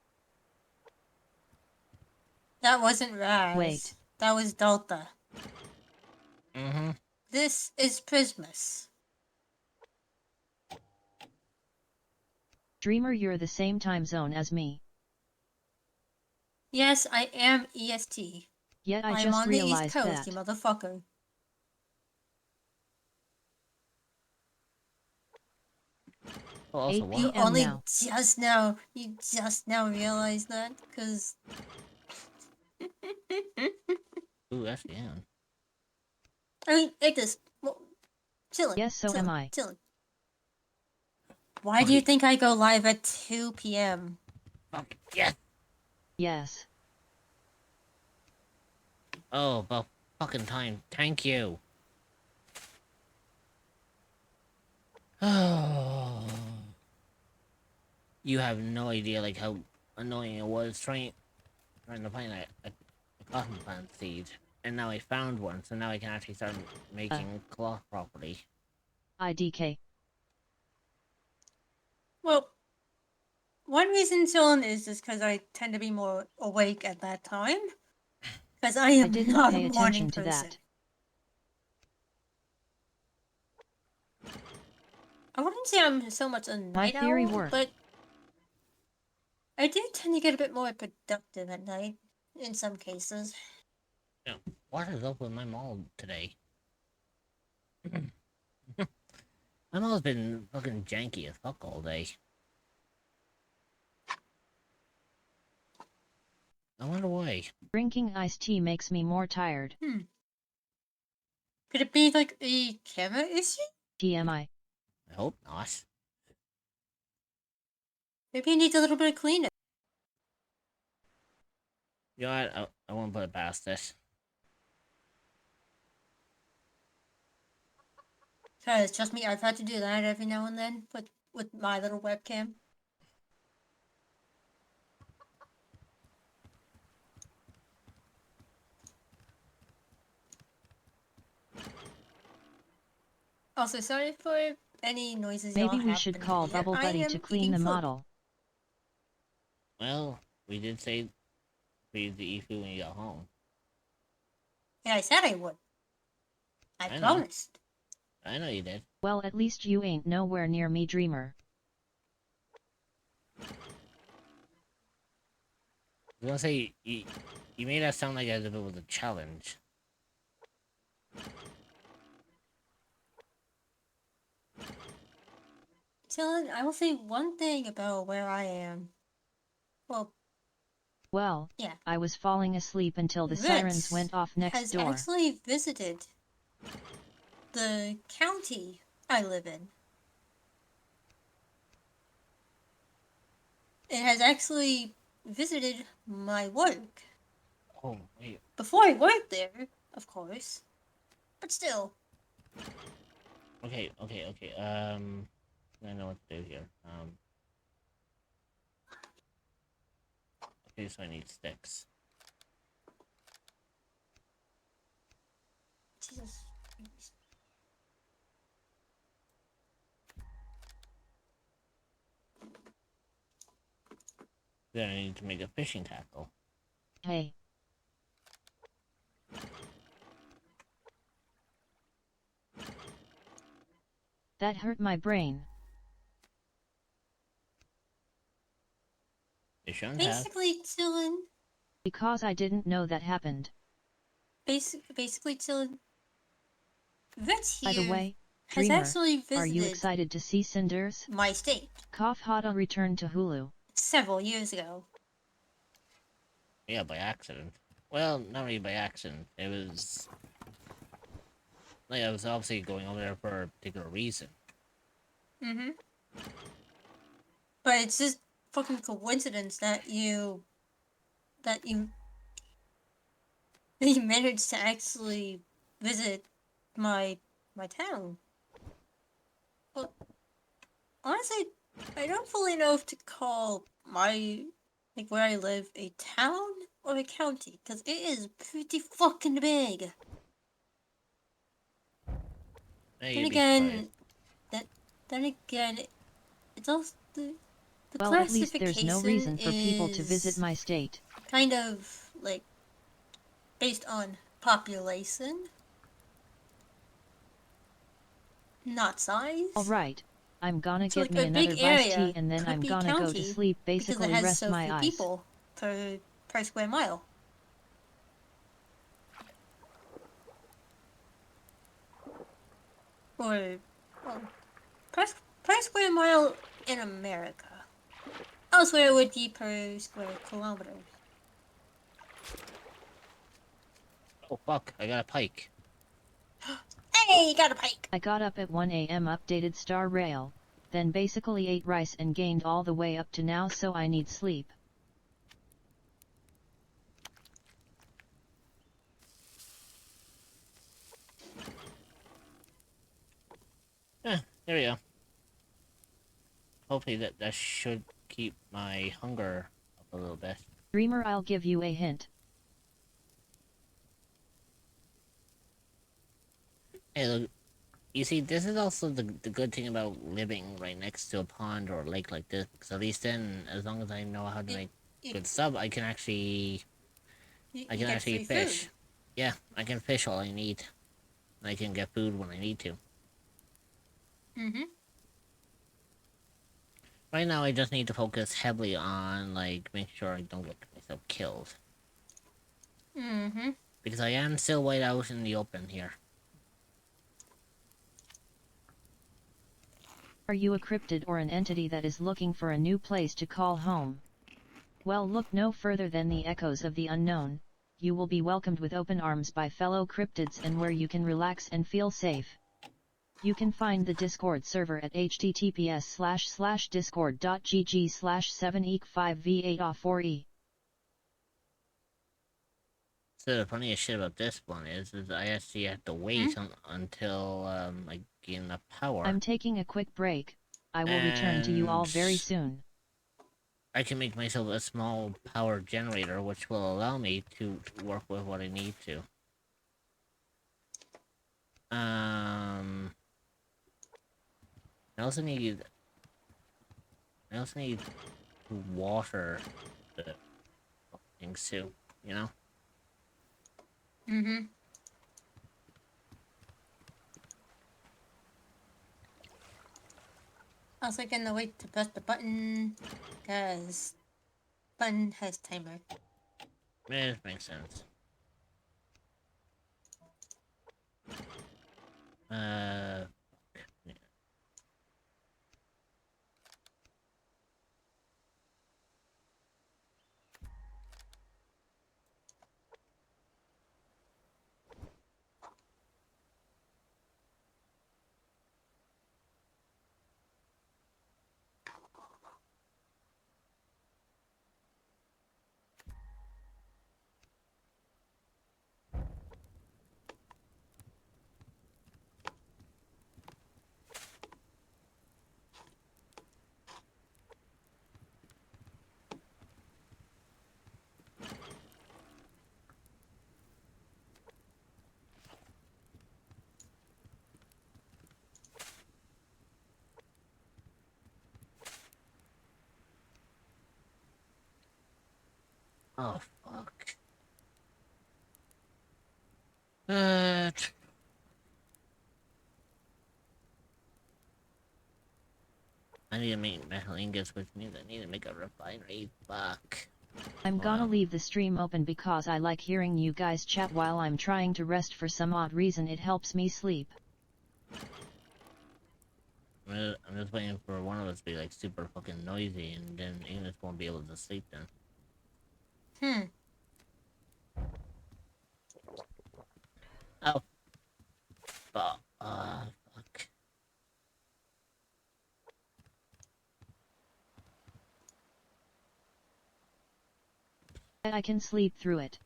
That wasn't Raz. Wait. That was Delta. Mm-hmm. This is Prismus. Dreamer, you're the same time zone as me. Yes, I am EST. Yet I I'm just on the East realized Coast, that. you motherfucker. Oh, also 8 what? You PM only now. just now realized that? Cause... Ooh, FDN. I mean, like this. Well, chilling. Yes, so chilling, am I. Chilling. Why do you think I go live at 2 p.m.? Fuck yes. Yes. Oh, about fucking time. Thank you. Oh. You have no idea like how annoying it was trying to find a cotton plant seed. And now I found one, so now I can actually start making cloth properly. IDK. Well, one reason chilling is just because I tend to be more awake at that time. Because I am didn't not pay a morning attention to person. that. I wouldn't say I'm so much a My night theory owl, worked. but I do tend to get a bit more productive at night, in some cases. Yeah. What is up with my mom today? My mom's been fucking janky as fuck all day. I wonder why. Drinking iced tea makes me more tired. Could it be like a camera issue? TMI. I hope not. Maybe it needs a little bit of cleanup. You know what? I won't put it past this. Because trust me, I've had to do that every now and then with my little webcam. Also, sorry for any noises y'all Maybe we have should been call hearing. Bubble I Buddy am to clean eating the food. model. Well, we did say for you to eat food when you got home. Yeah, I said I would. I I know. promised. I know you did. Well, at least you ain't nowhere near me, Dreamer. I was gonna say, you made that sound like as if it was a challenge. Dylan, I will say one thing about where I am. Well, yeah. I was falling asleep until the Rex sirens went off next has door. actually visited the county I live in. It has actually visited my work. Oh, wait. Before I worked there, of course. But still. Okay. I know what to do here. Okay, so I need sticks. Jesus. Then I need to make a fishing tackle. Hey. That hurt my brain. shouldn't have. Basically, chillin'. Because I didn't know that happened. Basically, chillin'. Rich By the here way, has Dreamer, actually are you visited excited to see Cinders? my state Cough Hada returned to Hulu. several years ago. Yeah, by accident. Well, not really by accident. It was like I was obviously going over there for a particular reason. Mm-hmm. But it's just fucking coincidence that you managed to actually visit my town. Well, honestly, I don't fully know if to call my where I live a town or a county, because it is pretty fucking big. Hey, Then you'd be surprised. again, then again, it's also the Well, at least there's no reason classification for people to visit is my state. kind of like based on population, not size. Alright, I'm gonna So get like me a another big iced area tea and then could I'm be gonna go to county sleep, because it basically has rest so my few eyes. people per square mile. Or well, per square mile in America. Elsewhere it would be per square kilometer. Oh fuck! I got a pike. Hey, got a pike! I got up at 1 a.m. updated Star Rail, then basically ate rice and gained all the way up to now, so I need sleep. There we go. Hopefully that should keep my hunger up a little bit. Dreamer, I'll give you a hint. Hey, look. You see, this is also the good thing about living right next to a pond or a lake like this, because at least then, as long as I know how to make good stuff, I can actually get free fish. food. Yeah, I can fish all I need. And I can get food when I need to. Mm-hmm. Right now, I just need to focus heavily on, like, making sure I don't get myself killed. Mm-hmm. Because I am still wide out in the open here. Are you a cryptid or an entity that is looking for a new place to call home? Well, look no further than the echoes of the unknown. You will be welcomed with open arms by fellow cryptids and where you can relax and feel safe. You can find the Discord server at https://discord.gg/7eek5v8off4e. So the funniest shit about this one is I actually have to wait until I gain enough power. I'm taking a quick break. I will return to you all very And soon. I can make myself a small power generator, which will allow me to work with what I need to. I also need to water the things too, you know? Mm-hmm. Also gonna wait to press the button, cause button has timer. It makes sense. Yeah. Oh, fuck. I need to make metal ingots, which means I need to make a refinery. Fuck. I'm gonna Wow. leave the stream open because I like hearing you guys chat while I'm trying to rest. For some odd reason it helps me sleep. I'm just waiting for one of us to be like super fucking noisy, and then Ignis won't be able to sleep then. Oh. Fuck. Fuck. I can sleep through it.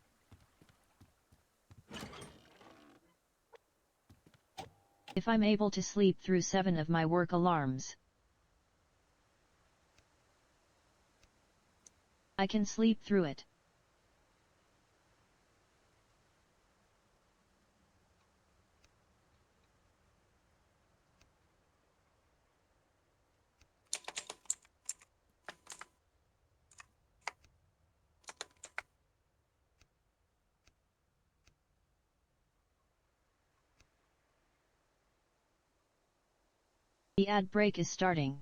If I'm able to sleep through 7 of my work alarms, I can sleep through it. The ad break is starting.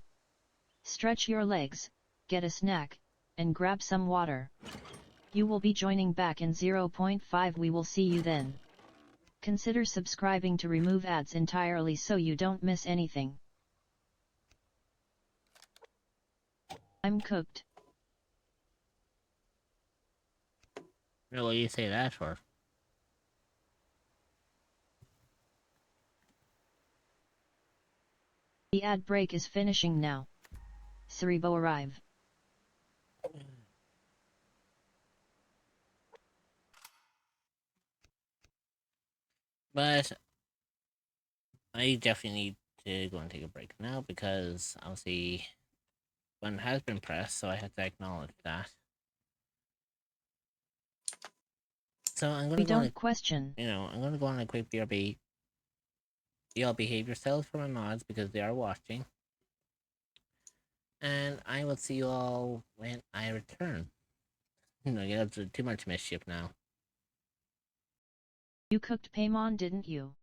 Stretch your legs, get a snack, and grab some water. You will be joining back in 0.5. We will see you then. Consider subscribing to remove ads entirely so you don't miss anything. I'm cooked. What do you say that for? The ad break is finishing now. Cerebo arrive. But I definitely need to go and take a break now because obviously one has been pressed, so I have to acknowledge that. So I'm gonna We go on don't question. I'm gonna go on a quick BRB. Y'all behave yourselves for my mods because they are watching. And I will see you all when I return. Get up to too much mischief now. You cooked Paimon, didn't you?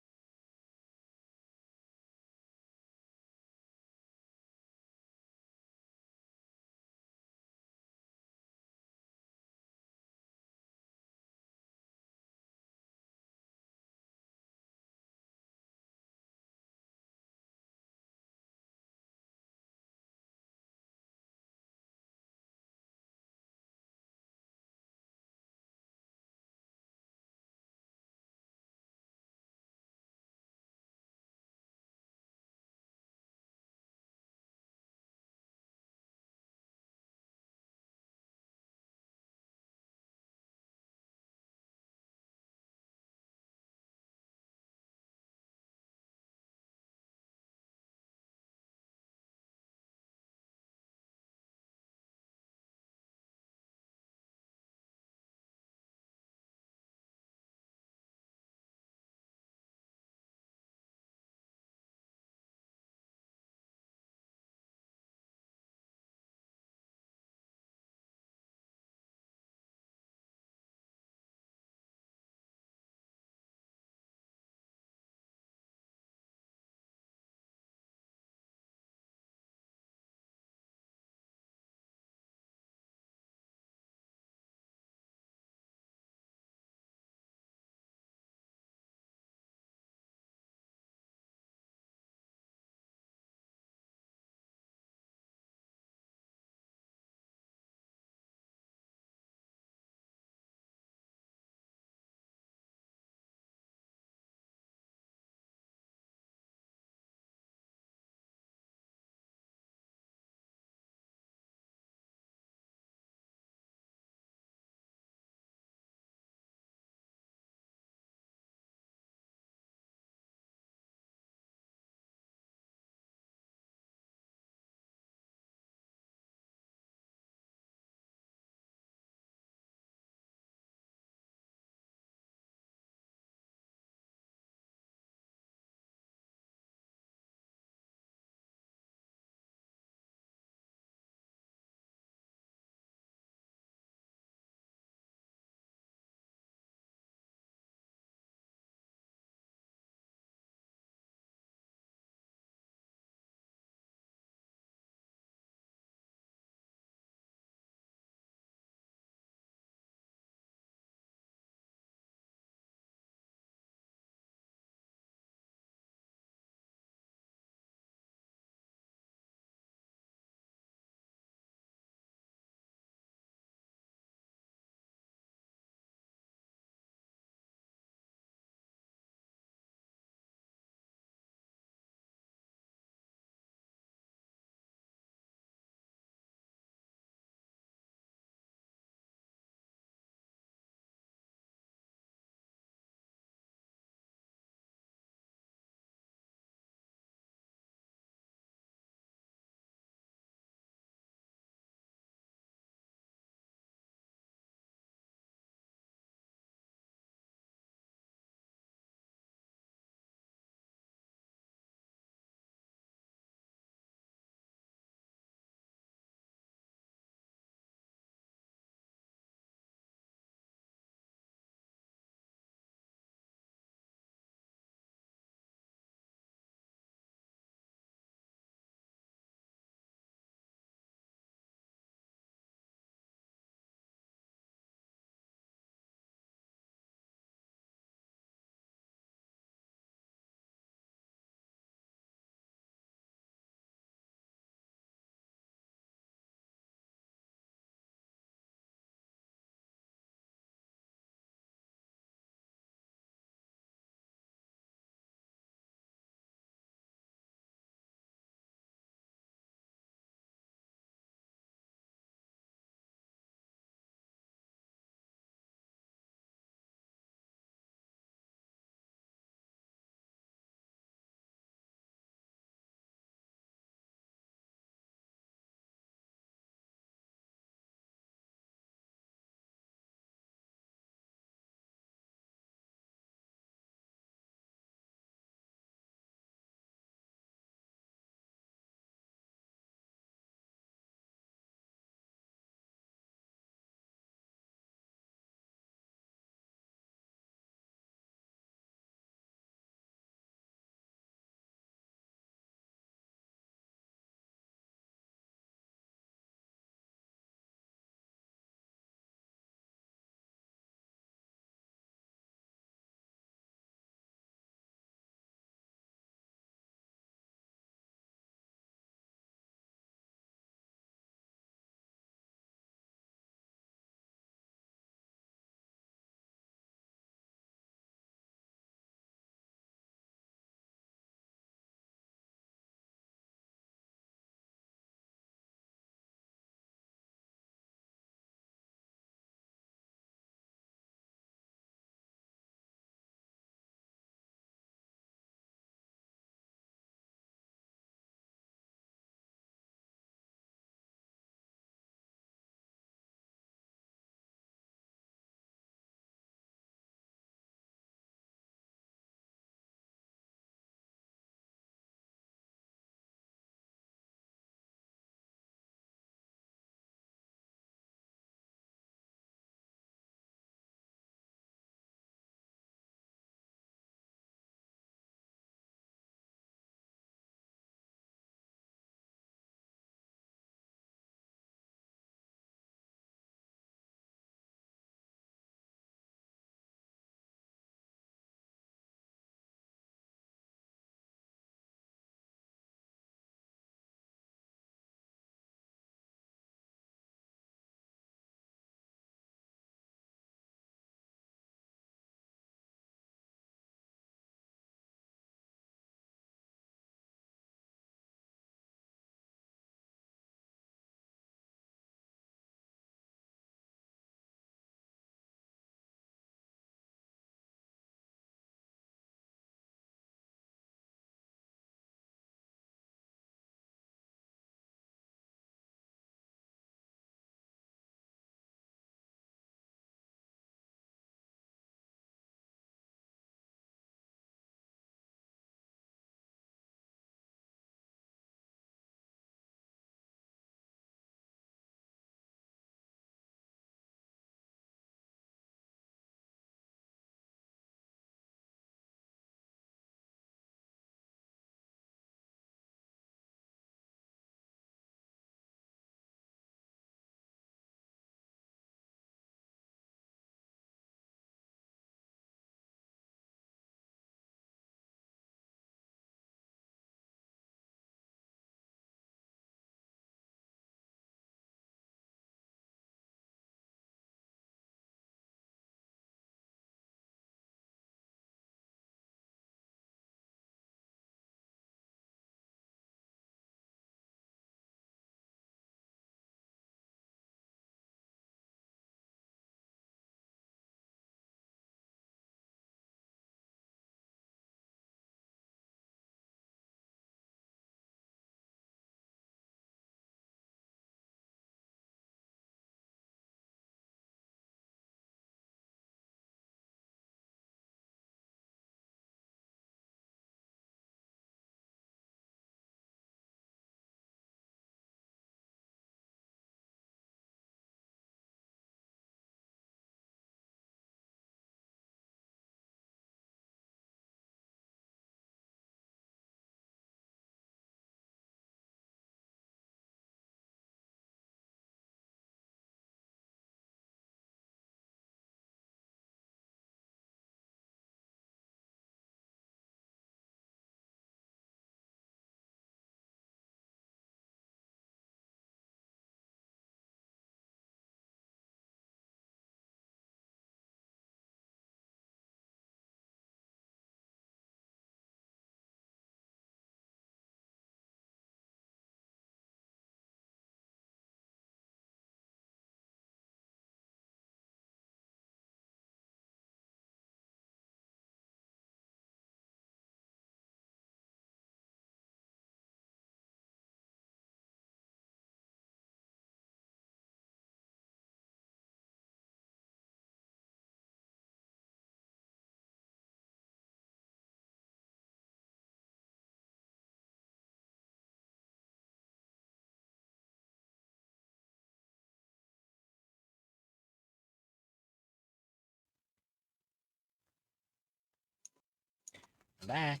I'm back.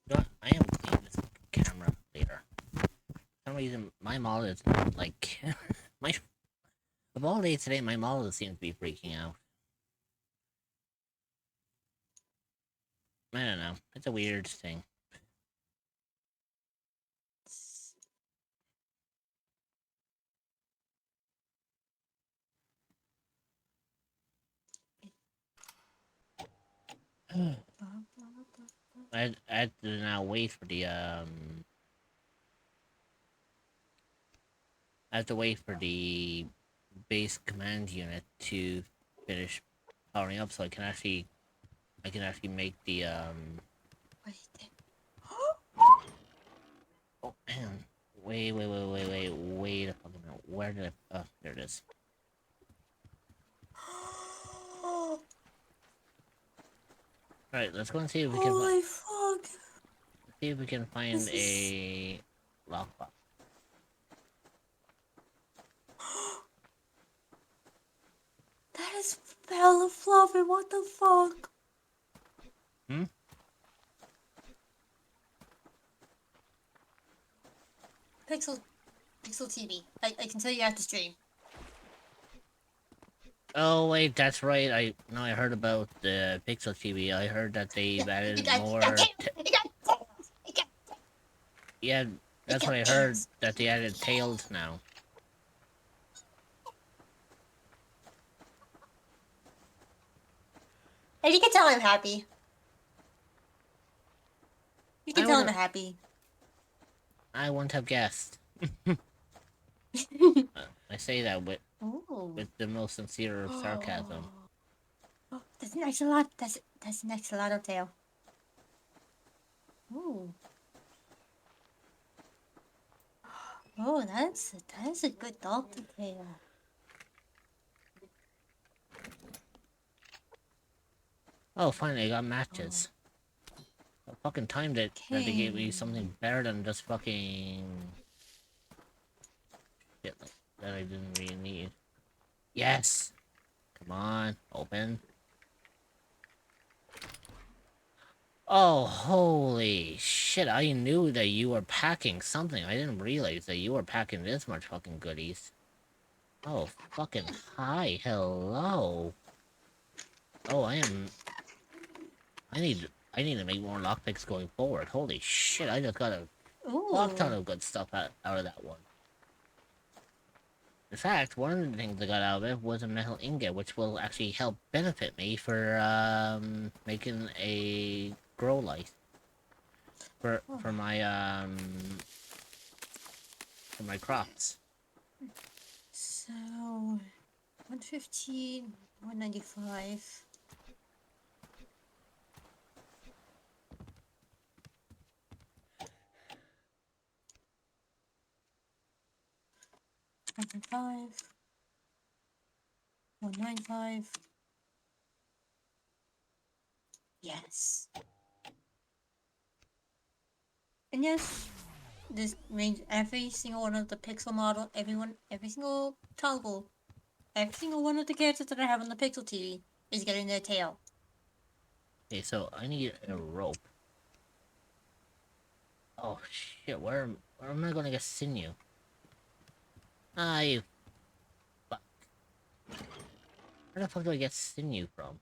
No, I am cleaning this camera later. For some reason, my model is like my of all days today. My model seems to be freaking out. I don't know. It's a weird thing. I had to now wait for the I have to wait for the base command unit to finish powering up so I can actually make the Wait. oh man. Wait a fucking minute. Where did I there it is. Alright, let's go and see if we can Holy fuck! see if we can find This is- a lockbox. That is hella fluffy. What the fuck? Hmm? Pixel TV. I can tell you at the stream. Oh wait, that's right. I heard about the Pixel TV. I heard that they've added more. Yeah, that's what I heard. That they added tails now. And you can tell I'm happy. You can I tell I'm wouldn't- happy. I wouldn't have guessed. I say that with Ooh. the most sincere of sarcasm. Oh, that's an axolotl. That's an axolotl tail. Ooh. Oh, that's a good doctor tail. Oh, finally, I got matches. I fucking timed it that they gave me Okay. something better than just fucking shit like that I didn't really need. Yes! Come on, open. Oh, holy shit, I knew that you were packing something. I didn't realize that you were packing this much fucking goodies. Oh, fucking hi, hello. Oh, I need to make more lockpicks going forward. Holy shit, I just got a fuck ton Ooh. of good stuff out of that one. In fact, one of the things I got out of it was a metal ingot, which will actually help benefit me for making a grow light for my crops. So 115, 195. $105, 195. Yes. And yes, this means every single one of the pixel model, every single toggle, every single one of the characters that I have on the Pixel TV is getting their tail. Okay, so I need a rope. Oh shit, where am I gonna get sinew? Ah, you fuck. Where the fuck do I get sinew from?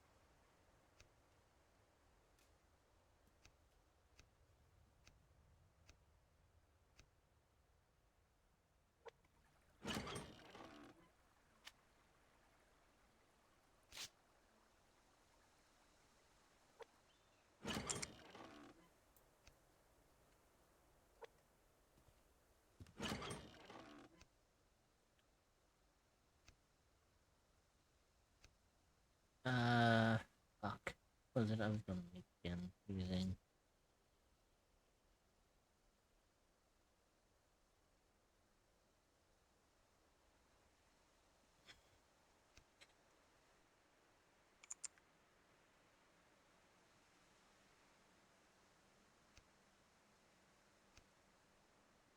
Fuck. What was it I was gonna make again? Using.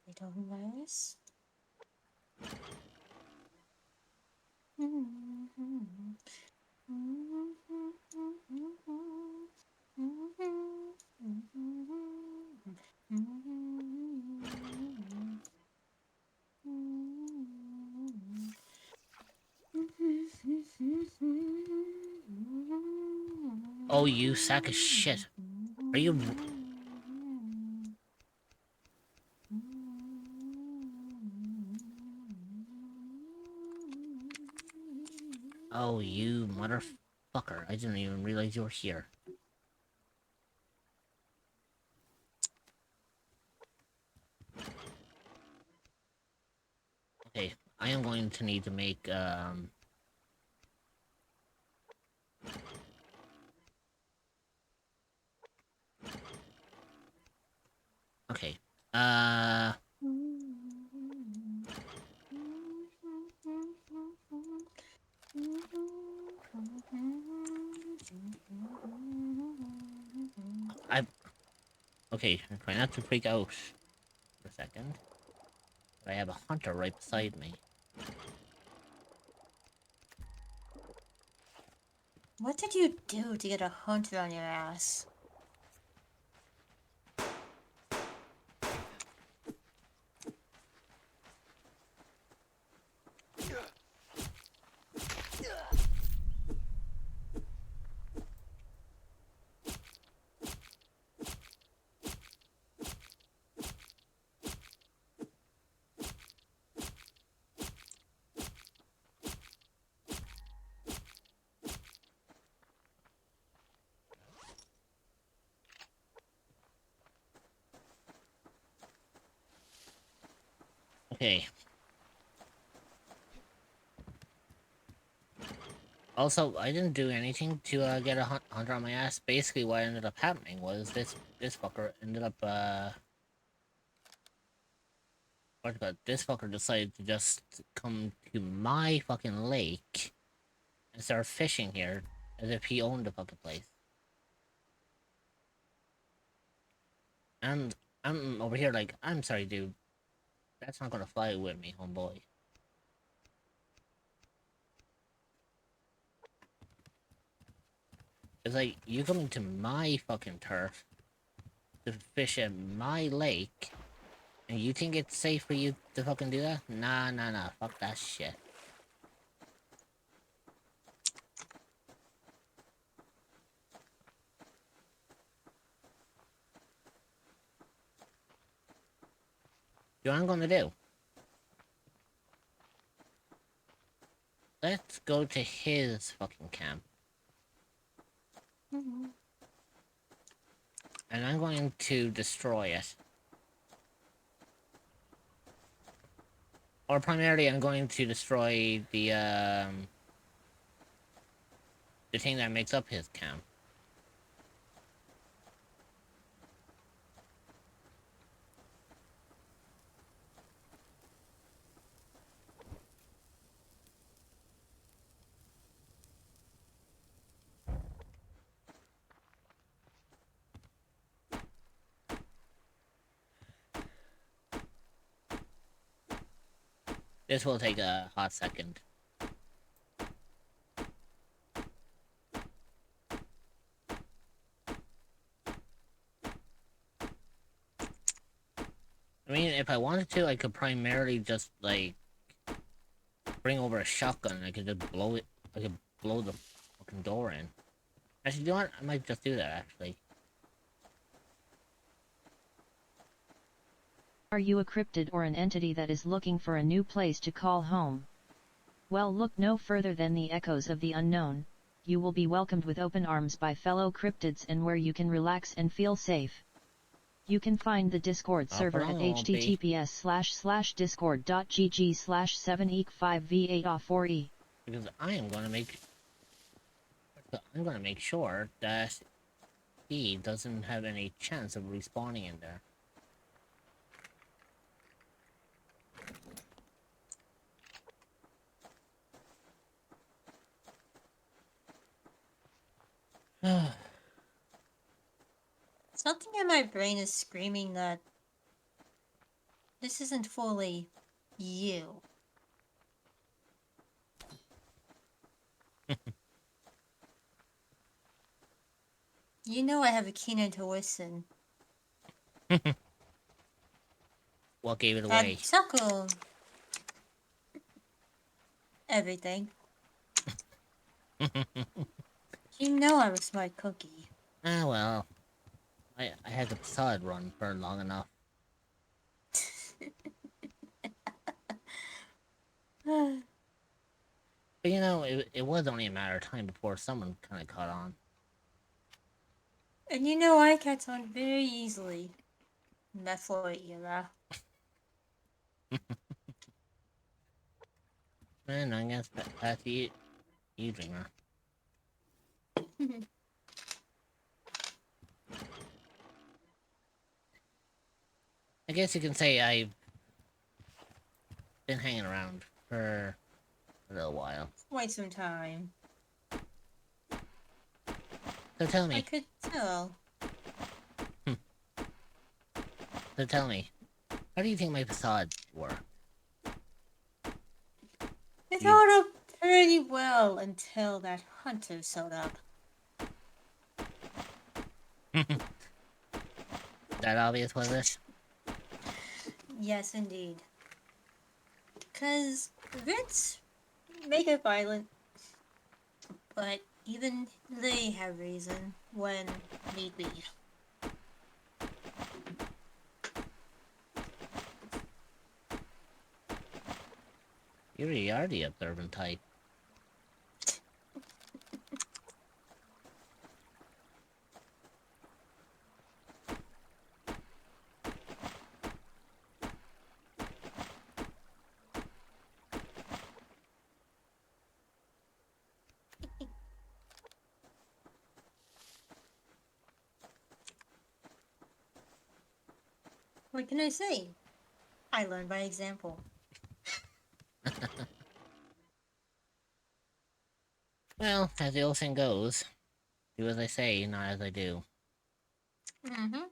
Little nice. Oh, you sack of shit. Are you... Oh, you motherfucker. I didn't even realize you were here. Okay, I am going to need to make, okay. Okay, try not to freak out for a second. But I have a hunter right beside me. What did you do to get a hunter on your ass? Okay. Also, I didn't do anything to get a hunter on my ass. Basically, what ended up happening was this fucker ended up what about this fucker decided to just come to my fucking lake and start fishing here as if he owned the fucking place. And I'm over here like, I'm sorry, dude. That's not gonna fly with me, homeboy. It's like, you coming to my fucking turf to fish at my lake, and you think it's safe for you to fucking do that? Nah, nah, nah. Fuck that shit. You know what I'm gonna do? Let's go to his fucking camp. And I'm going to destroy it. Or primarily, I'm going to destroy the thing that makes up his camp. This will take a hot second. I mean, if I wanted to, I could primarily just, like, bring over a shotgun and I could just blow it. I could blow the fucking door in. Actually, you know what? I might just do that, actually. Are you a cryptid or an entity that is looking for a new place to call home? Well, look no further than the echoes of the unknown. You will be welcomed with open arms by fellow cryptids and where you can relax and feel safe. You can find the Discord server at https://discord.gg/7eek5v8off4e. Because I'm gonna make sure that he doesn't have any chance of respawning in there. Something in my brain is screaming that this isn't fully you. You know I have a keen intuition. What gave it away? And Suckle. Everything. You know I'm a smart cookie. Ah, well. I had the facade run for long enough. But you know, it was only a matter of time before someone kind of caught on. And you know I catch on very easily. In that Floyd era. Man, I guess that's you dreamer. I guess you can say I've been hanging around for a little while. Quite some time. So tell I me, could tell. how do you think my facade worked? It held up pretty well until that hunter showed up. That obvious, was it? Yes, indeed. Because Vits make it violent, but even they have reason when need be. You really are the observant type. What can I say? I learn by example. Well, as the old saying goes, do as I say, not as I do. Mm-hmm.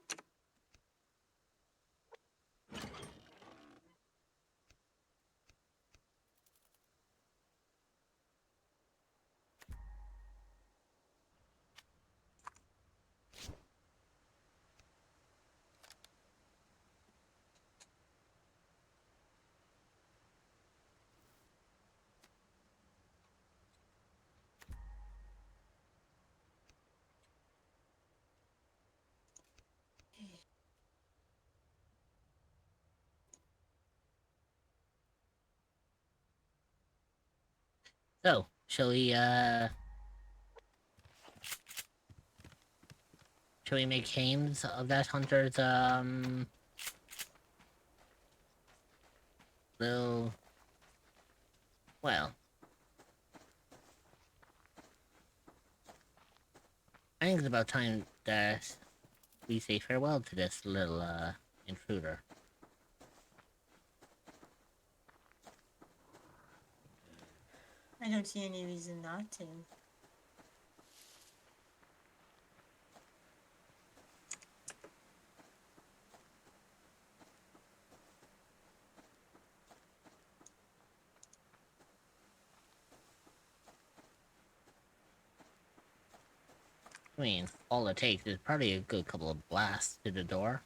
So, shall we make games of that hunter's, little... Well... I think it's about time that we say farewell to this little, intruder. I don't see any reason not to. I mean, all it takes is probably a good couple of blasts to the door.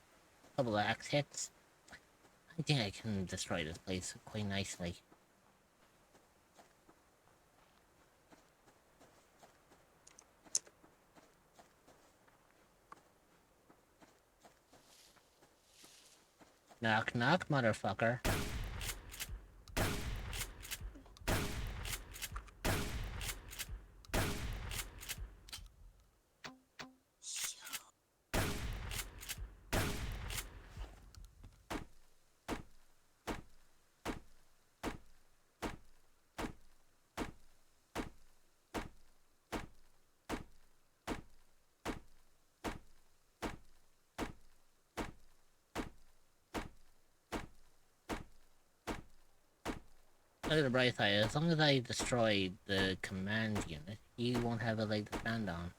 A couple of axe hits. I think I can destroy this place quite nicely. Knock knock, motherfucker. Look at the bright side, as long as I destroy the command unit, you won't have a leg to stand on.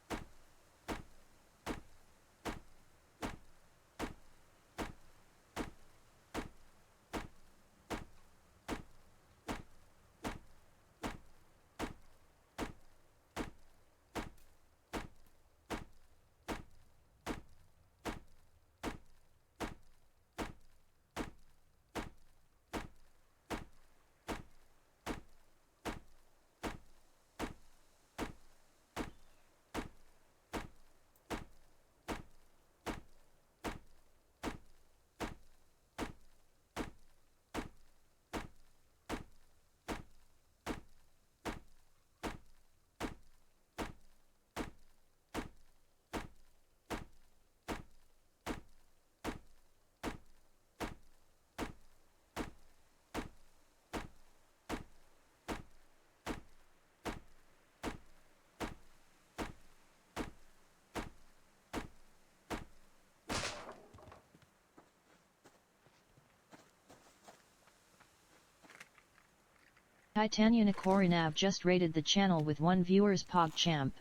Titania Nakorinav just rated the channel with 1 viewer's PogChamp.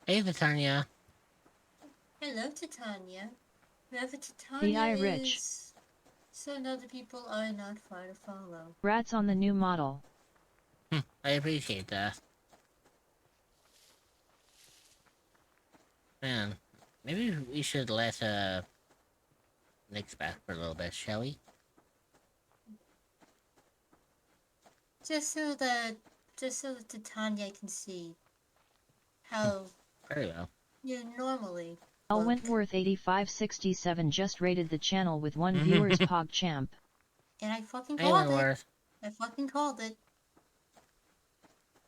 Hey, Titania. Hello, Titania. Whoever The Titania I Rich. is, so other people are not far to follow. Rats on the new model. I appreciate that. Man, maybe we should let Nick's back for a little bit, shall we? Just so that Titania can see how Very well. you normally L. look. Wentworth 8567 just rated the channel with 1 viewer's PogChamp. And I fucking Hey, called it. Wentworth. I fucking called it.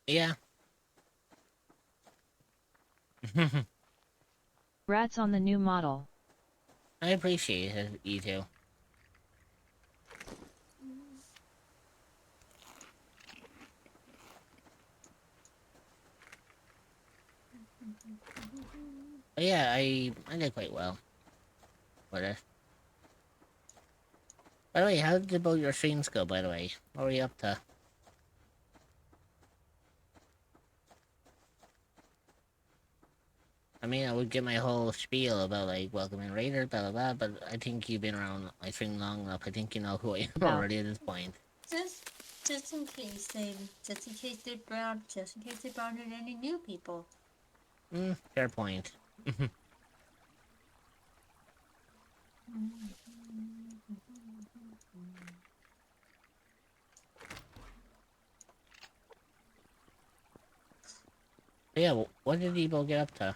Yeah. Rats on the new model. I appreciate it, you two. But yeah, I did quite well with it. By the way, how did both your streams go, by the way? What were you up to? I mean, I would give my whole spiel about, like, welcoming Raider, blah, blah, blah, but I think you've been around my stream long enough. I think you know who I am Wow. already at this point. Just in case they brought in any new people. Fair point. But yeah, what did you both get up to?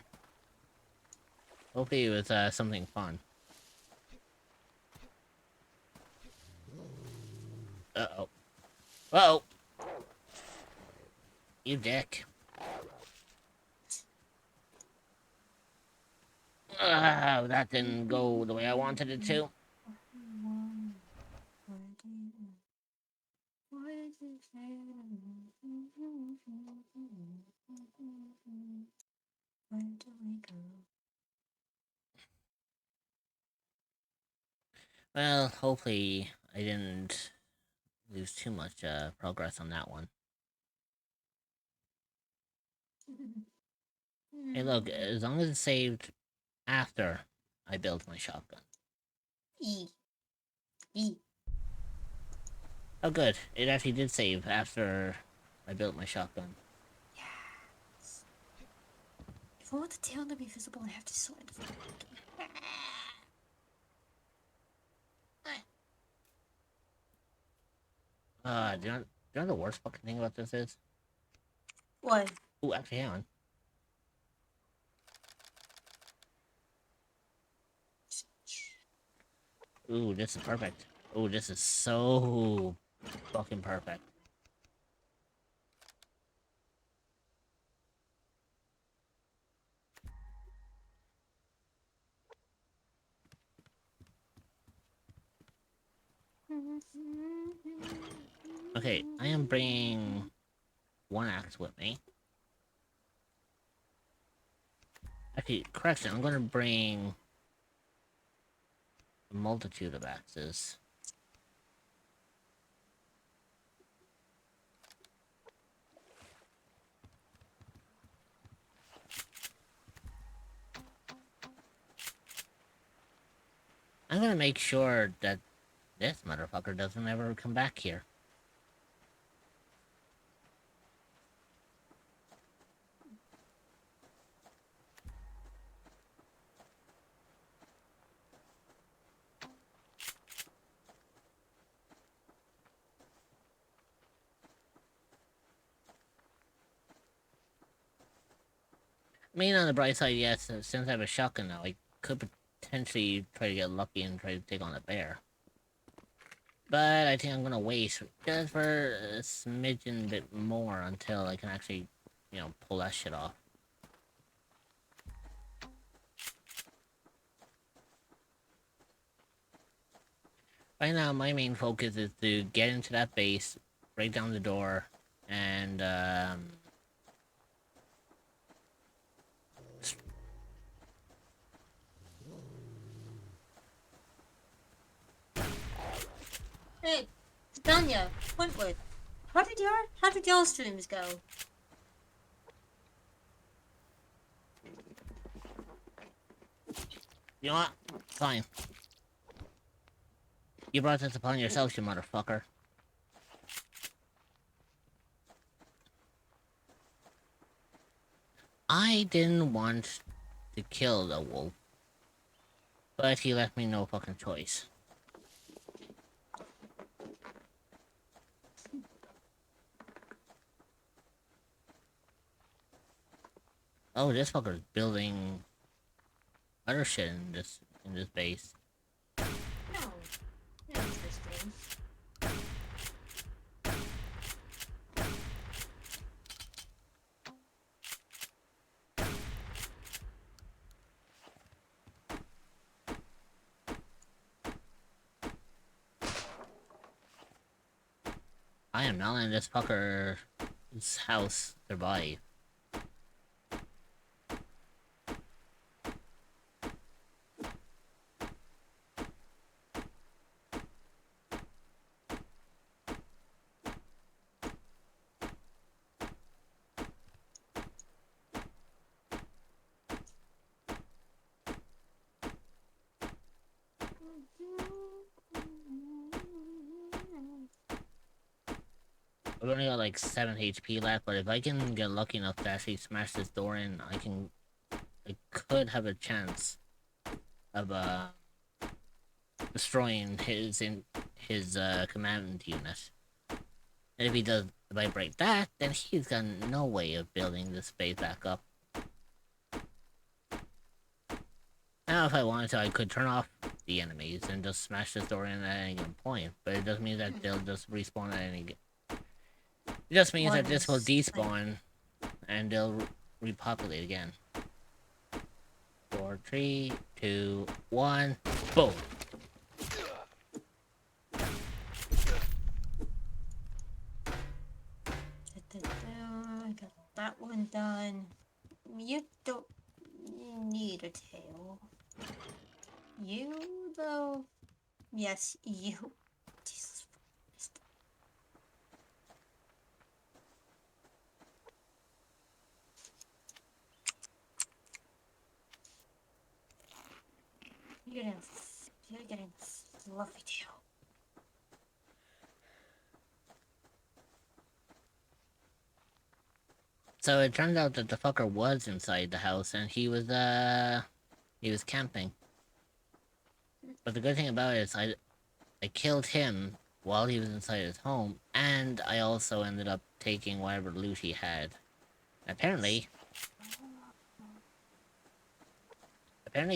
Hopefully it was something fun. Uh-oh. Uh-oh! You dick. That didn't go the way I wanted it to. Well, hopefully I didn't lose too much progress on that one. Hey, look, as long as it's saved after I built my shotgun. E. Oh, good. It actually did save after I built my shotgun. Yes. If I want the tail to be visible, I have to slide the fucking Do you know the worst fucking thing about this is? What? Ooh, actually, hang on. Ooh, this is perfect. Ooh, this is so fucking perfect. Okay, I am bringing one axe with me. Actually, correction, I'm gonna bring a multitude of axes. I'm gonna make sure that this motherfucker doesn't ever come back here. I mean, on the bright side, yes, since I have a shotgun now, I could potentially try to get lucky and try to take on a bear. But I think I'm gonna wait just for a smidgen bit more until I can actually, you know, pull that shit off. Right now, my main focus is to get into that base, break down the door, and, Hey, Tanya, Wentworth, how did your streams go? You know what? Fine. You brought this upon yourself, you motherfucker. I didn't want to kill the wolf, but he left me no fucking choice. Oh, this fucker's building other shit in this base. No. Interesting. I am not letting this fucker's house survive. I've only got like 7 HP left, but if I can get lucky enough to actually smash this door in, I could have a chance of destroying his command unit. And if I break that, then he's got no way of building this base back up. Now, if I wanted to, I could turn off the enemies and just smash this door in at any given point, but it doesn't mean that they'll just respawn at any. It just means that this will despawn, and they'll repopulate again. 4, 3, 2, 1, boom! I got that one done. You don't need a tail. You, though? Yes, you. Jesus Christ. You're getting a fluffy tail. So it turned out that the fucker was inside the house, and he was camping. But the good thing about it is I killed him while he was inside his home, and I also ended up taking whatever loot he had. Apparently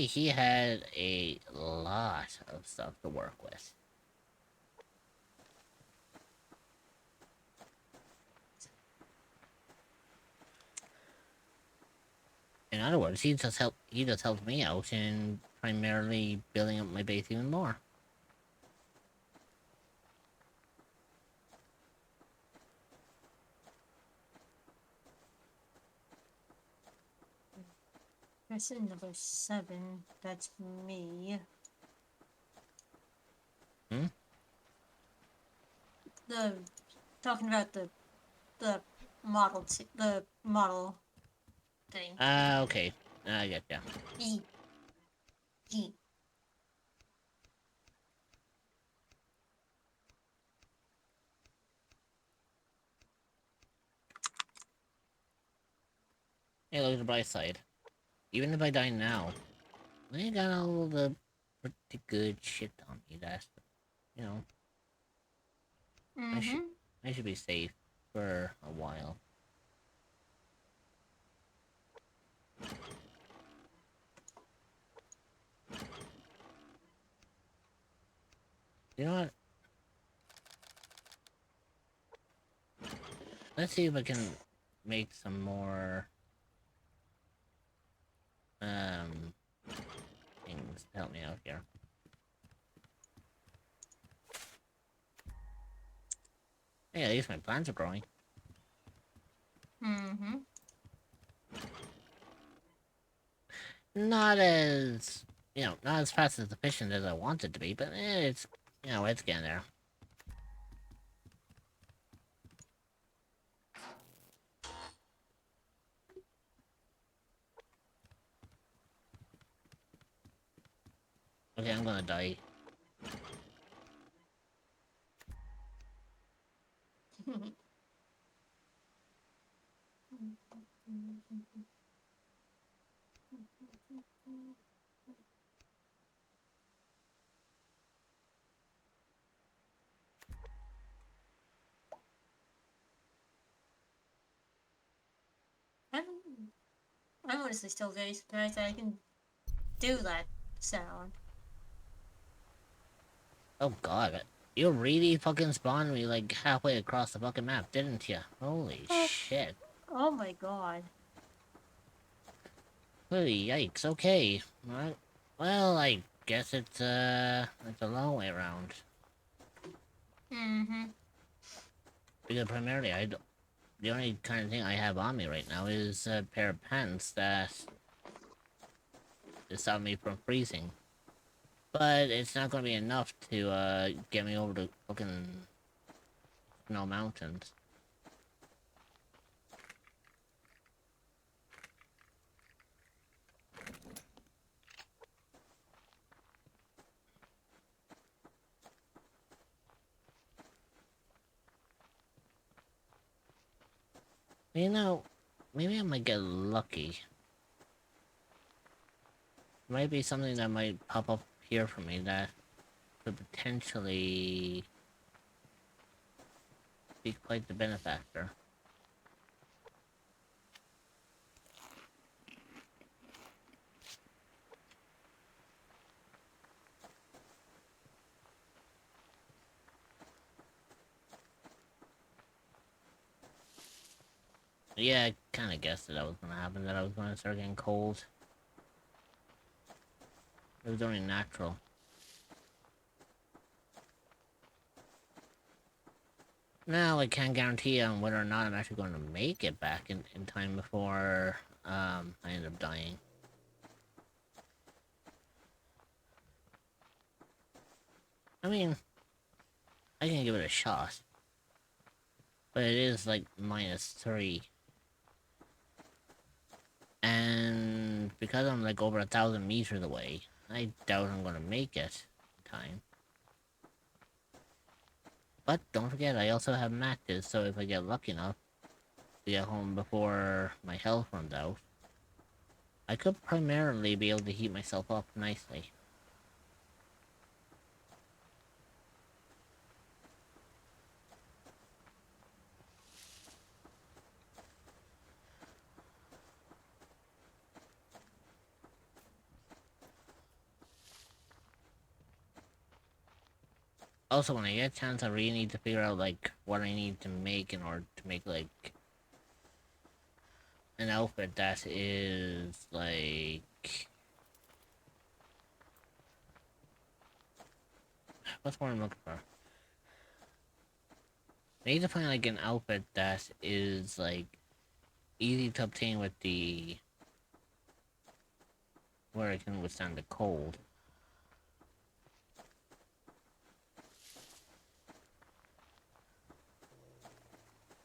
he had a lot of stuff to work with. In other words, he just helped me out in primarily building up my base even more. Person number 7, that's me. Hmm? Talking about the model thing. Okay. I get ya. E. Hey, look at the bright side. Even if I die now, I got all the pretty good shit on me. That's, you know, Mm-hmm. I should be safe for a while. You know what? Let's see if I can make some more things to help me out here. Hey, at least my plants are growing. Mm-hmm. Not as, not as fast as efficient as I want it to be, but it's, it's getting there. Okay, I'm gonna die. I'm, I'm honestly still very surprised that I can do that sound. Oh god. You really fucking spawned me like halfway across the fucking map, didn't you? Holy Oh, shit. oh my god. Holy yikes, okay. Alright. Well, I guess it's a long way around. Mm-hmm. Because primarily the only kind of thing I have on me right now is a pair of pants that stop me from freezing. But it's not gonna be enough to get me over the fucking snow mountains. You know, maybe I might get lucky. Might be something that might pop up here for me that could potentially be quite the benefactor. Yeah, I kinda guessed that was gonna happen, that I was gonna start getting cold. It was only natural. Now, I can't guarantee on whether or not I'm actually going to make it back in time before I end up dying. I mean, I can give it a shot. But it is like -3. And because I'm like over 1,000 meters away, I doubt I'm gonna make it in time. But don't forget, I also have matches, so if I get lucky enough to get home before my health runs out, I could primarily be able to heat myself up nicely. Also, when I get a chance, I really need to figure out, like, what I need to make in order to make, like, an outfit that is, like... What's what I'm looking for? I need to find, like, an outfit that is, like, easy to obtain with the... where it can withstand the cold.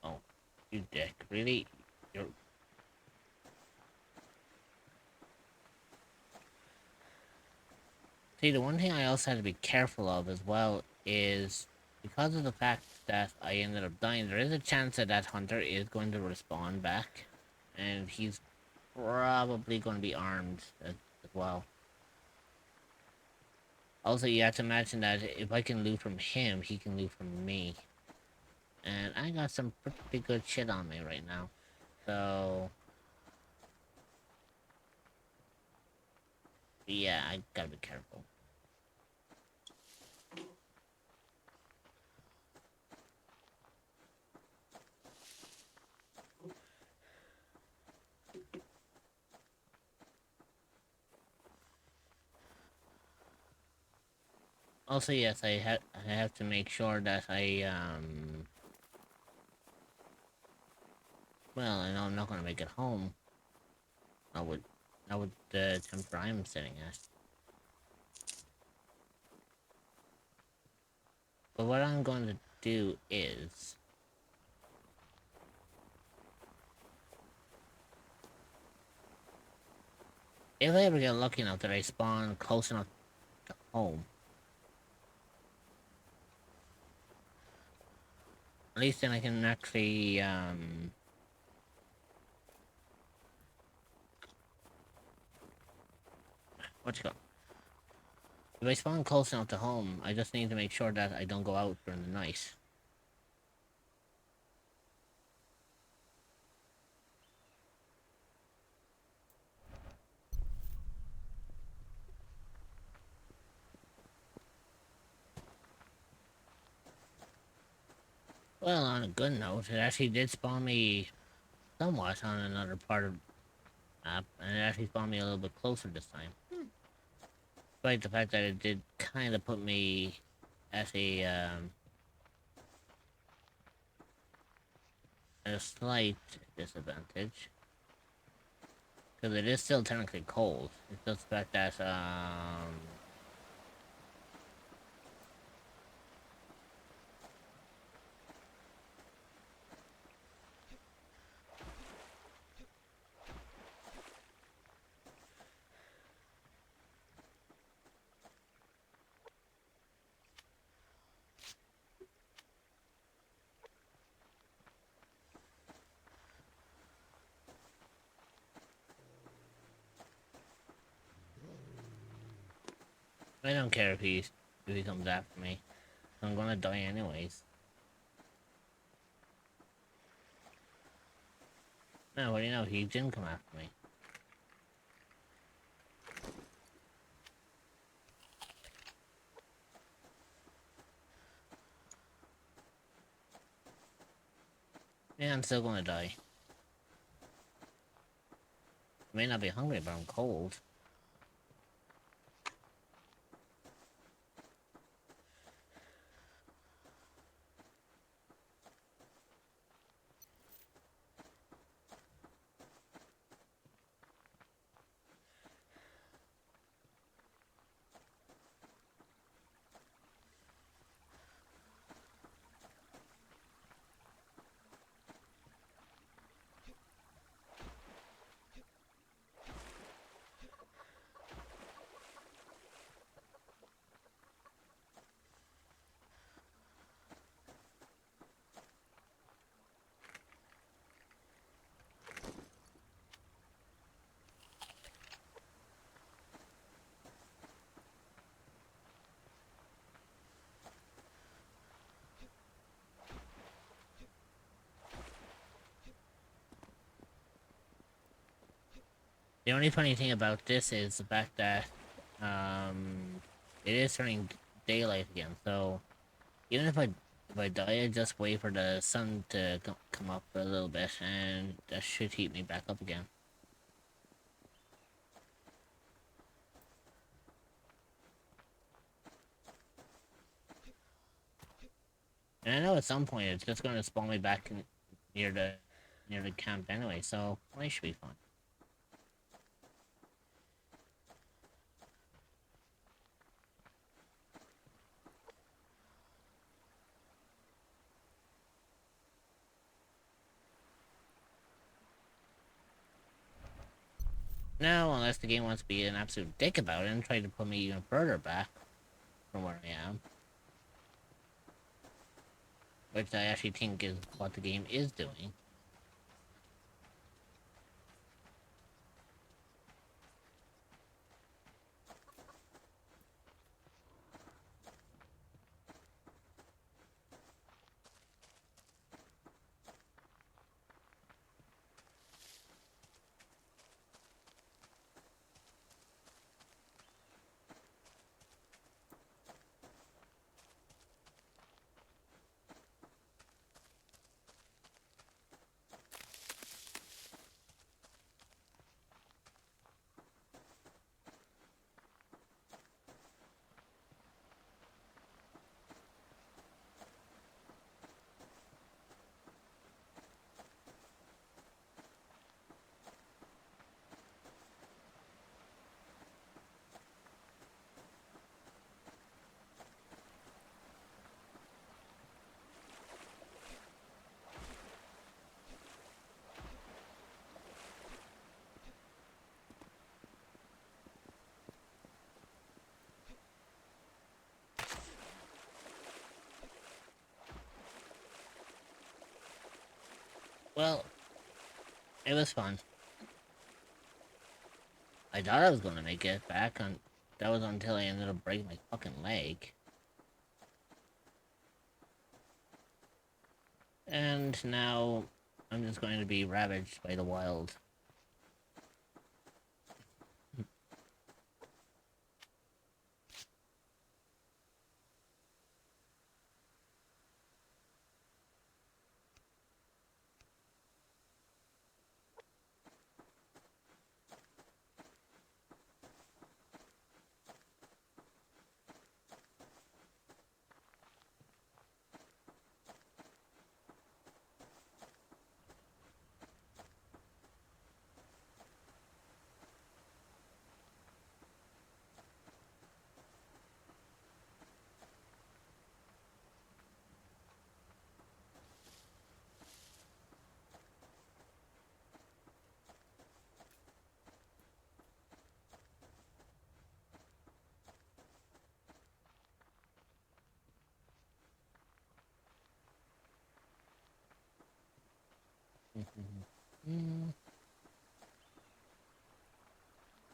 Oh, you dick. Really? You're... See, the one thing I also had to be careful of as well is because of the fact that I ended up dying, there is a chance that that hunter is going to respawn back, and he's probably going to be armed as well. Also, you have to imagine that if I can loot from him, he can loot from me. And I got some pretty good shit on me right now. So... yeah, I gotta be careful. Also, yes, I have to make sure that well, I know I'm not gonna make it home. Not with the temperature I'm sitting at. But what I'm going to do is... if I ever get lucky enough that I spawn close enough home. At least then I can actually, what you call? If I spawn close enough to home, I just need to make sure that I don't go out during the night. Well, on a good note, it actually did spawn me somewhat on another part of the map, and it actually spawned me a little bit closer this time. Despite the fact that it did kind of put me at a slight disadvantage. Because it is still technically cold. It's just the fact that, I don't care if he comes after me. I'm gonna die anyways. No, what do you know? He didn't come after me. Yeah, I'm still gonna die. I may not be hungry, but I'm cold. The only funny thing about this is the fact that, it is turning daylight again, so even if I die, I just wait for the sun to come up for a little bit, and that should heat me back up again. And I know at some point it's just gonna spawn me back near the camp anyway, so I should be fine. Now, unless the game wants to be an absolute dick about it and try to put me even further back from where I am. Which I actually think is what the game is doing. Well, it was fun. I thought I was gonna make it back on. That was until I ended up breaking my fucking leg. And now I'm just going to be ravaged by the wild.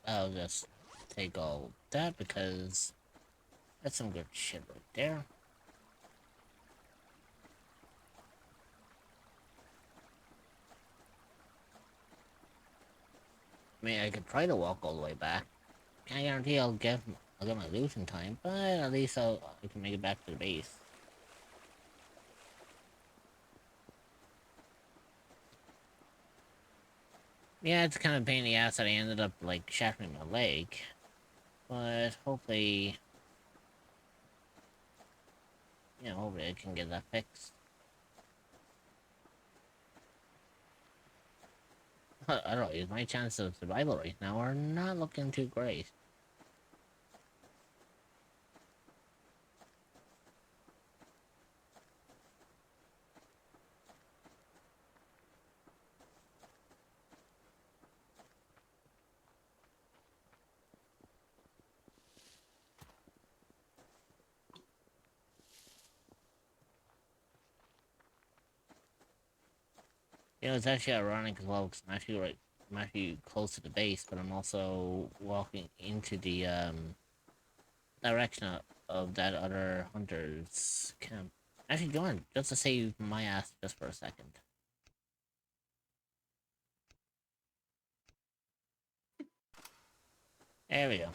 I'll just take all that because that's some good shit right there. I mean, I could try to walk all the way back. Can't guarantee I'll get my loot in time, but at least I can make it back to the base. Yeah, it's kind of a pain in the ass that I ended up like shattering my leg, but hopefully, hopefully I can get that fixed. I don't know, my chances of survival right now are not looking too great. It's actually ironic as well, because I'm actually close to the base, but I'm also walking into the, direction of that other hunter's camp. Actually, go on, just to save my ass just for a second. There we go.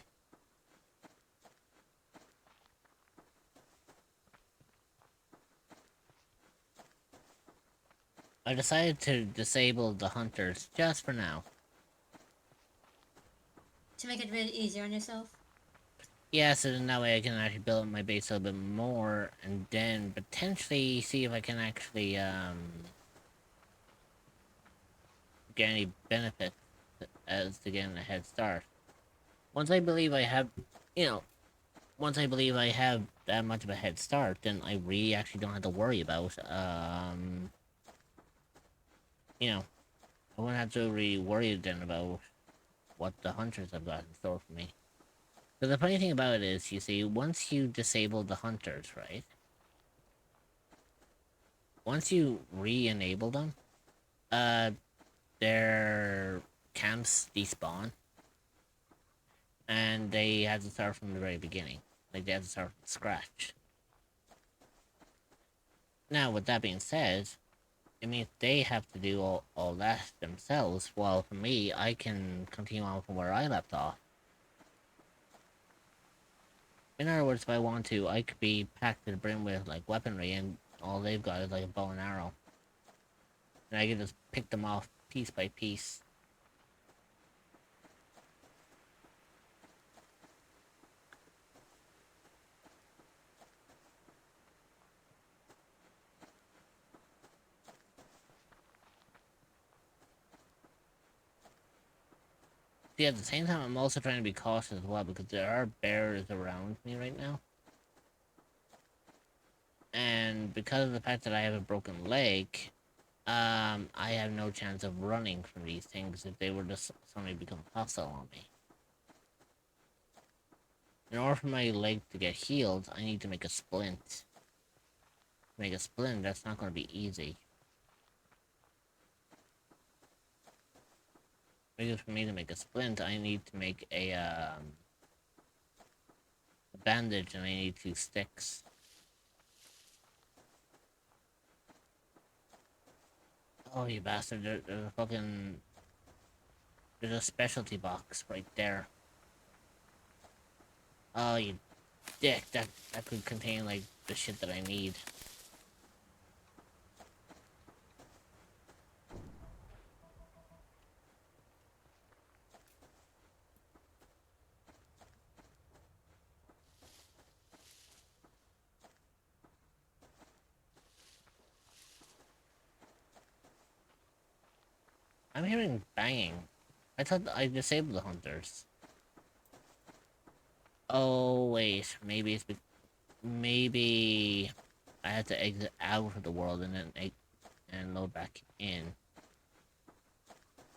I decided to disable the hunters just for now. To make it really easier on yourself. Yeah, so then that way I can actually build up my base a little bit more, and then potentially see if I can actually, get any benefit as to getting a head start. Once I believe I have, once I believe I have that much of a head start, then I really actually don't have to worry about, I won't have to really worry then about what the hunters have got in store for me. But the funny thing about it is, you see, once you disable the hunters, right? Once you re-enable them, their camps despawn. And they have to start from the very beginning. Like, they have to start from scratch. Now, with that being said, it means they have to do all that themselves, while for me, I can continue on from where I left off. In other words, if I want to, I could be packed to the brim with, like, weaponry, and all they've got is, like, a bow and arrow. And I can just pick them off piece by piece. See, at the same time, I'm also trying to be cautious as well, because there are bears around me right now. And because of the fact that I have a broken leg, I have no chance of running from these things if they were to suddenly become hostile on me. In order for my leg to get healed, I need to make a splint. To make a splint, that's not going to be easy. because for me to make a splint, I need to make a bandage, and I need 2 sticks. Oh, you bastard! There's a fucking there's a specialty box right there. Oh, you dick! That could contain like the shit that I need. I'm hearing banging. I thought I disabled the hunters. Oh wait, maybe I had to exit out of the world and then and load back in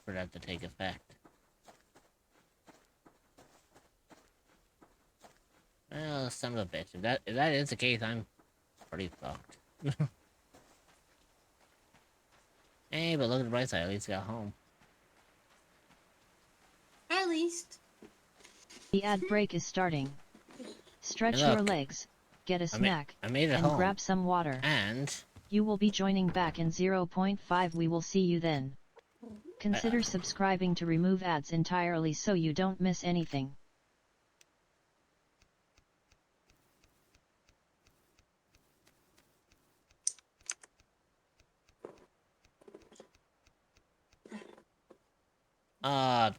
for that to take effect. Well, son of a bitch. If that is the case, I'm pretty fucked. Hey, but look at the bright side. At least I got home. At least. The ad break is starting. Stretch Hey, your look. legs, get a snack, I made it and home. grab some water. And You will be joining back in 0.5. We will see you then. Consider subscribing to remove ads entirely so you don't miss anything.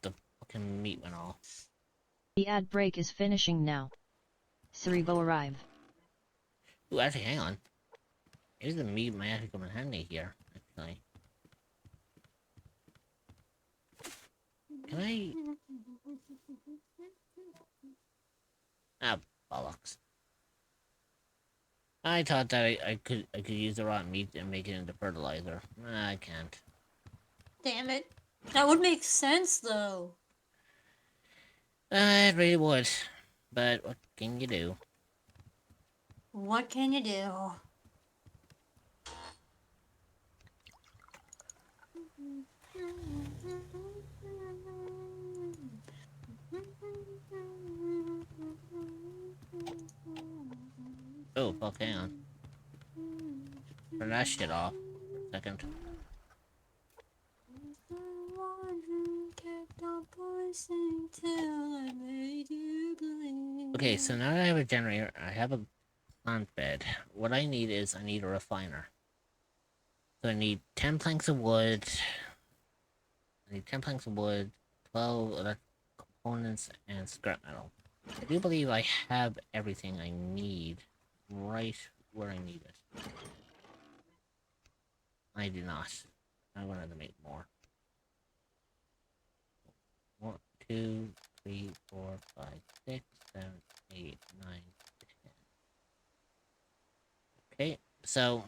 the fucking meat went off. The ad break is finishing now. Cerebro arrive. Ooh, actually, hang on. Maybe the meat might actually come in handy here, actually. Can I... Ah, bollocks. I thought that I could use the raw meat and make it into fertilizer. I can't. Damn it. That would make sense, though. It really would. But what can you do? What can you do? Oh, fuck, hang on. Turn that shit off. Second. Okay, so now that I have a generator, I have a plant bed. What I need is, I need a refiner. So I need 10 planks of wood. I need 10 planks of wood, 12 electrical components, and scrap metal. I do believe I have everything I need right where I need it. I do not. I'm gonna have to make more. 1, 2, 3, 4, 5, 6, 7, 8, 9, 10. Okay, so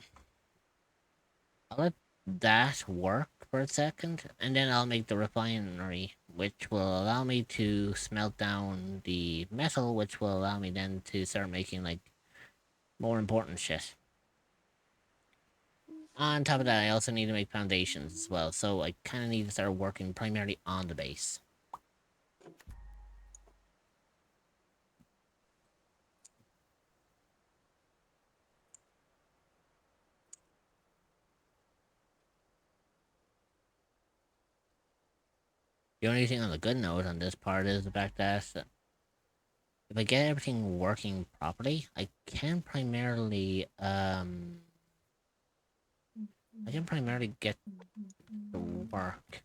I'll let that work for a second, and then I'll make the refinery, which will allow me to smelt down the metal, which will allow me then to start making, like, more important shit. On top of that, I also need to make foundations as well, so I kind of need to start working primarily on the base. The only thing on the good note on this part is the fact that if I get everything working properly, I can primarily get to work.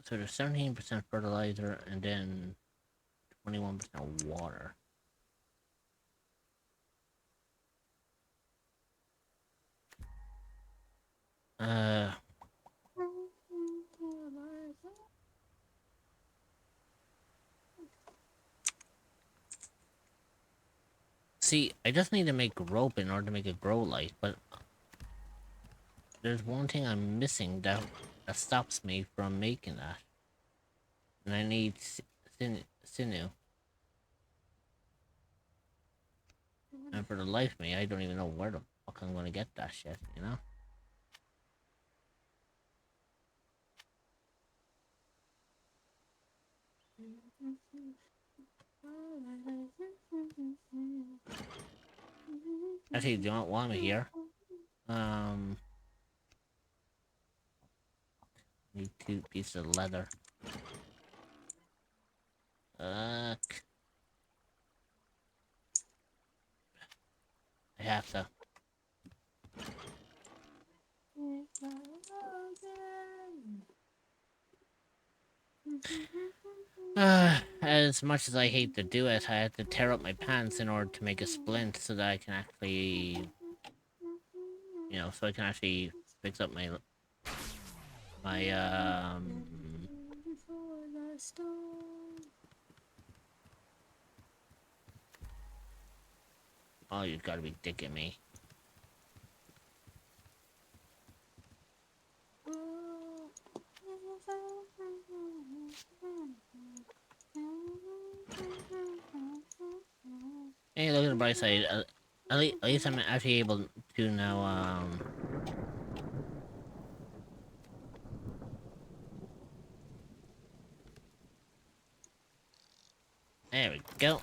So there's 17% fertilizer and then 21% water. See, I just need to make rope in order to make a grow light, but there's one thing I'm missing that stops me from making that. And I need sinew. And for the life of me, I don't even know where the fuck I'm gonna get that shit, you know? Actually, do you want me here? Need 2 pieces of leather. I have to. As much as I hate to do it, I have to tear up my pants in order to make a splint so that I can actually, so I can actually fix up my. Oh, you've got to be dicking me. Hey, look at the bright side. At least I'm actually able to now, There we go.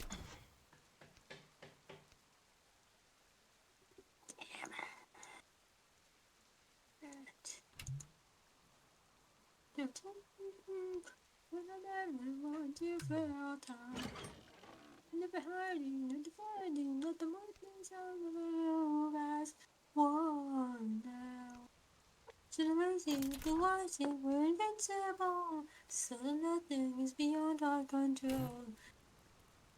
Never hiding, never dividing, let the mountains of the world as one now. To the rising, the rising, we're invincible. So nothing is beyond our control.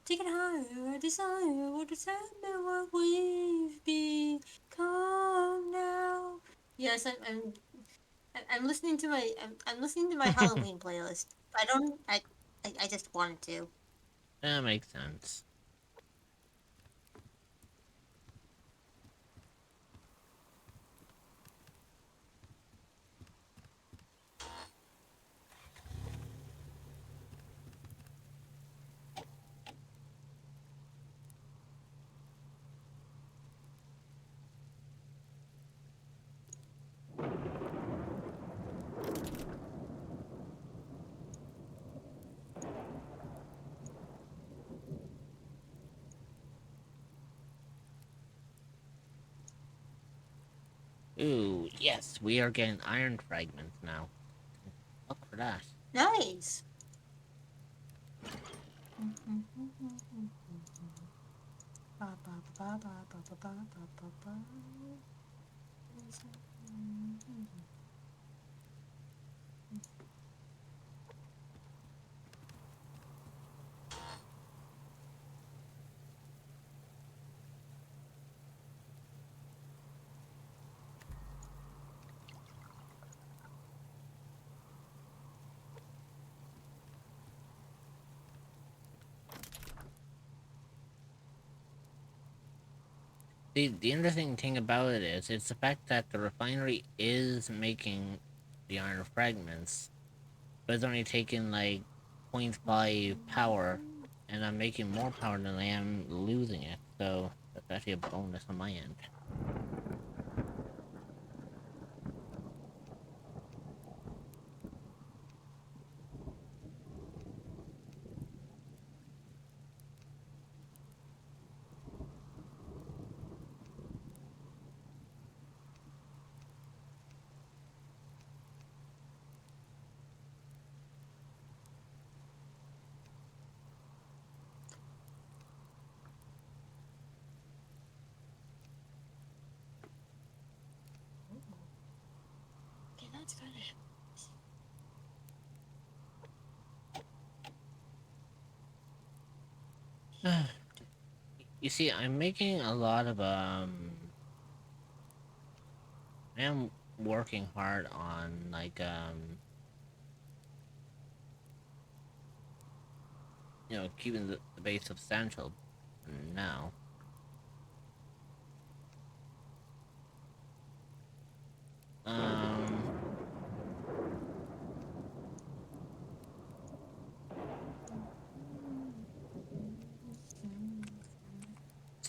Taking higher, our desire will determine what we've become now. Yes, I'm listening to I'm listening to my Halloween playlist. I just wanted to. That makes sense. Ooh, yes, we are getting iron fragments now. Look for that. Nice. The interesting thing about it is, it's the fact that the refinery is making the iron fragments, but it's only taking like 0.5 power, and I'm making more power than I am losing it, so that's actually a bonus on my end. Okay, that's good. You see, I'm making a lot of, I am working hard on, like, keeping the base substantial now.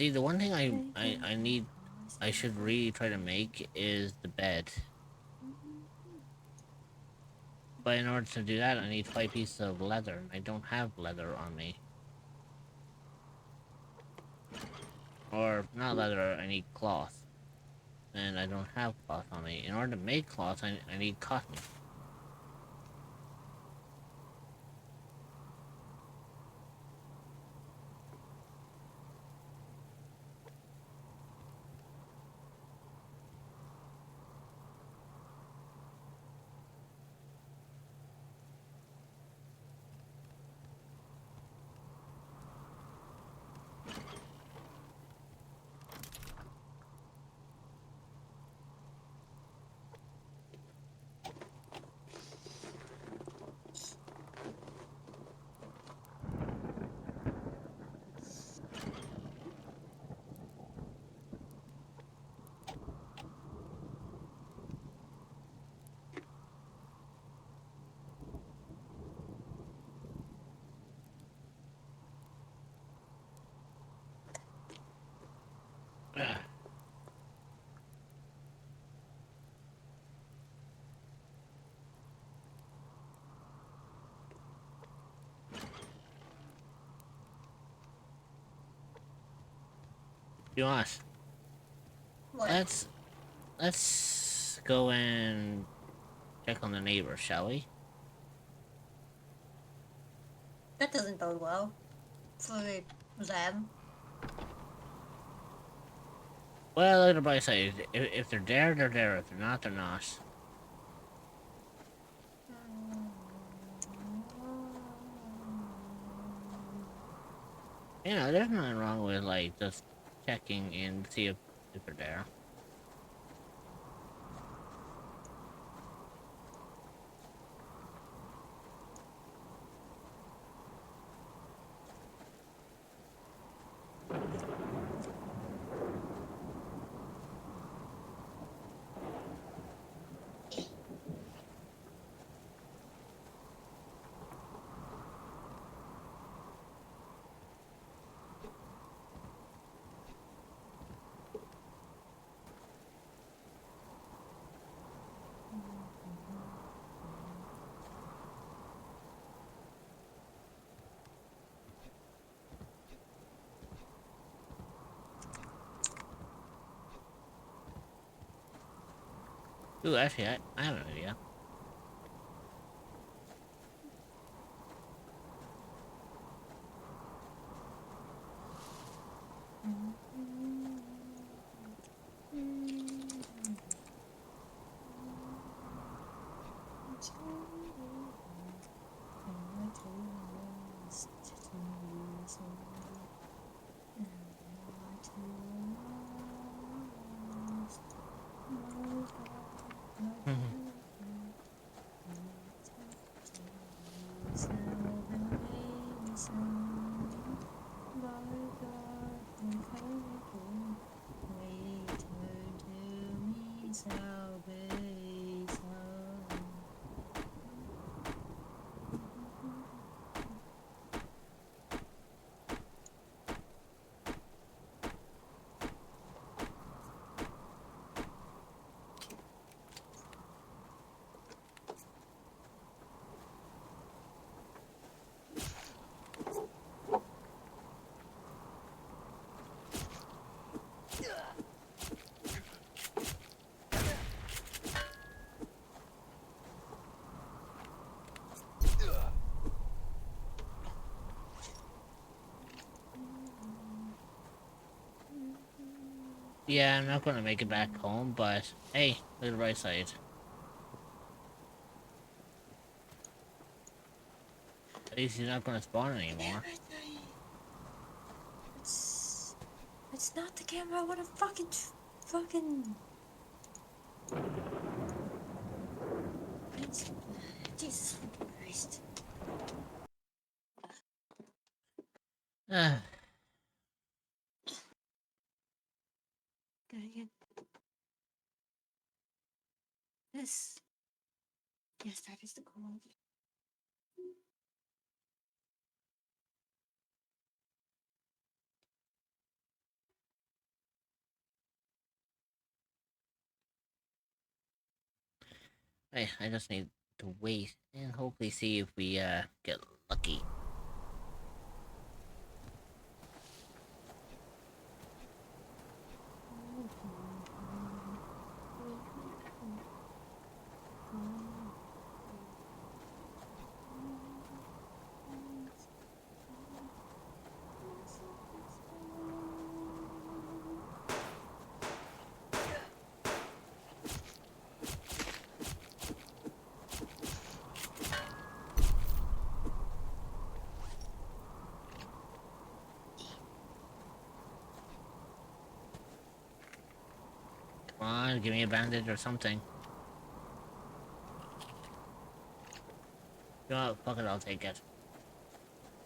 See, the one thing I need, I should really try to make is the bed. But in order to do that, I need 5 pieces of leather, and I don't have leather on me. Or, not leather, I need cloth. And I don't have cloth on me. In order to make cloth, I need cotton. You want? What? Let's go and check on the neighbor, shall we? That doesn't bode well for them. Well, look at the bright side. If they're there, they're there. If they're not, they're not. You know, there's nothing wrong with, like, just checking in to see if they're there. Ooh, actually, I have an idea. Yeah, I'm not gonna make it back home, but hey, look at the right side. At least he's not gonna spawn anymore. It's not the camera. I want to fucking. It's, Jesus Christ. Ah, Gotta get this. Yes, that is the goal. I just need to wait and hopefully see if we get lucky. Come on, give me a bandage or something. You know what? Fuck it, I'll take it.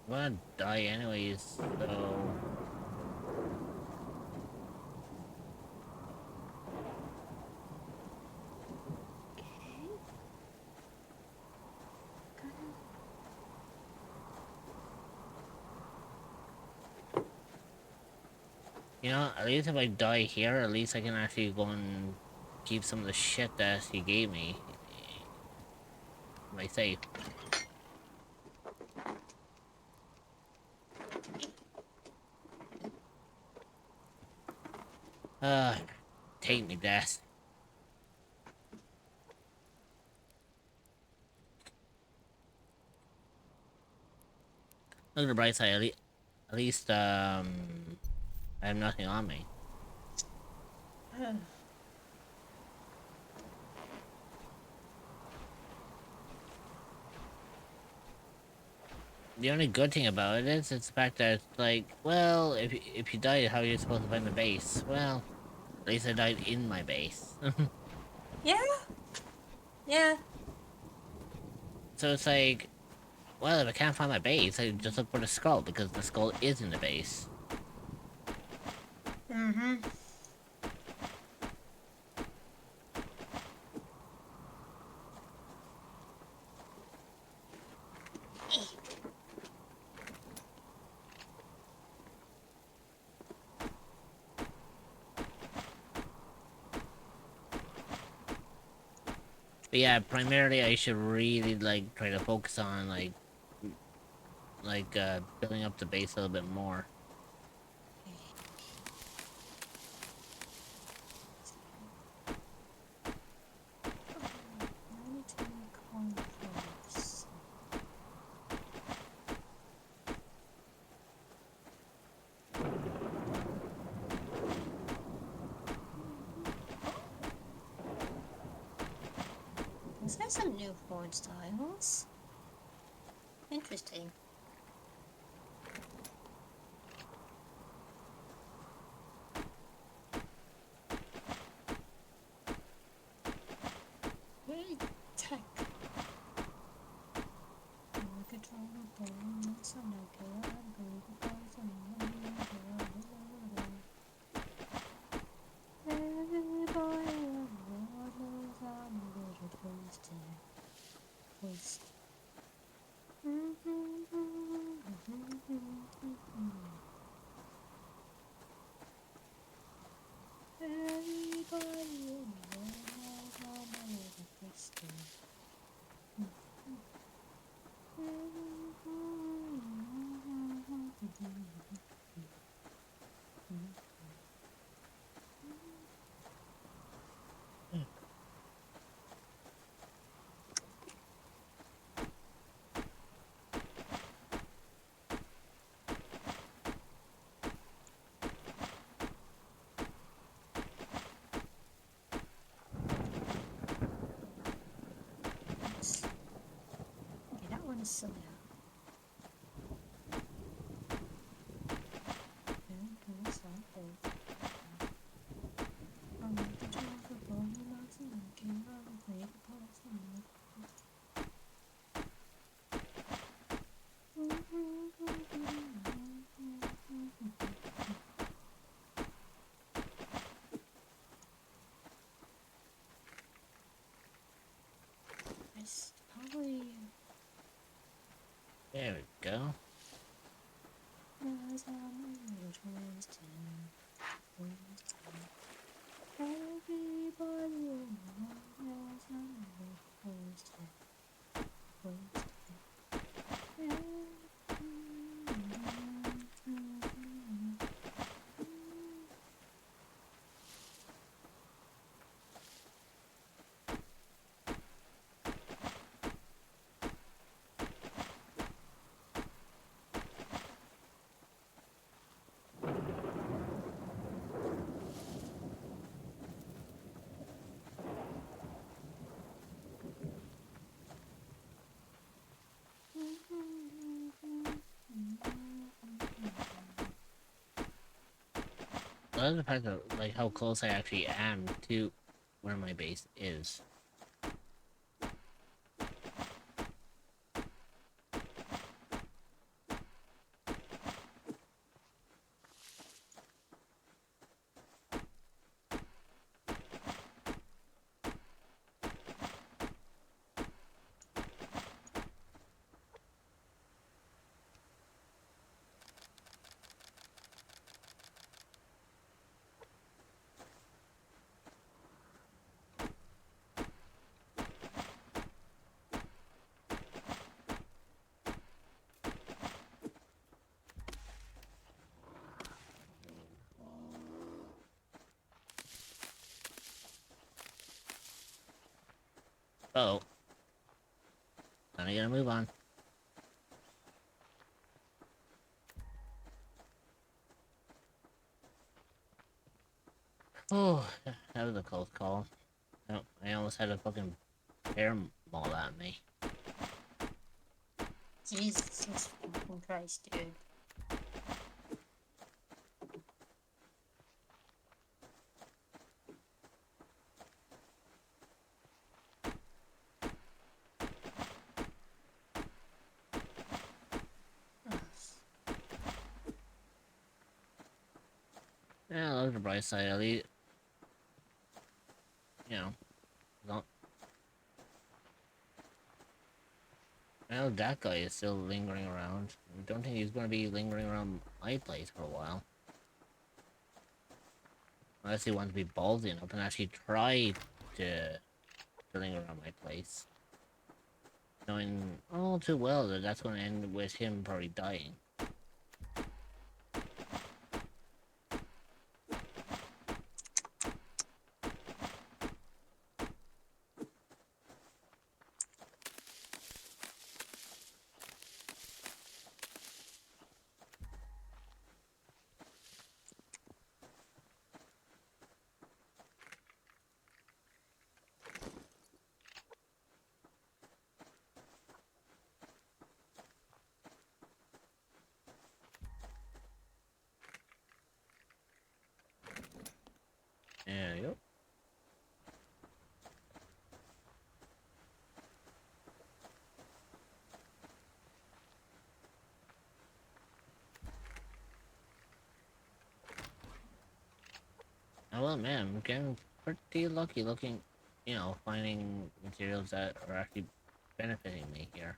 I'm gonna die anyways, so... You know, at least if I die here, at least I can actually go and keep some of the shit that he gave me. My safe. Take me, death. Look at the bright side, at least, I have nothing on me. The only good thing about it is it's the fact that it's like, well, if you die, how are you supposed to find the base? Well, at least I died in my base. Yeah? Yeah. So it's like, well, if I can't find my base, I just look for the skull, because the skull is in the base. Mm-hmm. But yeah, primarily I should really, like, try to focus on, building up the base a little bit more. Is there some new forge styles? Interesting. Very tech. Okay, that one's silly. Probably. There we go. I love the fact that, like, how close I actually am to where my base is. Oh. Now I gotta move on. Oh, that was a close call. Oh, I almost had a fucking bear maul at me. Jesus fucking Christ, dude. Yeah, look at the bright side. At least, you know, don't. Well, that guy is still lingering around. I don't think he's gonna be lingering around my place for a while. Unless he wants to be ballsy enough and actually try to linger around my place. Knowing all too well that that's gonna end with him probably dying. There you go. Oh well, man, I'm getting pretty lucky looking, you know, finding materials that are actually benefiting me here.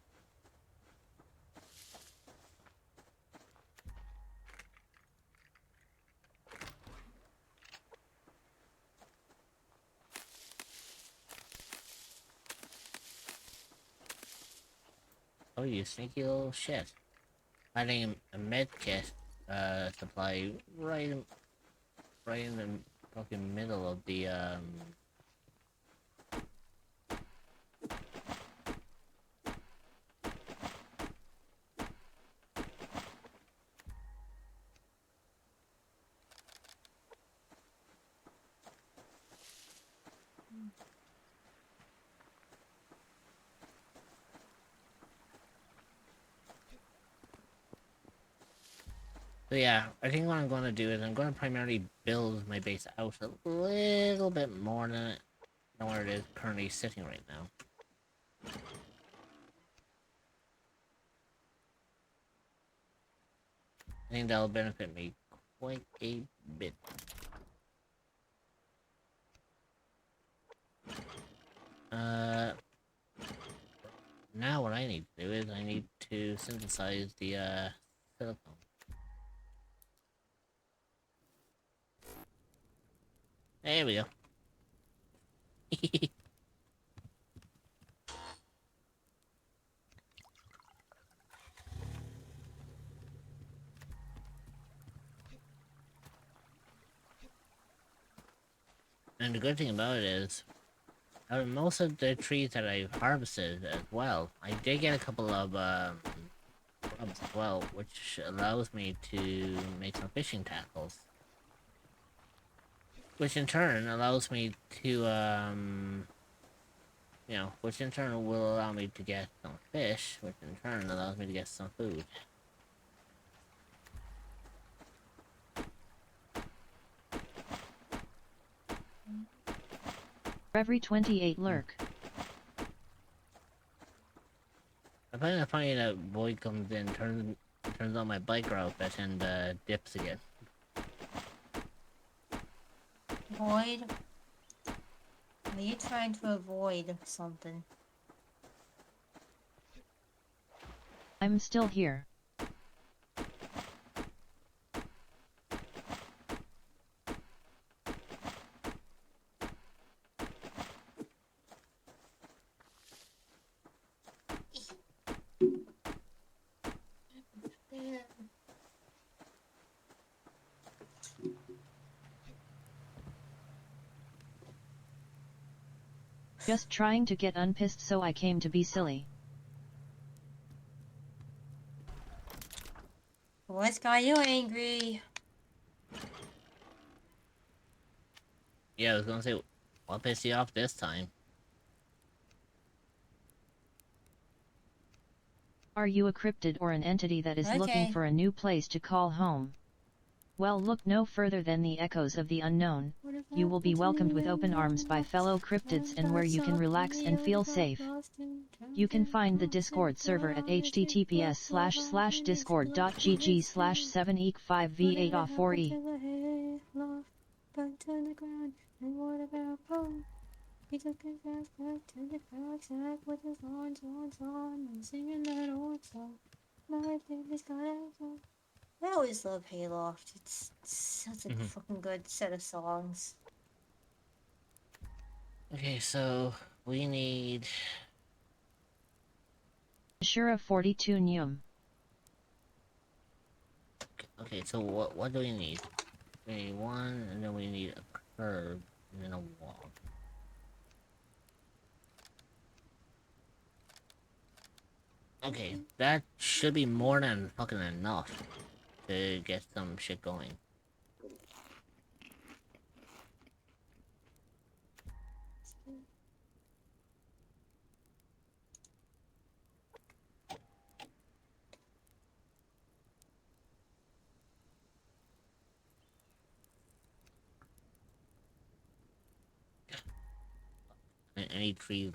Oh, you sneaky little shit. Finding a med kit, supply right in the fucking middle of the, So yeah, I think what I'm going to do is I'm going to primarily build my base out a little bit more than where it is currently sitting right now. I think that'll benefit me quite a bit. Now what I need to do is I need to synthesize the, silicone. There we go. And the good thing about it is, out of most of the trees that I've harvested as well, I did get a couple of, shrubs as well, which allows me to make some fishing tackles. Which in turn allows me to, you know, which in turn will allow me to get some fish, which in turn allows me to get some food. Every 28 lurk. I find it funny that Void comes in, turns on my biker outfit, and dips again. Void? Are you trying to avoid something? I'm still here. Just trying to get unpissed, so I came to be silly. What's got you angry? Yeah, I was gonna say, what pissed you off this time? Are you a cryptid or an entity that is looking Okay. for a new place to call home? Well, look no further than the echoes of the unknown. You will be welcomed with open arms by fellow cryptids and where you can relax and feel safe. You can find the Discord server at https://discord.gg/7eek5v8off4e. He took his ass back to the backsack with his lawns on, and singing that old song. My baby's got a song. I always love Hayloft. It's such a fucking good set of songs. Okay, so we need. Ashura 42 Nyum. Okay, so what do we need? We need one, and then we need a curb, and then a wall. Okay, that should be more than fucking enough to get some shit going. I need tree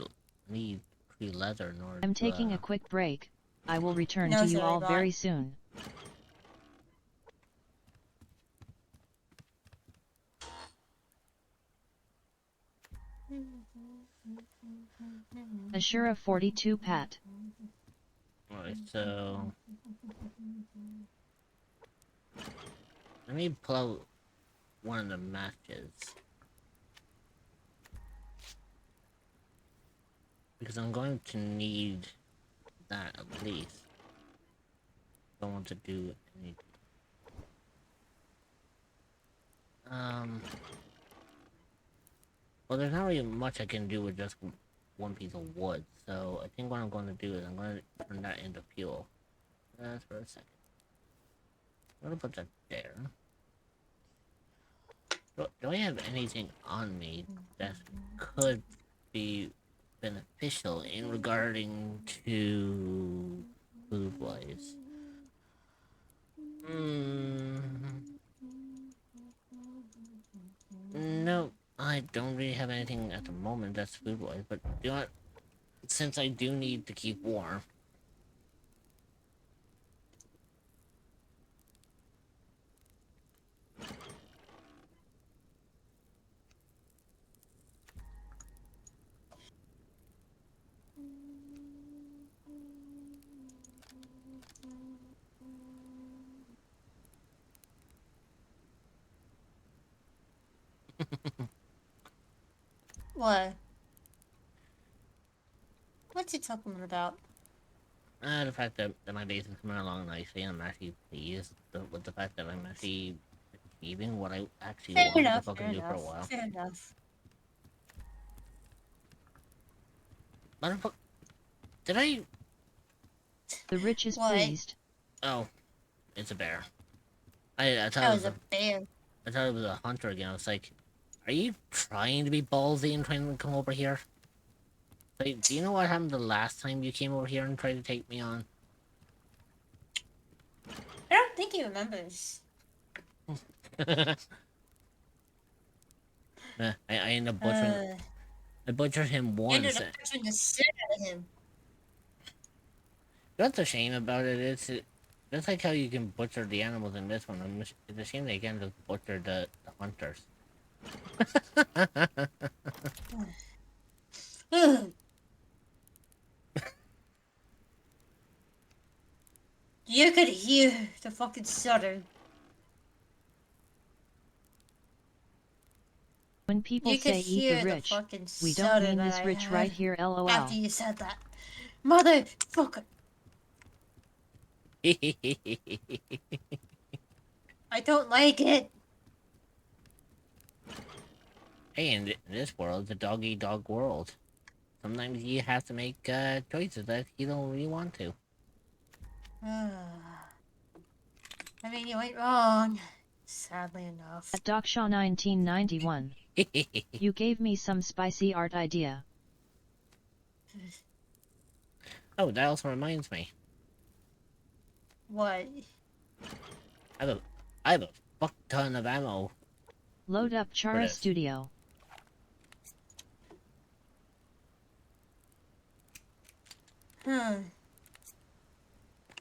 leather in order I'm to, taking a quick break. I will return No, to you sorry, all bye. very soon. Ashura 42 Pat. Alright, so let me pull out one of the matches. Because I'm going to need that at least. Don't want to do anything. Well, there's not really much I can do with just one piece of wood, so I think what I'm going to do is I'm going to turn that into fuel. Just for a second. I'm going to put that there. Do I have anything on me that could be beneficial in regarding to food-wise? No, I don't really have anything at the moment that's food-wise, but you know what? Since I do need to keep warm. What? What's he talking about? The fact that my base is coming along nicely, and I'm actually pleased with the fact that I'm actually achieving what I actually Fair wanted to enough, fucking fair do for a enough, while. fair enough. Motherfucker, did I? The rich is What? pleased. Oh, it's a bear. I thought That it was was a bear. I thought it was a hunter again. I was like, are you trying to be ballsy and trying to come over here? Like, do you know what happened the last time you came over here and tried to take me on? I don't think he remembers. I ended up butchering. I butchered him You ended once. up punching the shit out of him. What's a shame about it is just like how you can butcher the animals in this one. It's a shame they can't just butcher the hunters. You could hear the fucking stutter. When people You could say eat the hear the rich, fucking we don't stutter mean that this I rich had right here, lol. after you said that. Motherfucker. I don't like it. Hey, in this world, it's a dog-eat-dog world. Sometimes you have to make choices that you don't really want to. I mean, you ain't wrong. Sadly enough. At DocShaw 1991, you gave me some spicy art idea. Oh, that also reminds me. What? I have a fuck ton of ammo. Load up Chara this. Studio. Huh.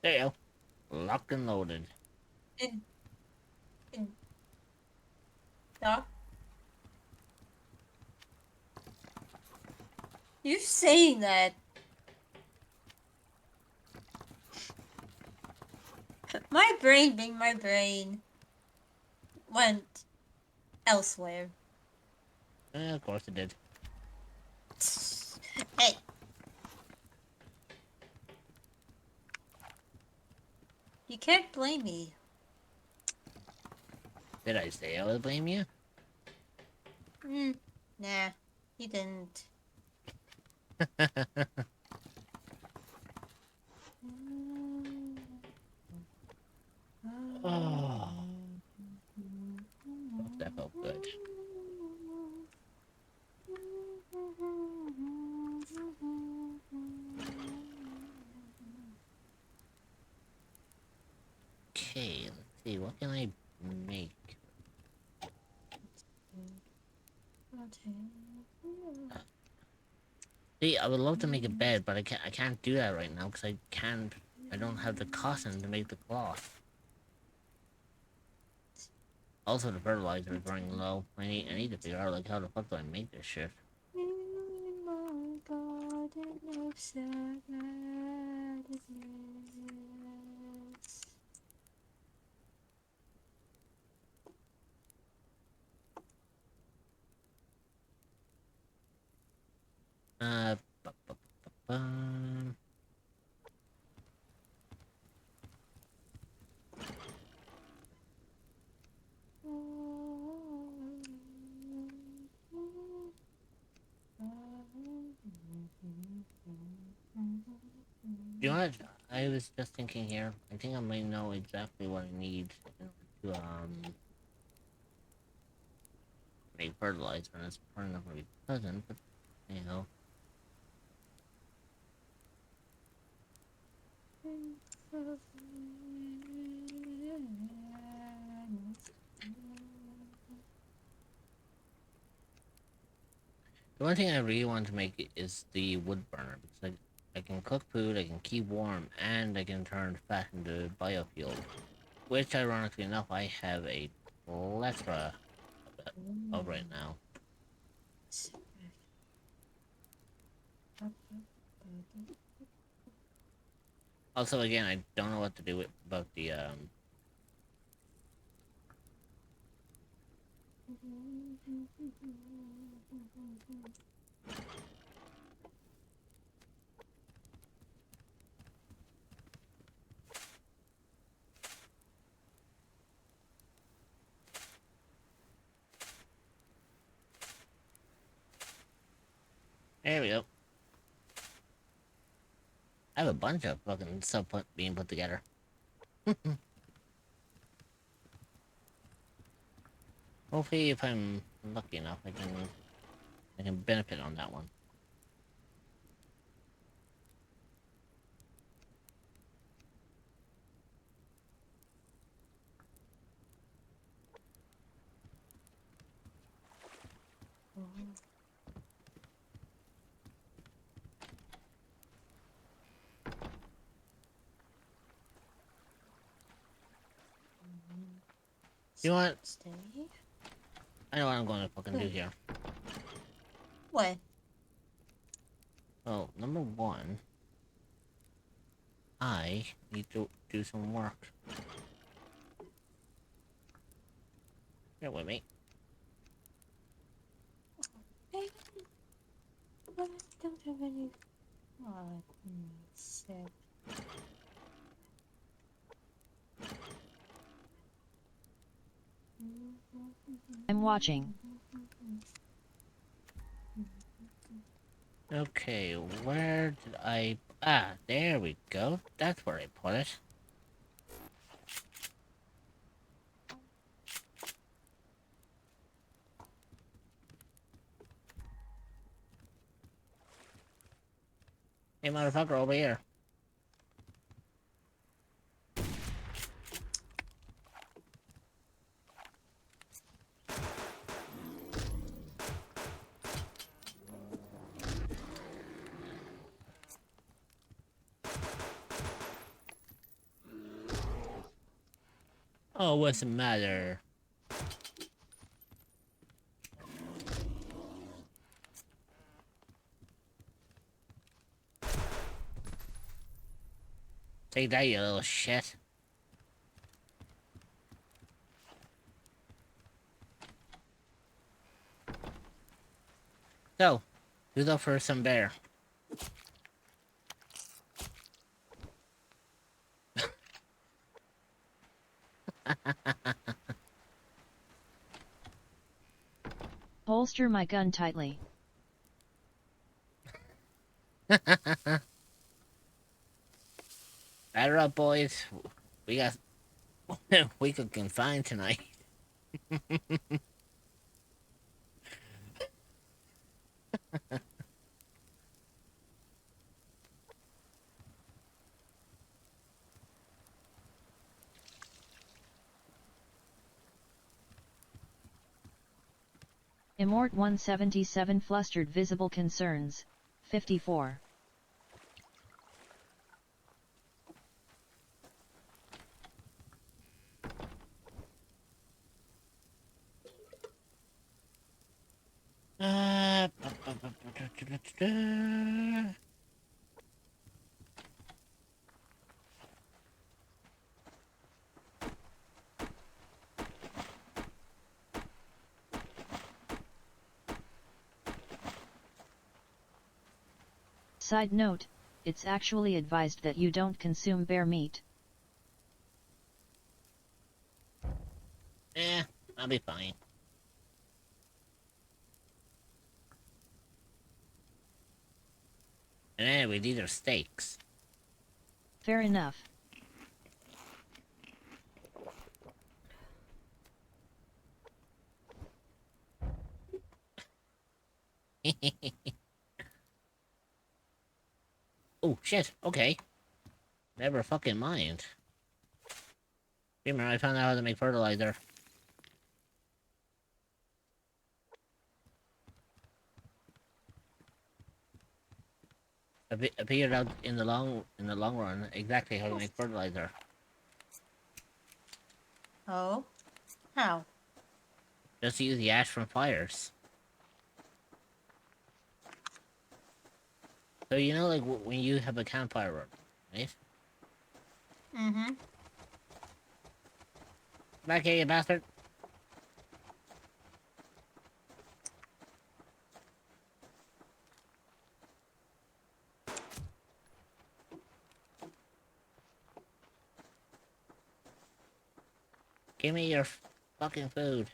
There you go. Locked and loaded. Doc? You saying that? My brain being my brain went elsewhere. Of course it did. Hey. You can't blame me. Did I say I would blame you? Nah, you didn't. Oh. That felt good. Okay, let's see, what can I make? See, I would love to make a bed, but I can't do that right now because I don't have the cotton to make the cloth. Also, the fertilizer is running low. I need to figure out like how the fuck do I make this shit. Bum. You know what? I was just thinking here. I think I might know exactly what I need to make fertilizer, and it's probably not gonna be pleasant, but you know. The one thing I really want to make is the wood burner because I can cook food, I can keep warm, and I can turn fat into biofuel. Which, ironically enough, I have a plethora of right now. Also, again, I don't know what to do about the There we go. I have a bunch of fucking stuff being put together. Hopefully, if I'm lucky enough, I can benefit on that one. You know what? Stay. I know what I'm going to fucking do What? here. What? Well, number one, I need to do some work. Here with me. Hey, I don't have any. Oh, sick. I'm watching. Okay, where did I... Ah, there we go. That's where I put it. Hey, motherfucker, over here. Oh, what's the matter? Take that, you little shit. So, who's up for some bear? Holster my gun tightly. Batter up, boys. We got... we could confine tonight. Immort 177 flustered visible concerns. 54. Side note, it's actually advised that you don't consume bear meat. I'll be fine. And anyway, these are steaks. Fair enough. Oh, shit, okay. Never fucking mind. Remember, I found out how to make fertilizer. I figured out in the long run exactly how to make fertilizer. Oh? How? Just use the ash from fires. So you know, like when you have a campfire, right? Mm-hmm. Back here, you bastard. Give me your fucking food.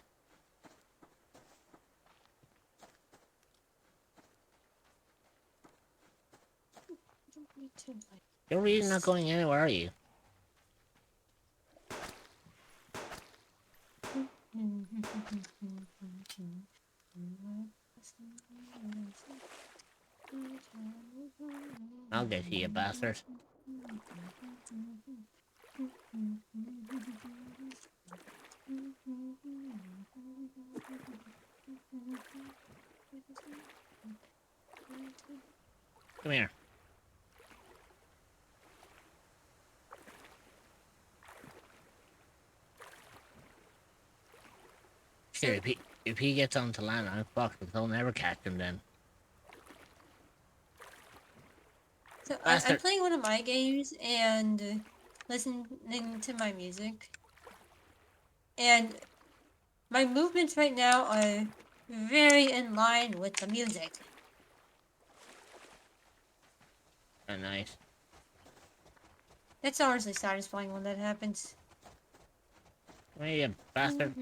You're really not going anywhere, are you? I'll get to you, bastard. Come here. Shit, if he gets onto land, I'm fucked because I'll never catch him then. So I'm Bastard. playing one of my games and listening to my music. And my movements right now are very in line with the music. Oh, nice. That's honestly satisfying when that happens. Come here, you bastard.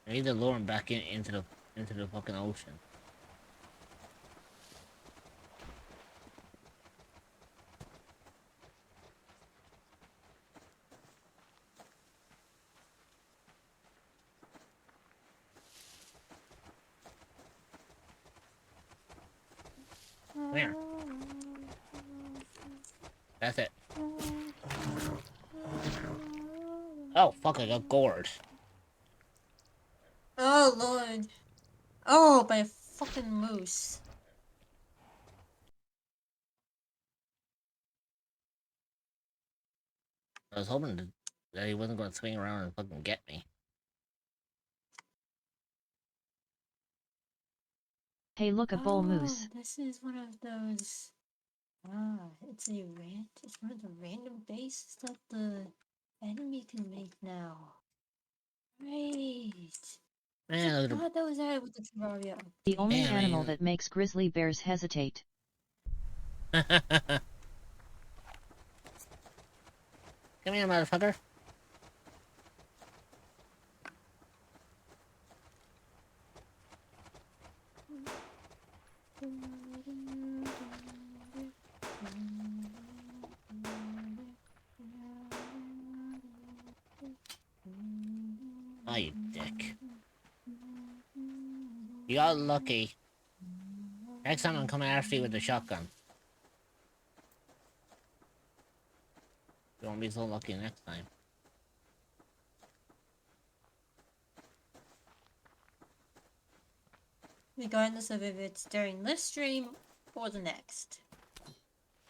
I need to lure him back into the fucking ocean. Come here. That's it. Oh fuck! I got gored. Oh lord. Oh, by a fucking moose. I was hoping that he wasn't going to swing around and fucking get me. Hey, look, a bull moose. This is one of those. It's it's one of the random bases that the enemy can make now. Right. Man, I thought that was added with the Terraria. The only Yeah, animal man. that makes grizzly bears hesitate. Come here, motherfucker. Oh, you dick. You got lucky. Next time I'm coming after you with the shotgun. You won't be so lucky next time. Regardless of if it's during this stream or the next.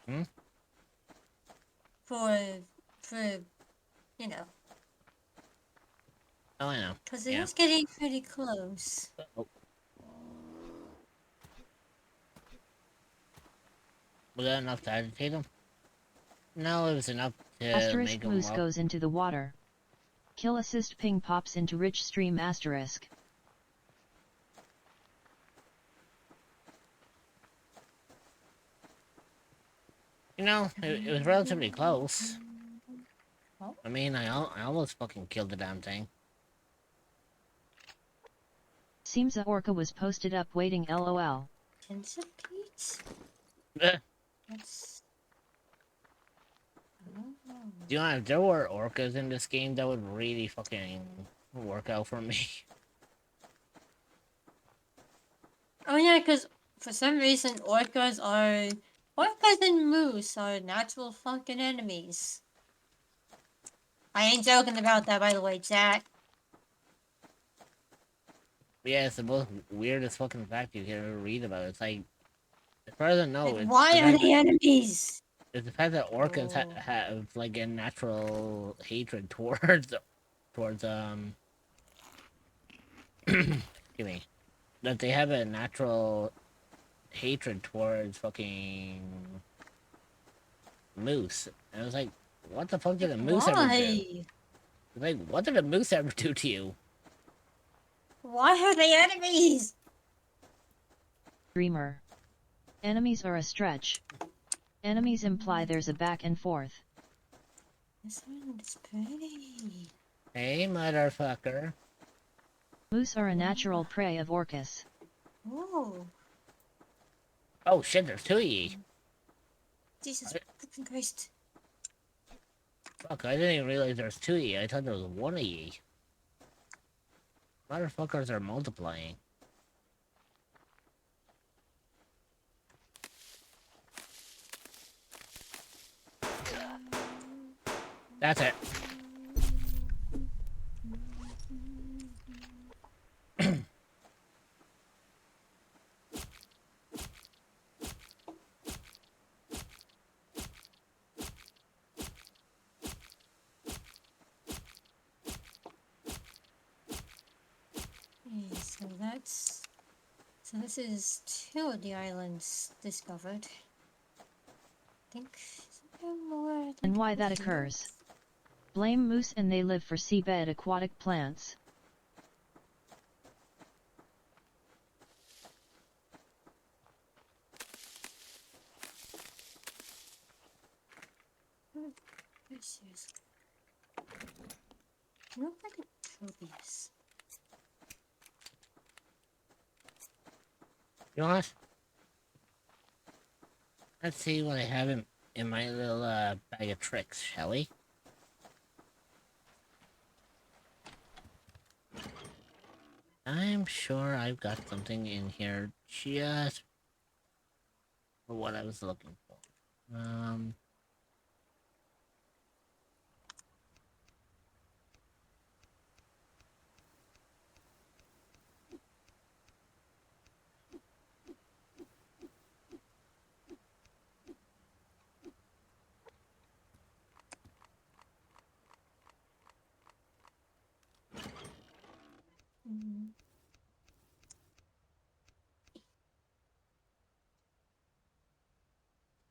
Hmm? For, you know. Oh, I know. Because it Yeah. is getting pretty close. Oh. Was that enough to agitate him? No, it was enough to Asterisk make him moose walk. goes into the water. Kill assist ping pops into rich stream asterisk. You know, it was relatively close. Oh. I mean, I almost fucking killed the damn thing. Seems a orca was posted up waiting lol. Centipede? Eh. That's... You know, if there were orcas in this game, that would really fucking work out for me. Oh yeah, because for some reason orcas and moose are natural fucking enemies. I ain't joking about that, by the way, chat. Yeah, it's the most weirdest fucking fact you can ever read about. It's like, as far as I know, Like, it's why the are fact they enemies? it's the fact that orcas Oh. have like a natural hatred towards excuse me, that they have a natural hatred towards fucking moose. And I was like, what the fuck did a moose ever do? Why? Like, what did a moose ever do to you? Why are they enemies? Dreamer. Enemies are a stretch. Enemies imply there's a back and forth. This one is pretty. Hey, motherfucker. Moose are a natural prey of orcas. Oh, Oh shit, there's two of ye. Jesus fucking Christ. Fuck, I didn't even realize there's two of ye. I thought there was one of ye. Motherfuckers are multiplying. That's it. Okay, so this is 2 of the islands discovered. I think is there more. I think And why over that here? occurs. Blame moose and they live for seabed aquatic plants. Seriously. I don't know if I could kill these. You know what? Let's see what I have in my little bag of tricks, shall we? I'm sure I've got something in here just for what I was looking for. Mm.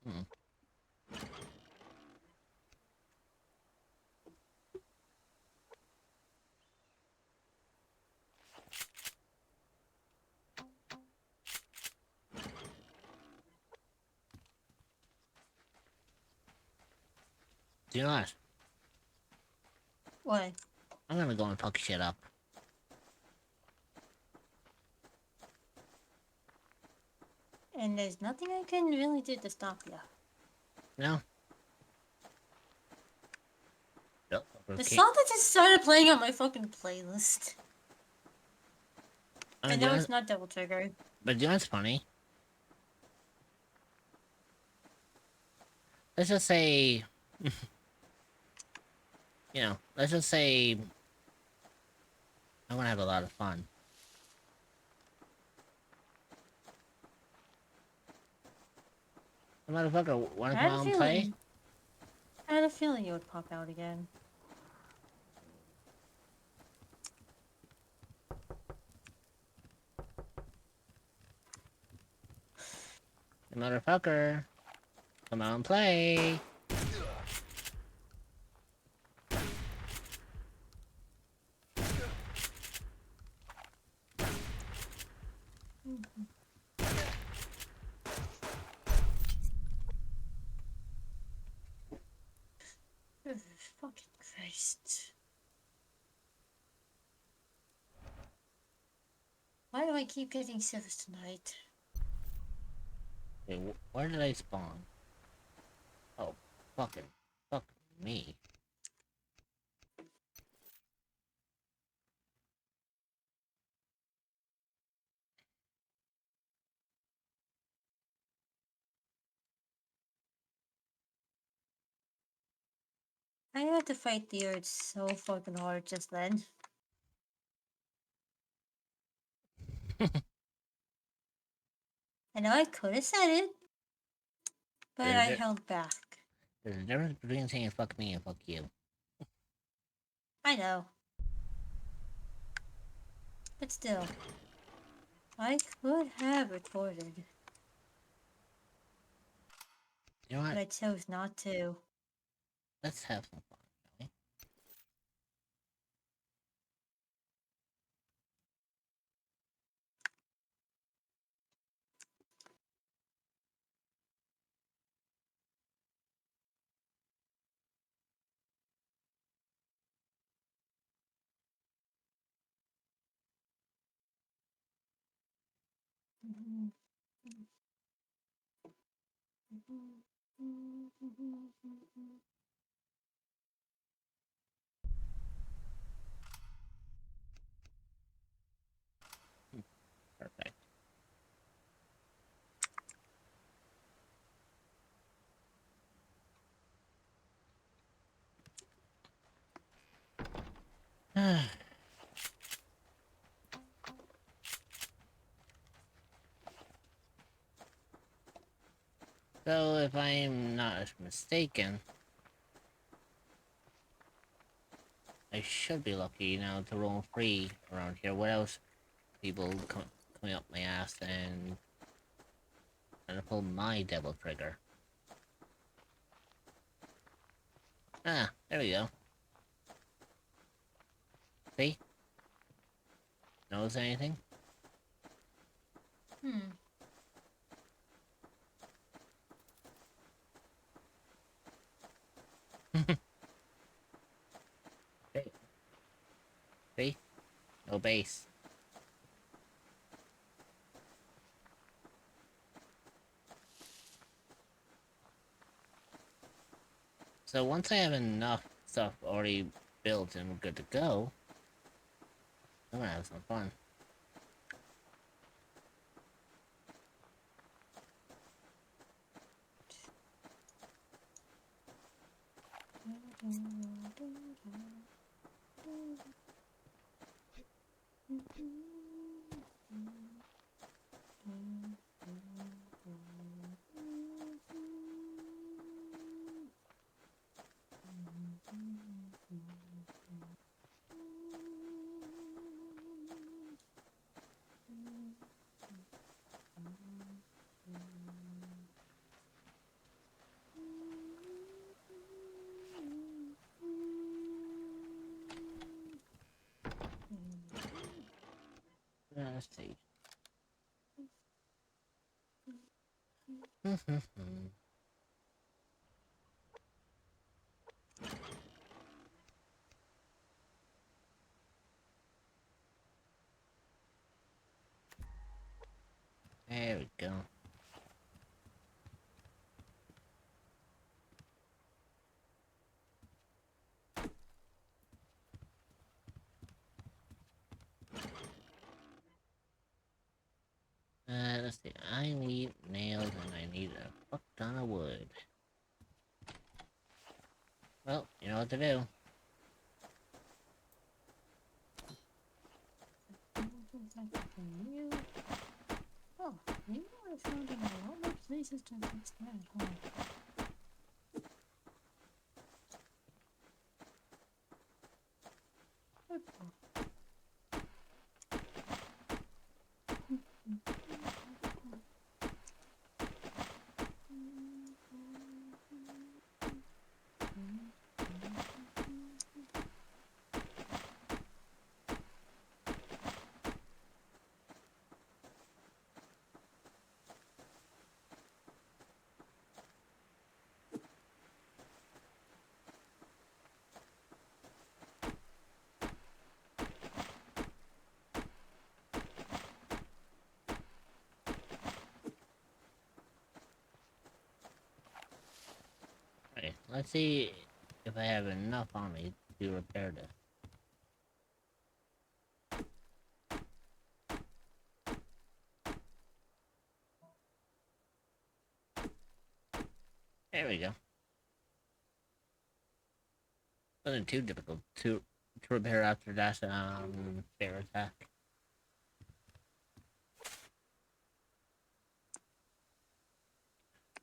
Hmm. Do you know what? What? I'm gonna go and fuck shit up. And there's nothing I can really do to stop you. No? Nope. The Okay. song that just started playing on my fucking playlist. I know it's not Devil Trigger. But you know what's funny? Let's just say... you know, let's just say... I'm gonna have a lot of fun. The motherfucker wanna I come had a out and play? feeling. I had a feeling you would pop out again. The motherfucker. Come out and play. Fucking Christ. Why do I keep getting civils tonight? Wait, where did I spawn? Oh, fucking me. I had to fight the urge so fucking hard just then. I know I could have said it, but There's I a, held back. there's a difference between saying fuck me and fuck you. I know. But still, I could have recorded, You know but what? I chose not to. Let's have some fun, shall we? Perfect. So, if I'm not mistaken, I should be lucky now to roam free around here. What else? People coming up my ass and trying to pull my devil trigger. Ah, there we go. See? Notice anything? Hmm. Hey. See? No base. So once I have enough stuff already built and good to go, I'm gonna have some fun. Let's see. There we go. Let's see. I need nails and I need a fuck ton of wood. Well, you know what to do. Oh, you know I found in a lot more places to fix that, huh? Okay, let's see if I have enough on me to repair this. There we go. Wasn't too difficult to repair after that bear attack.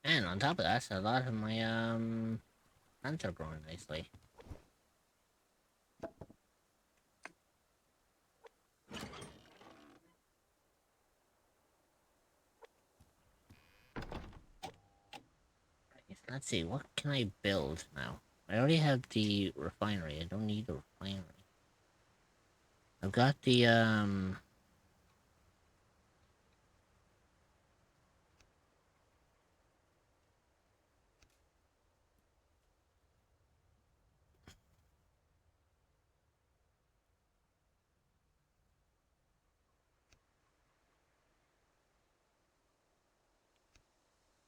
And on top of that, a lot of my plants are growing nicely. Let's see, what can I build now? I already have the refinery. I don't need the refinery. I've got the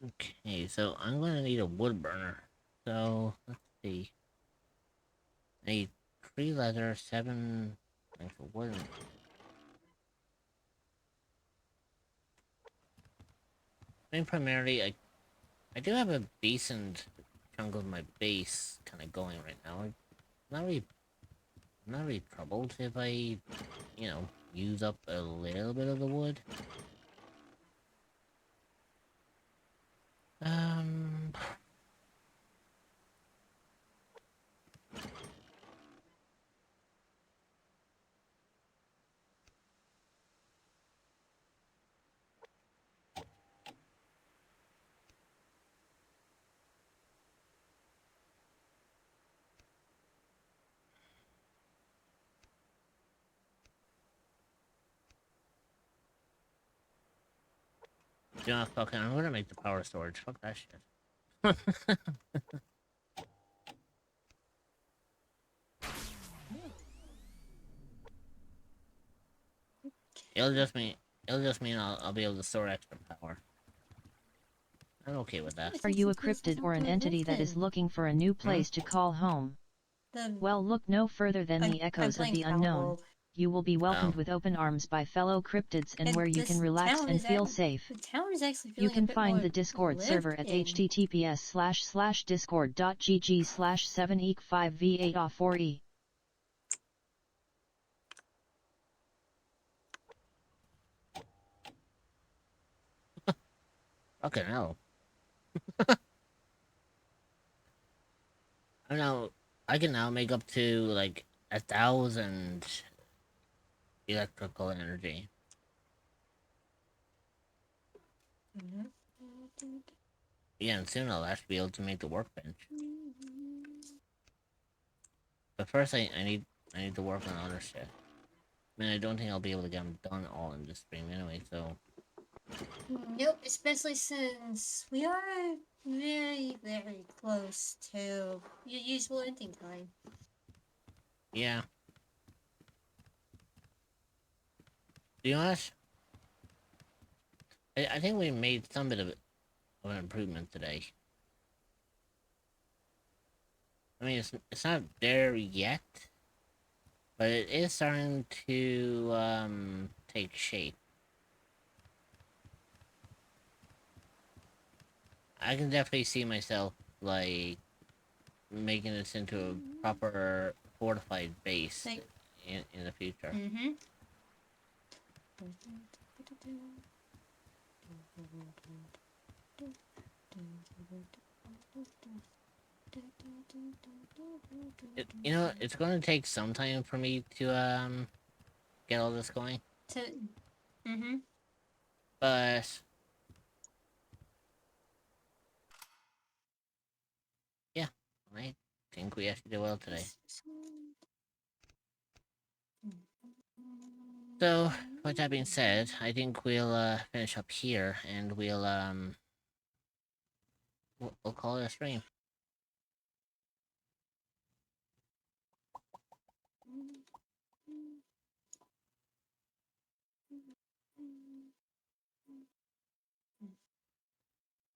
okay, so I'm gonna need a wood burner. So let's see. I need 3 leather, 7 planks of wood. I mean, primarily, I do have a decent chunk of my base kind of going right now. I'm not really I'm not really troubled if I, you know, use up a little bit of the wood. Um, you know, fucking, I'm gonna make the power storage. Fuck that shit. It'll just mean I'll be able to store extra power. I'm okay with that. Are you a cryptid or an entity that is looking for a new place to call home? Well, look no further than the echoes of the unknown. You will be welcomed with open arms by fellow cryptids and where you can relax and feel safe. The town is actually You feeling a can bit find more the Discord lived server at in. https://discord.gg/7e5v8off4e. Fucking hell. I can now make up to like 1,000 electrical energy. Yeah, and soon I'll actually be able to make the workbench. But first, I need to work on other shit. I mean, I don't think I'll be able to get them done all in this stream anyway. So Nope, especially since we are very, very close to your usual ending time. yeah. To be honest, I think we made some bit of an improvement today. I mean, it's not there yet, but it is starting to take shape. I can definitely see myself like making this into a proper fortified base in the future. Mm-hmm. You know, it's going to take some time for me to get all this going. Mm-hmm. But yeah, I think we actually did well today. So, with that being said, I think we'll finish up here and we'll call it a stream.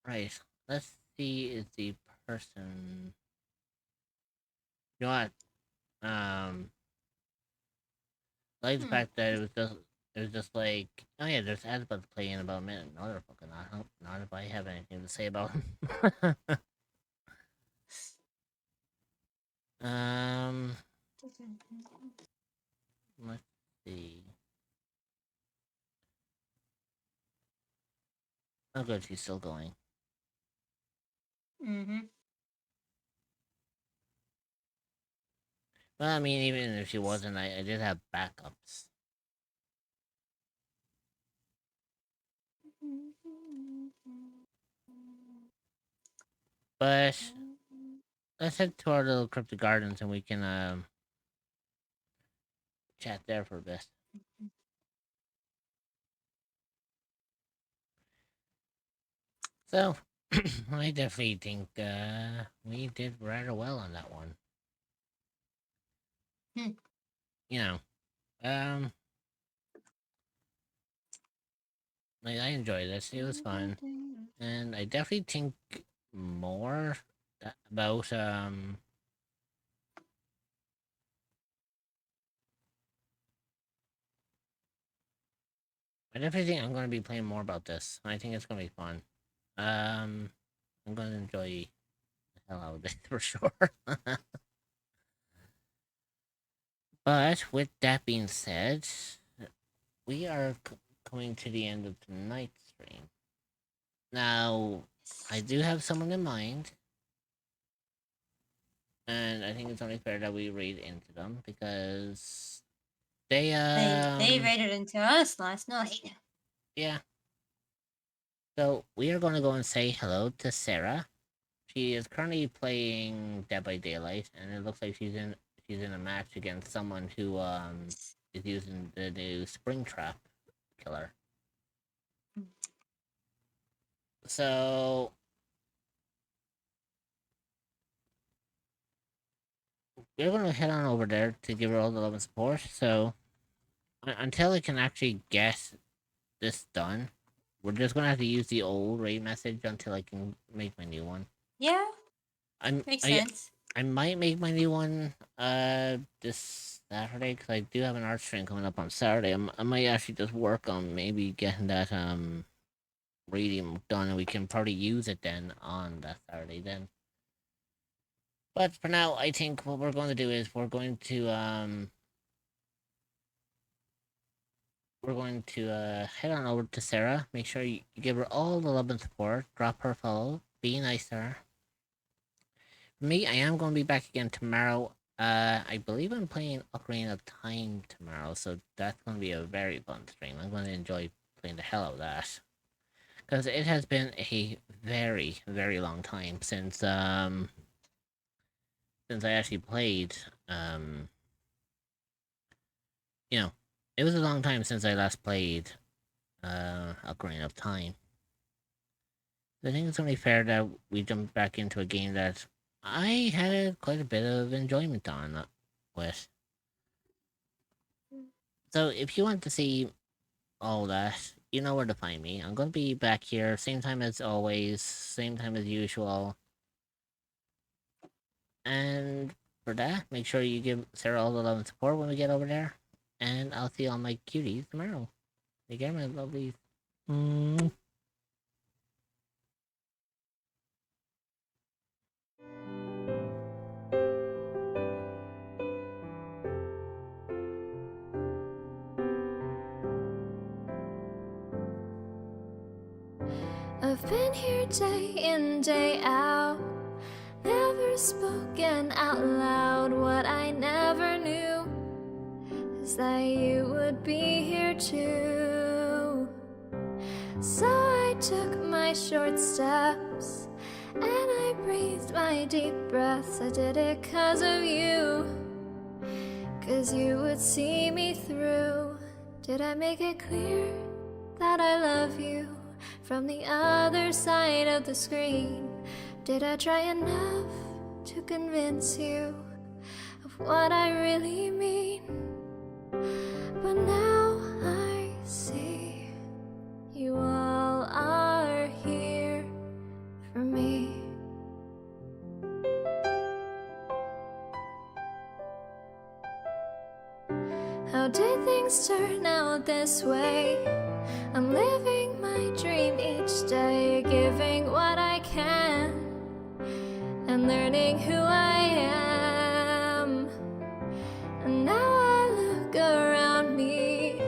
Right. Let's see if the person. You know what? I like the fact that it was just like, oh yeah, there's ads about to play in about a minute. No, they're fucking not if I have anything to say about them. Let's see. Oh good, she's still going. Mm-hmm. Well, I mean, even if she wasn't, I did have backups. But let's head to our little cryptic gardens and we can chat there for a bit. So, I definitely think we did rather well on that one. You know, I enjoyed this. It was fun, and I definitely think more about I definitely think I'm going to be playing more about this. I think it's going to be fun. I'm going to enjoy the hell out of it for sure. But with that being said, we are coming to the end of tonight's stream. Now, I do have someone in mind, and I think it's only fair that we read into them because they They raided into us last night. yeah. So we are going to go and say hello to Sarah. She is currently playing Dead by Daylight, and it looks like she's in a match against someone who is using the new Springtrap killer. So we're gonna head on over there to give her all the love and support. So until I can actually get this done, we're just gonna have to use the old raid message until I can make my new one. Yeah, makes sense. I might make my new one this Saturday because I do have an art stream coming up on Saturday. I might actually just work on maybe getting that reading done, and we can probably use it then on that Saturday then. But for now, I think what we're going to do is we're going to head on over to Sarah. Make sure you give her all the love and support. Drop her a follow. Be nice to her. Me, I am going to be back again tomorrow. I believe I'm playing Ocarina of Time tomorrow, so that's going to be a very fun stream. I'm going to enjoy playing the hell out of that. Because it has been a very, very long time since I actually played, it was a long time since I last played, Ocarina of Time. I think it's only fair that we jump back into a game that I had quite a bit of enjoyment on with. So if you want to see all that, you know where to find me. I'm going to be back here, same time as always, same time as usual. And for that, make sure you give Sarah all the love and support when we get over there. And I'll see all my cuties tomorrow. Take care, my lovelies. I've been here day in, day out, never spoken out loud. What I never knew is that you would be here too. So I took my short steps and I breathed my deep breaths. I did it 'cause of you, 'cause you would see me through. Did I make it clear that I love you from the other side of the screen? Did I try enough to convince you of what I really mean? But now I see you all are here for me. How did things turn out this way? I'm living my dream each day, giving what I can and learning who I am. And now I look around me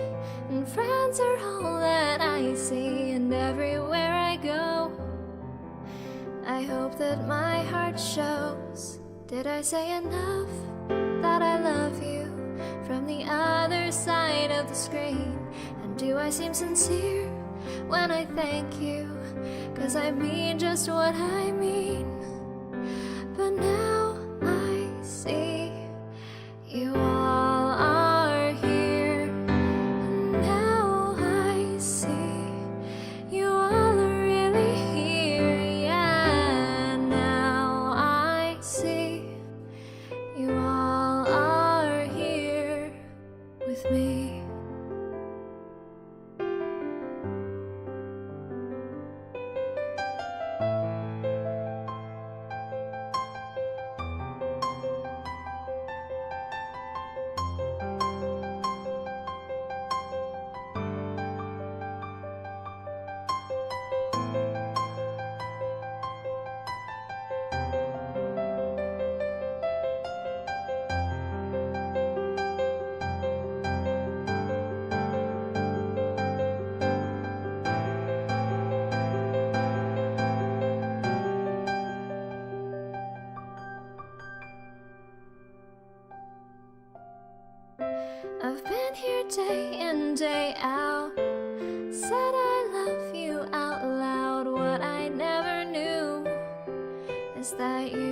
and friends are all that I see, and everywhere I go I hope that my heart shows. Did I say enough that I love you from the other side of the screen? And do I seem sincere when I thank you? 'Cause I mean just what I mean. But now I see you all are here. And now I see you all are really here. Yeah, now I see you all are here with me. I've been here day in, day out. Said I love you out loud. What I never knew is that you